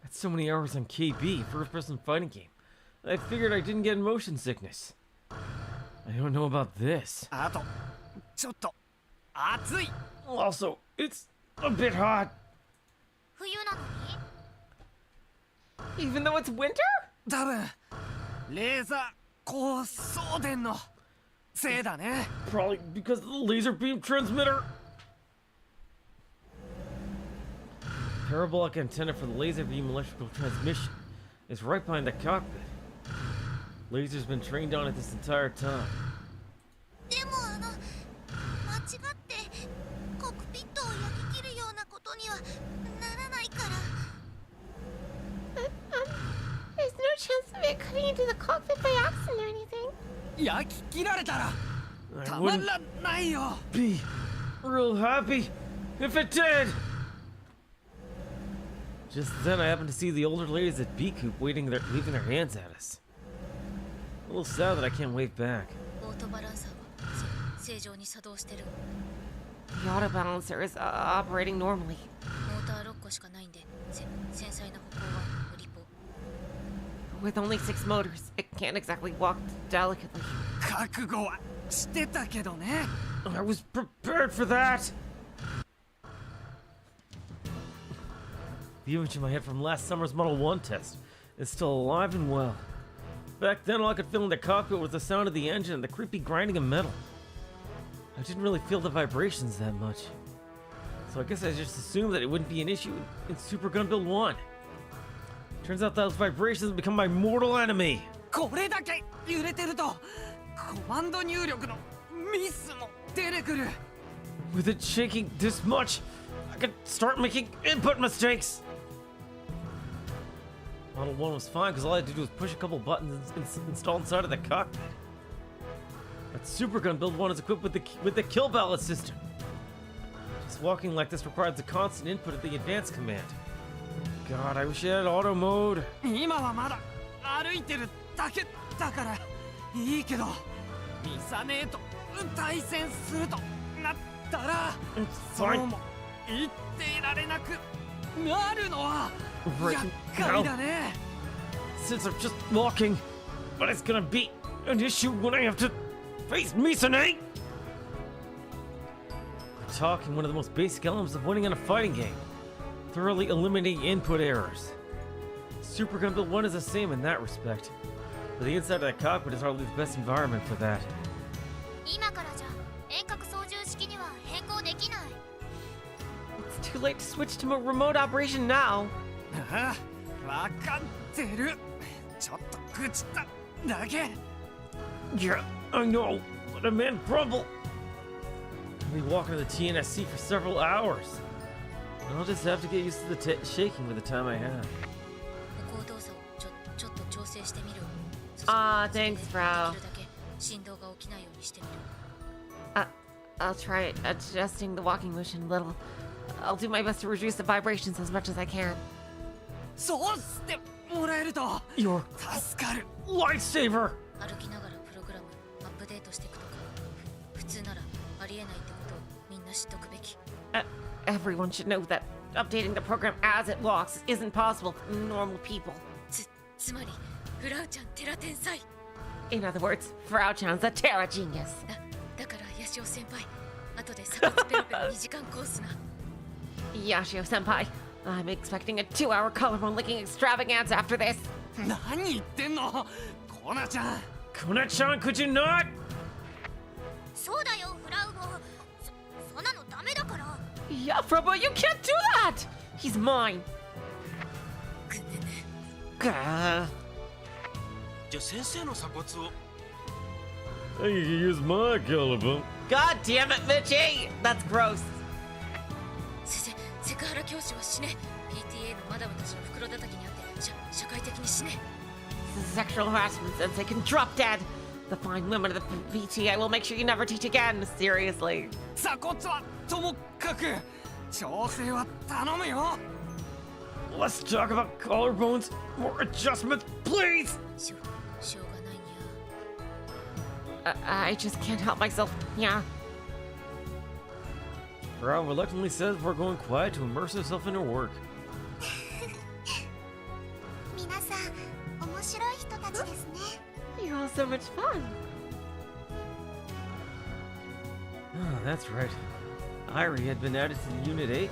That's so many hours on KB, first-person fighting game. I figured I didn't get motion sickness. I don't know about this. あとちょっと暑い Also, it's a bit hot. 冬なのに？ Even though it's winter? 多分レーザー光送電のせいだね Probably because of the laser beam transmitter. Parabolic antenna for the laser beam electrical transmission is right behind the cockpit. Laser's been trained on it this entire time. でも間違ってコックピットを焼き切るようなことにはならないから。There's no chance of it cutting into the cockpit by accident or anything. 焼き切られたら I たま wouldn't らないよ be real happy if it did. Just then, I happened to see the older ladies at B Coop leaving their hands at us. A little sad that I can't wave back. オートバランサーは正常に作動してる。 The auto balancer is operating normally. モーター6個しかないんで繊細な歩行は無理ぽ。 With only 6 motors, it can't exactly walk delicately. 覚悟はしてたけどね I was prepared for that! The image in my head from last summer's Model 1 test is still alive and well. Back then, all I could feel in the cockpit was the sound of the engine and the creepy grinding of metal. I didn't really feel the vibrations that much. So I guess I just assumed that it wouldn't be an issue in Super Gun Build 1. Turns out those vibrations have become my mortal enemy! これだけ揺れてるとコマンド入力のミスも出てくる With it shaking this much, I could start making input mistakes! Model 1 was fine because all I had to do was push a couple buttons installed inside of the cockpit. But Super Gun Build 1 is equipped with the kill ballot system. Just walking like this requires a constant input of the advanced command. God, I wish I had auto mode. 今はまだ歩いてるだけだからいいけどミサネと対戦するとなったらそうも言っていられなくなるのは厄介だね。 Since I'm just walking, but it's gonna be an issue when I have to face Misane. Talking, one of the most basic elements of winning in a fighting game. Thoroughly eliminating input errors. Super Gun Build 1 is the same in that respect, but the inside of that cockpit is hardly the best environment for that. 今からじゃ遠隔操縦式には変更できない。 It's too late to switch to a remote operation now. ああ、わかってる。ちょっと愚痴っただけ。 Yeah, I know, but I'm in trouble. I'll be walking to the TNSC for several hours. I'll just have to get used to the shaking with the time I have. 歩行動作をちょっと調整してみる。 Ah, thanks, Frau. できるだけ振動が起きないようにしてみる。 I'll try adjusting the walking motion a little. I'll do my best to reduce the vibrations as much as I can. そうしてもらえると Your 助かる。 lifesaver! 歩きながらプログラムアップデートしていくとか、普通ならありえないってことをみんな知っとくべき。 Everyone should know that updating the program as it walks isn't possible for normal people. つまりフラウちゃんテラ天才。 In other words, Frau Chan's a Terra genius. だからヤシオ先輩、後でサカツペロペロ2時間コースな。 Yashio senpai, I'm expecting a 2-hour collarbone licking extravaganza after this. 何言ってんの、コナちゃん。 Kona-chan, could you not? そうだよフラウボ。そんなのダメだから。 Yeah, Frobo, you can't do that! He's mine. くねね。 Gah. じゃあ先生の鎖骨を Hey, you can use my collarbone. God damn it, Mitchie! That's gross. セクハラ教師は死ね。 PTA のマダムたちの袋叩きにあって社会的に死ね。 Sexual harassment says they can drop dead. The fine women of the PTA will make sure you never teach again. Seriously. 鎖骨はともかく調整は頼むよ。 Let's talk about collarbones. More adjustments, please! しょうがないにゃ。 I just can't help myself. Yeah. Frau reluctantly says we're going quiet to immerse herself in her work. 皆さん面白い人たちですね。 You're all so much fun. Oh, that's right. Airi had been added to the Unit 8.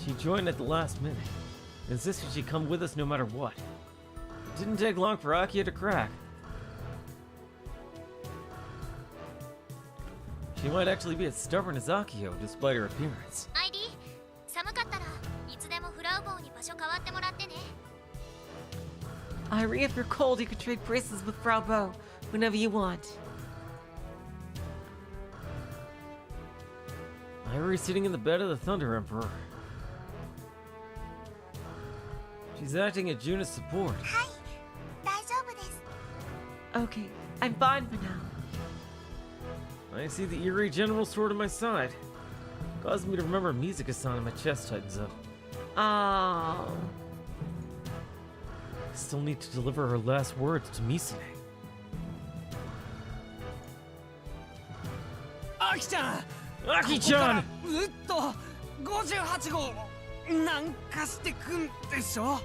She joined at the last minute, insisted she'd come with us no matter what. It didn't take long for Akia to crack. She might actually be as stubborn as Akio, despite her appearance. アイリー、寒かったらいつでもフラウボーに場所変わってもらってね。 Airi, if you're cold, you could trade braces with Frau Bo whenever you want. Airi's sitting in the bed of the Thunder Emperor. She's acting at Juna's support. はい、大丈夫です。 Okay, I'm fine for now. I see the Airi General Sword at my side. Caused me to remember Mizuka-san and my chest tightens up. Oh. I still need to deliver her last words to Misane. アキちゃん。 Aki-chan! うっと58号南下してくんでしょ。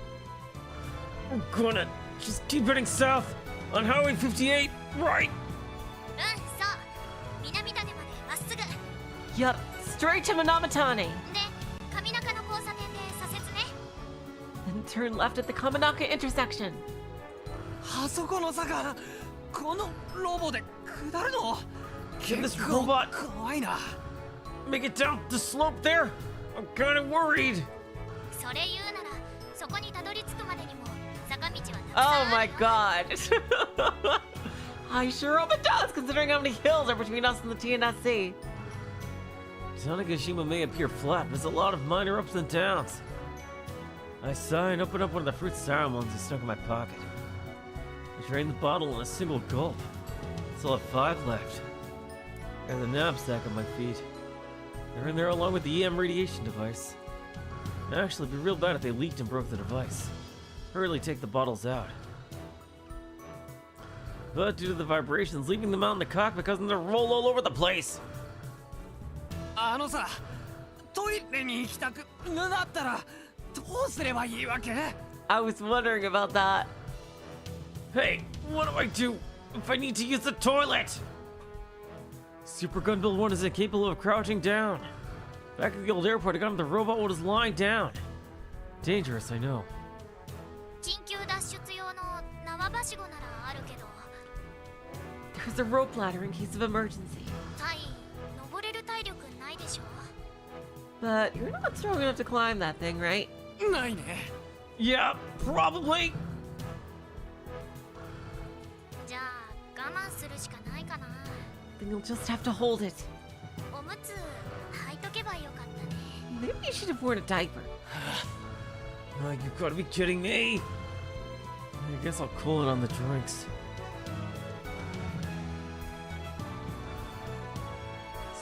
We're gonna just keep heading south on Highway 58, right? うん、そう。南種までまっすぐ。 Yup, straight to Minamitani. で、上中の交差点で左折ね。 Then turn left at the Kaminaka intersection. あそこの坂、このロボで下るの？ Can this 結構 robot 怖いな。 make it down the slope there? I'm kinda worried. それ言うなら、そこにたどり着くまでにも坂道はたくさん Oh ある my よ。 god. I sure hope it does, considering how many hills are between us and the TNSC. Tanegashima may appear flat, but there's a lot of minor ups and downs. I sigh and open up one of the fruit sour ones I stuck in my pocket. It drained the bottle in a single gulp. Still have 5 left. And the knapsack on my feet. They're in there along with the EM radiation device. Actually, it'd be real bad if they leaked and broke the device. Hurriedly take the bottles out. But due to the vibrations, leaving them out in the cockpit causing them to roll all over the place. あのさ、トイレに行きたくなったらどうすればいいわけ？ I was wondering about that. Hey, what do I do if I need to use the toilet? Super Gun Build 1 is incapable of crouching down. Back at the old airport, I got him the robot while it was lying down. Dangerous, I know. 緊急脱出用の縄はしごならあるけど、 There's a rope ladder in case of emergency. タイ登れる体力ないでしょ。 But you're not strong enough to climb that thing, right? ないね。 Yeah, probably. じゃあ我慢するしかないかな。 Then you'll just have to hold it. おむつ履いとけばよかったね。 Maybe you should have worn a diaper. Oh, you gotta be kidding me. I guess I'll cool it on the drinks.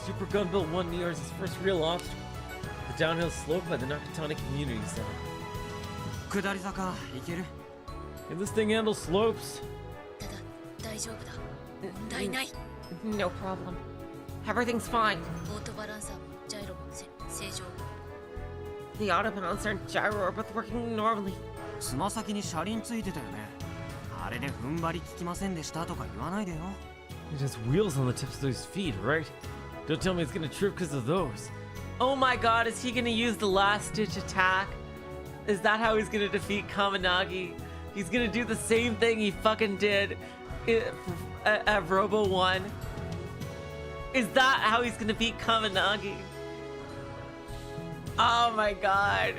Super Gun Build 1 nears its first real obstacle. The downhill slope by the Nakatani Community Center. 下り坂行ける？ Can this thing handle slopes? ただ大丈夫だ。問題ない。 No problem. Everything's fine. オートバランサーもジャイロも正常。 The autobalance and gyro are both working normally. つま先に車輪ついてたよね。あれで踏ん張り効きませんでしたとか言わないでよ。 It has wheels on the tips of his feet, right? Don't tell me it's gonna trip because of those. Oh my god, is he gonna use the last ditch attack? Is that how he's gonna defeat Kaminagi? He's gonna do the same thing he fucking did at Robo 1. Is that how he's gonna beat Kaminagi? Oh my god.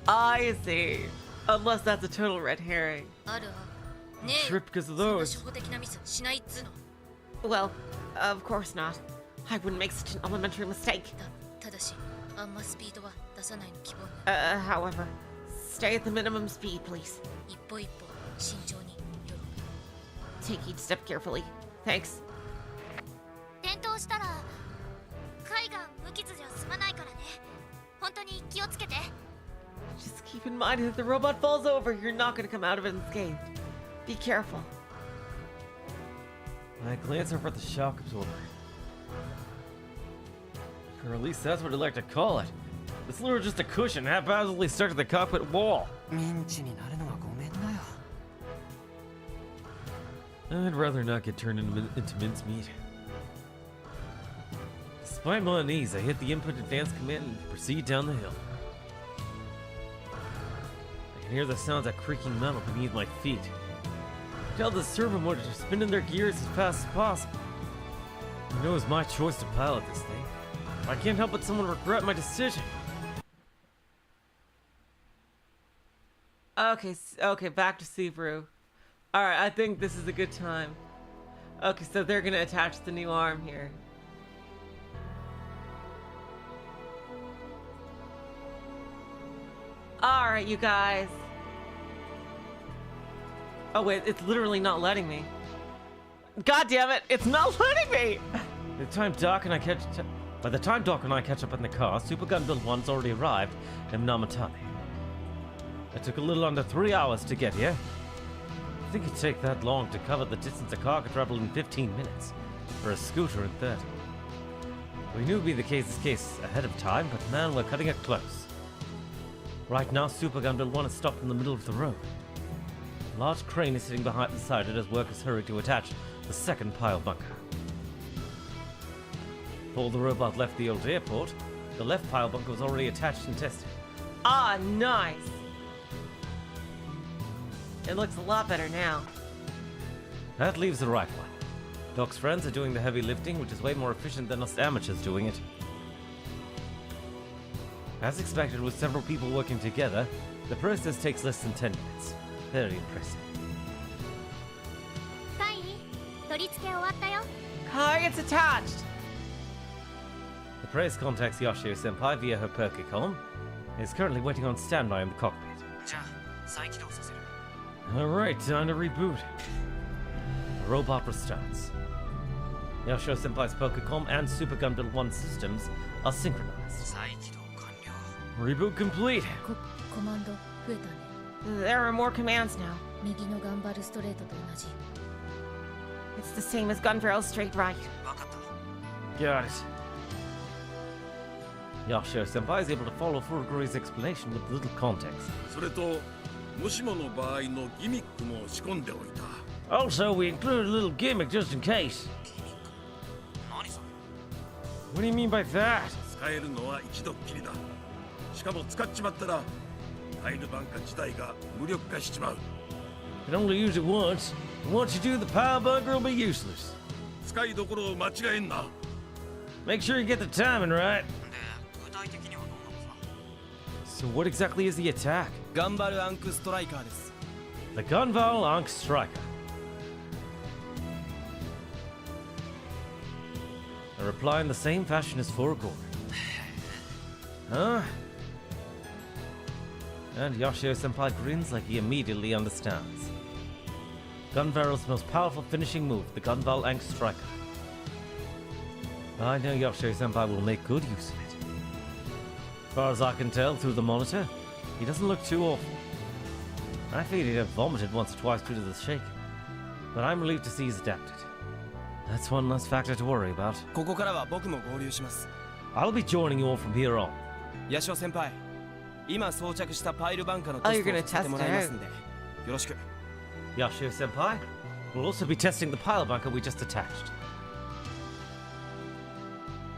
I see. Unless that's a total red herring. あるわ。ねえ。 Trip because of そんな those. 初歩的なミスしないっつうの。 Well, of course not. I wouldn't make such an elementary mistake. ただし、あんまスピードは出さないの希望に。 However, stay at the minimum speed, please. 一歩一歩慎重によろ。 Take each step carefully. Thanks. 転倒したら海が無傷じゃ済まないからね。本当に気をつけて。 Just keep in mind that if the robot falls over, you're not gonna come out of it unscathed. Be careful. I glance over at the shock absorber. Or at least that's what I'd like to call it. It's literally just a cushion haphazardly stuck to the cockpit wall. ミンチになるのはごめんだよ。 I'd rather not get turned into mincemeat. Despite my unease, I hit the input advance command and proceed down the hill. I can hear the sounds of creaking metal beneath my feet. Tell the servo motors to spin in their gears as fast as possible. I know it's my choice to pilot this thing. I can't help but someone regret my decision. Okay, back to Subaru. Alright, I think this is a good time. Okay, so they're gonna attach the new arm here. Alright, you guys. Oh wait, it's literally not letting me. God damn it, it's not letting me! By the time Doc and I catch up in the car, Super Gun Build 1's already arrived in Namatame. It took a little under 3 hours to get here. I think it'd take that long to cover the distance a car could travel in 15 minutes, or a scooter in 30. We knew it'd be the case ahead of time, but man, we're cutting it close. Right now, Super Gun Build 1 is stopped in the middle of the road. A large crane is sitting beside it as workers hurry to attach the second pile bunker. Before the robot left the old airport, the left pile bunker was already attached and tested. Ah, nice! It looks a lot better now. That leaves the right one. Doc's friends are doing the heavy lifting, which is way more efficient than us amateurs doing it. As expected, with several people working together, the process takes less than 10 minutes. Very impressive. カイ、取り付け終わったよ。 Kai, it's attached! The praise contacts Yoshio Senpai via her perky column and is currently waiting on standby in the cockpit. じゃあ再起動させる。Alright, time to reboot. The robot restarts. Yashio Senpai's Pokécom and Super Gundam 1 systems are synchronized. 再起動完了 Reboot complete. コマンド増えたね。 There are more commands now. 右の頑張るストレートと同じ。 It's the same as Gunvarel's straight right. 分かった Got it. Yashio Senpai is able to follow Furuguru's explanation with little context. それともしもの場合のギミックも仕込んでおいた。 Also, we included a little gimmick just in case. 何それ What do you mean by that? 使えるのは一度っきりだ。しかも使っちまったらタイルバンカ自体が無力化しちまう。 You can only use it once. And once you do, the power bunker will be useless. 使いどころを間違えんな。 Make sure you get the timing right. で具体的にはどうなのさ So what exactly is the attack? 頑張るアンクストライカーです。 The Gunval Ankh Striker. I reply in the same fashion as Furugoru. Huh? And Yashio Senpai grins like he immediately understands. Gunvarel's most powerful finishing move, the Gunval Ankh Striker. I know Yashio Senpai will make good use of it. As far as I can tell through the monitor, he doesn't look too awful. I figured he'd have vomited once or twice due to the shake, but I'm relieved to see he's adapted. That's one less factor to worry about. ここからは僕も合流します。 I'll be joining you all from here on. ヤシオ先輩、今装着したパイルバンカーの Oh, テ you're スト gonna をさせてもらいますんで、よろしく。 Yashio Senpai, we'll also be testing the pile bunker we just attached.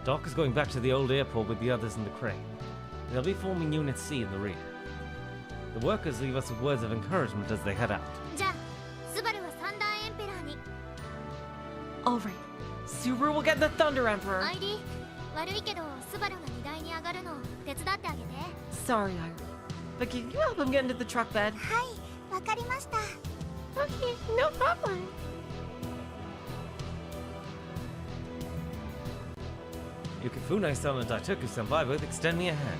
Doc is going back to the old airport with the others in the crane. They'll be forming Unit C in the rear. The workers leave us with words of encouragement as they head out. じゃあスバルはサンダーエンペラーに。 Alright. Subaru will get the Thunder Emperor. アイリー、悪いけどスバルが荷台に上がるの手伝ってあげて。 Sorry, Airi. But can you help him get into the truck bed? はい、わかりました。 Okay, no problem. Yukifune-san and Daitoku-senpai both extend me a hand.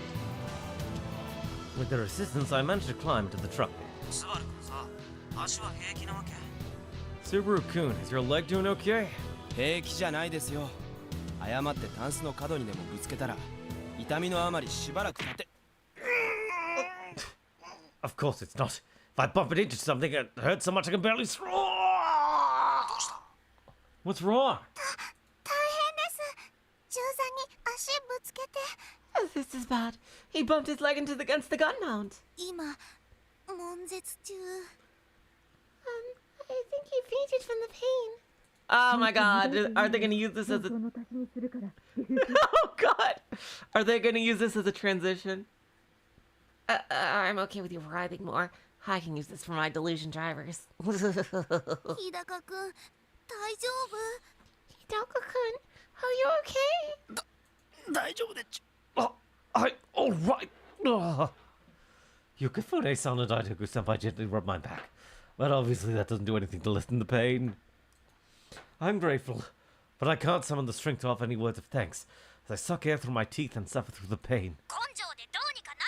With their assistance, I managed to climb to the truck bed. スバル君さ足は平気なわけ Subaru-kun, is your leg doing okay? 平気じゃないですよ。誤ってタンスの角にでもぶつけたら痛みのあまりしばらく立て。 Of course it's not. If I bump it into something, it hurts so much I can barely... What's wrong? 大変です。銃座に足ぶつけて。 Oh, this is bad. He bumped his leg against the gun mount. 今、悶絶中。 I think he fainted from the pain. Oh my god. Are they gonna use this as a... Oh god. Are they gonna use this as a transition? I'm okay with you writhing more. I can use this for my delusion drivers. 日高くん、大丈夫？ Hidako-kun, are you okay? 大丈夫でちゅ。 All right. Yukifune-san and Daitoku-senpai gently rub my back. But obviously that doesn't do anything to lessen the pain. I'm grateful, but I can't summon the strength to offer any words of thanks, as I suck air through my teeth and suffer through the pain. 根性でどうにかなる。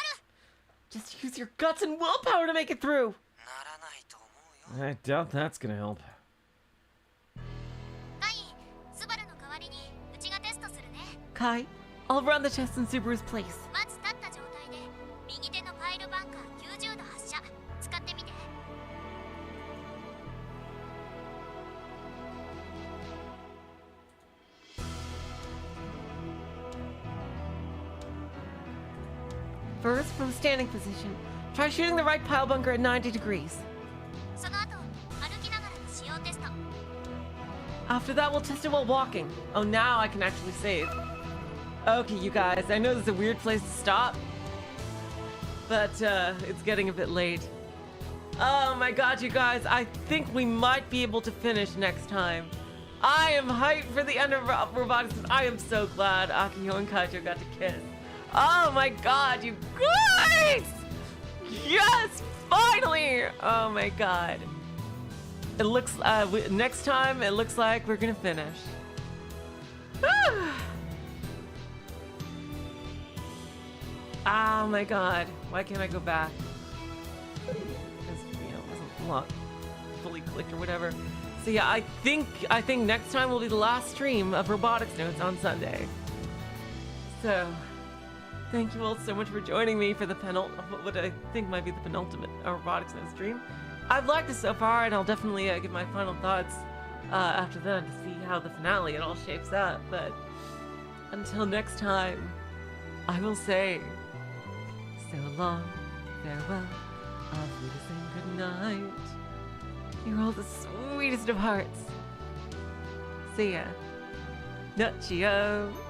Just use your guts and willpower to make it through. ならないと思うよ I doubt that's gonna help. カイ、スバルの代わりにうちがテストするね。 Kai, I'll run the test in Subaru's place. まず立った状態で右手のパイルバンカー90度発射。使ってみて。 First, from standing position, try shooting the right pile bunker at 90 degrees. その後、歩きながらの使用テスト。 After that, we'll test it while walking. Oh, now I can actually save. Okay, you guys, I know this is a weird place to stop, but it's getting a bit late. Oh my god, you guys, I think we might be able to finish next time. I am hyped for the end of Robotics. I am so glad Akio and Kaito got to kiss. Oh my god, you guys! Yes, finally! Oh my god. It looks, next time, it looks like we're gonna finish. Oh my god, why can't I go back? Because, you know, it wasn't not fully clicked or whatever. So yeah, I think next time will be the last stream of Robotics Notes on Sunday. So thank you all so much for joining me for the what I think might be the penultimate Robotics Notes stream. I've liked it so far, and I'll definitely give my final thoughts after that to see how the finale it all shapes up. But until next time, I will say so long, farewell, auf Wiedersehen, good night. You're all the sweetest of hearts. See ya. Nuccio.